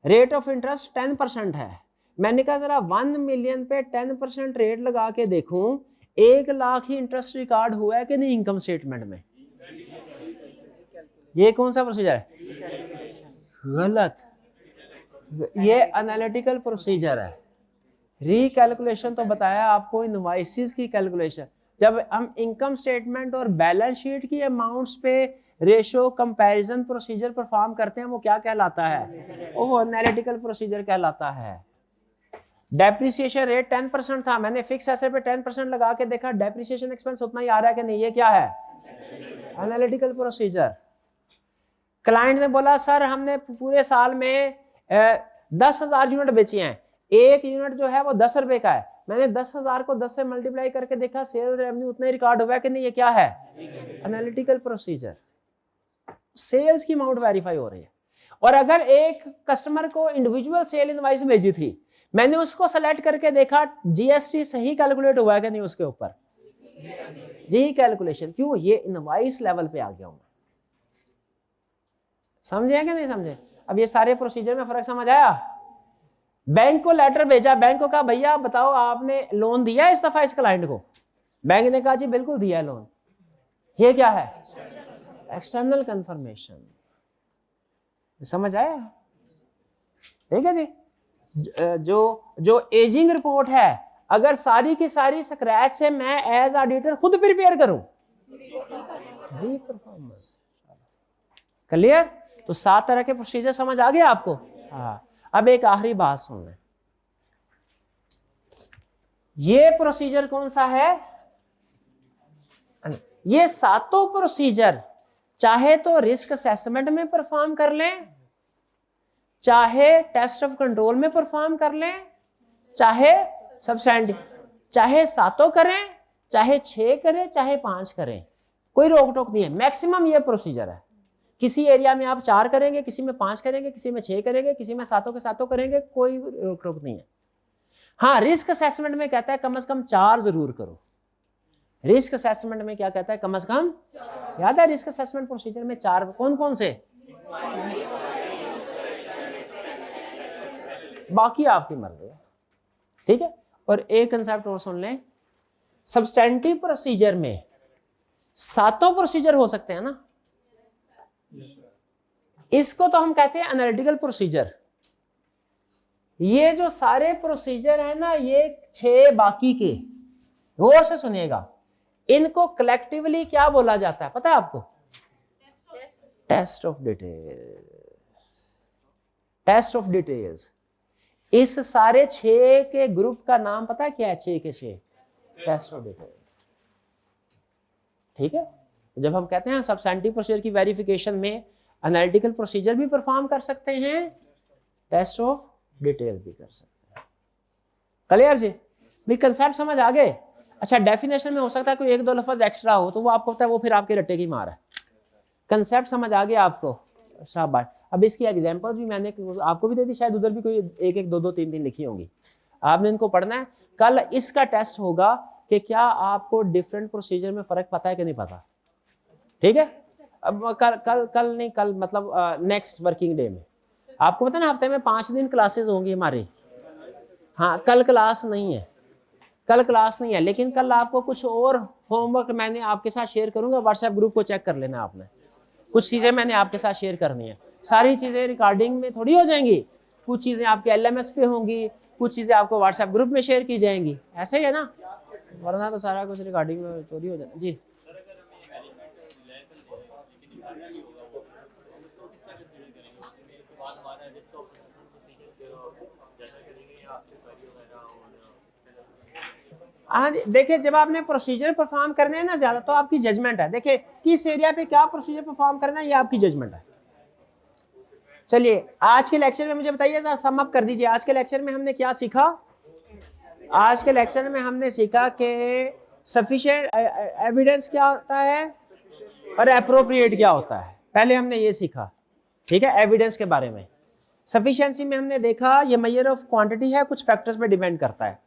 रेट ऑफ इंटरेस्ट 10% है। मैंने कहा जरा 1 मिलियन पे 10% रेट लगा के देखूं 1 लाख ही इंटरेस्ट रिकॉर्ड हुआ है कि नहीं इनकम स्टेटमेंट में। ये कौन सा प्रोसीजर है? गलत। ये एनालिटिकल प्रोसीजर है। रिकैलकुलेशन तो बताया आपको इनवॉइसेस की कैलकुलेशन। जब हम इनकम स्टेटमेंट और बैलेंस शीट की अमाउंट्स पे रेशो कंपैरिजन प्रोसीजर परफॉर्म करते हैं, वो क्या कहलाता है? वो एनालिटिकल प्रोसीजर कहलाता है। डेप्रिसिएशन रेट 10% था। मैंने फिक्स एसेट पे 10% लगा के देखा डेप्रिसिएशन एक्सपेंस उतना ही आ रहा है कि नहीं। ये क्या है? Analytical procedure. क्लाइंट ने बोला सर हमने पूरे साल में 10,000 यूनिट बेची हैं, एक यूनिट जो है वो 10 रुपए का है। मैंने 10,000 को 10 से मल्टीप्लाई करके देखा सेल्स रेवेन्यू उतना ही रिकॉर्ड हुआ है कि नहीं। ये क्या है? Analytical procedure. सेल्स की अमाउंट वेरीफाई हो रही है। और अगर एक कस्टमर को इंडिविजुअल सेल इनवॉइस भेजी थी, मैंने उसको सेलेक्ट करके देखा जीएसटी सही कैलकुलेट हुआ है कि नहीं उसके ऊपर। रीकैलकुलेशन। क्यों? ये इनवॉइस लेवल पे आ गया हूं। समझे कि नहीं समझे? अब ये सारे प्रोसीजर में फर्क समझ आया? बैंक को लेटर भेजा, बैंक को कहा भैया बताओ आपने लोन दिया इस दफा इस क्लाइंट को? बैंक ने कहा जी बिल्कुल दिया है लोन। ये क्या है? External confirmation. समझ आया? ठीक है जी। जो एजिंग रिपोर्ट है, अगर सारी की सारी स्क्रैच से मैं एज ऑडिटर खुद प्रिपेयर करूं, क्लियर? तो 7 तरह के प्रोसीजर समझ आ गए आपको? हाँ। अब एक आखिरी बात सुन लें। ये प्रोसीजर कौन सा है? ये 7 प्रोसीजर चाहे तो रिस्क असेसमेंट में परफॉर्म कर लें, चाहे टेस्ट ऑफ कंट्रोल में परफॉर्म कर लें, चाहे सब्सटेंटिव, चाहे 7 करें, चाहे 6 करें, चाहे 5 करें, कोई रोक टोक नहीं है। मैक्सिमम ये प्रोसीजर है। किसी एरिया में आप 4 करेंगे, किसी में 5 करेंगे, किसी में 6 करेंगे, किसी में 7 के 7 करेंगे, कोई रोक टोक नहीं है। हाँ, रिस्क असेसमेंट में कहता है कम से कम 4 जरूर करो। रिस्क असेसमेंट में क्या कहता है? कम से कम। याद है रिस्क असेसमेंट प्रोसीजर में 4 कौन कौन से? बाकी आपकी मर्जी है। ठीक है। और एक कंसेप्ट और सुन लें, सब्सटेंटिव प्रोसीजर में 7 प्रोसीजर हो सकते हैं ना। इसको तो हम कहते हैं एनालिटिकल प्रोसीजर। ये जो सारे प्रोसीजर है ना, ये 6 बाकी के, गौर से सुनिएगा, इनको कलेक्टिवली क्या बोला जाता है पता है आपको? Test of details. Test of details. इस सारे 6 के ग्रुप का नाम पता है क्या है? 6 के 6 टेस्ट ऑफ डिटेल्स। ठीक है। जब हम कहते हैं सब्सटेंटिव प्रोसीजर की वेरिफिकेशन में एनालिटिकल प्रोसीजर भी परफॉर्म कर सकते हैं, टेस्ट ऑफ डिटेल भी कर सकते हैं। क्लियर जी? भी कंसेप्ट समझ आ गए? अच्छा, डेफिनेशन में हो सकता है कोई 1-2 लफ्ज एक्स्ट्रा हो तो वो आपको पता है, वो फिर आपके रट्टे की मार है। कंसेप्ट समझ आ गया आपको? शाबाश। अब इसकी एग्जांपल्स भी मैंने आपको भी दे दी, शायद उधर भी कोई एक एक दो दो तीन तीन लिखी होंगी, आपने इनको पढ़ना है। कल इसका टेस्ट होगा कि क्या आपको डिफरेंट प्रोसीजर में फ़र्क पता है कि नहीं पता, ठीक है। अब कल नहीं, कल मतलब नेक्स्ट वर्किंग डे में आपको पता है ना, हफ्ते में 5 दिन क्लासेस होंगी हमारी। हाँ, कल क्लास नहीं है, कल क्लास नहीं है, लेकिन कल आपको कुछ और होमवर्क मैंने आपके साथ शेयर करूंगा, व्हाट्सएप ग्रुप को चेक कर लेना आपने। कुछ चीज़ें मैंने आपके साथ शेयर करनी है, सारी चीज़ें रिकॉर्डिंग में थोड़ी हो जाएंगी, कुछ चीज़ें आपके LMS पे होंगी, कुछ चीज़ें आपको व्हाट्सएप ग्रुप में शेयर की जाएंगी, ऐसे ही है ना, वरना तो सारा कुछ रिकॉर्डिंग में चोरी हो जाना जी। हाँ, देखिए जब आपने प्रोसीजर परफॉर्म करने हैं ना ज्यादा, तो आपकी जजमेंट है, देखिए किस एरिया पे क्या प्रोसीजर परफॉर्म करना है, ये आपकी जजमेंट है। चलिए आज के लेक्चर में मुझे बताइए सर, सम अप कर दीजिए, आज के लेक्चर में हमने क्या सीखा। आज के लेक्चर में हमने सीखा कि सफिशिएंट एविडेंस क्या होता है और एप्रोप्रिएट क्या होता है, पहले हमने ये सीखा, ठीक है। एविडेंस के बारे में, सफिशिएंसी में हमने देखा ये मेजर ऑफ क्वांटिटी है, कुछ फैक्टर्स पे डिपेंड करता है।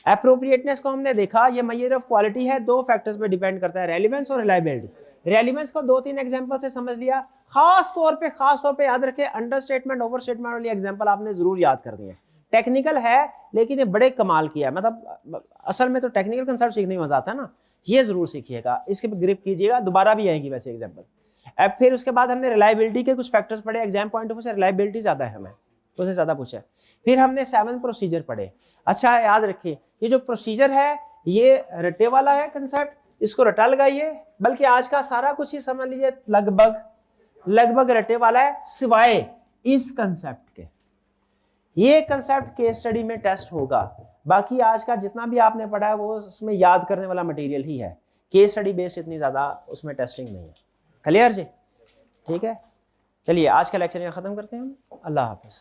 एप्रोप्रिएटनेस को हमने देखा ये मेजर ऑफ क्वालिटी है, 2 फैक्टर्स पे डिपेंड करता है, रेलेवेंस और रिलायबिलिटी। रेलेवेंस को 2-3 एग्जांपल से समझ लिया, खास तौर पे याद रखें, अंडरस्टेटमेंट ओवरस्टेटमेंट वाली एग्जांपल आपने जरूर याद करनी है। टेक्निकल है लेकिन ये बड़े कमाल किया है, मतलब असल में तो टेक्निकल कंसेप्ट सीखने में मजा आता है ना, ये जरूर सीखिएगा, इसके पे ग्रिप कीजिएगा, दोबारा भी आएगी वैसे एग्जाम्पल। अब फिर उसके बाद हमने रिलायबिलिटी के कुछ फैक्टर्स पढ़े, एग्जाम पॉइंट ऑफ व्यू से रिलायबिलिटी ज्यादा है हमें, तो उससे ज्यादा पूछा है। फिर हमने 7 प्रोसीजर पढ़े। अच्छा याद रखिए, ये जो प्रोसीजर है ये रटे वाला है कंसेप्ट, इसको रटा लगाइए, बल्कि आज का सारा कुछ ही समझ लीजिए लगभग रटे वाला है, सिवाय इस कंसेप्ट के। ये कंसेप्ट केस स्टडी में टेस्ट होगा, बाकी आज का जितना भी आपने पढ़ा है वो उसमें याद करने वाला मटेरियल ही है, केस स्टडी बेस्ड इतनी ज्यादा उसमें टेस्टिंग नहीं है। क्लियर जी, ठीक है। चलिए आज का लेक्चर यहाँ खत्म करते हैं हम, अल्लाह हाफिज।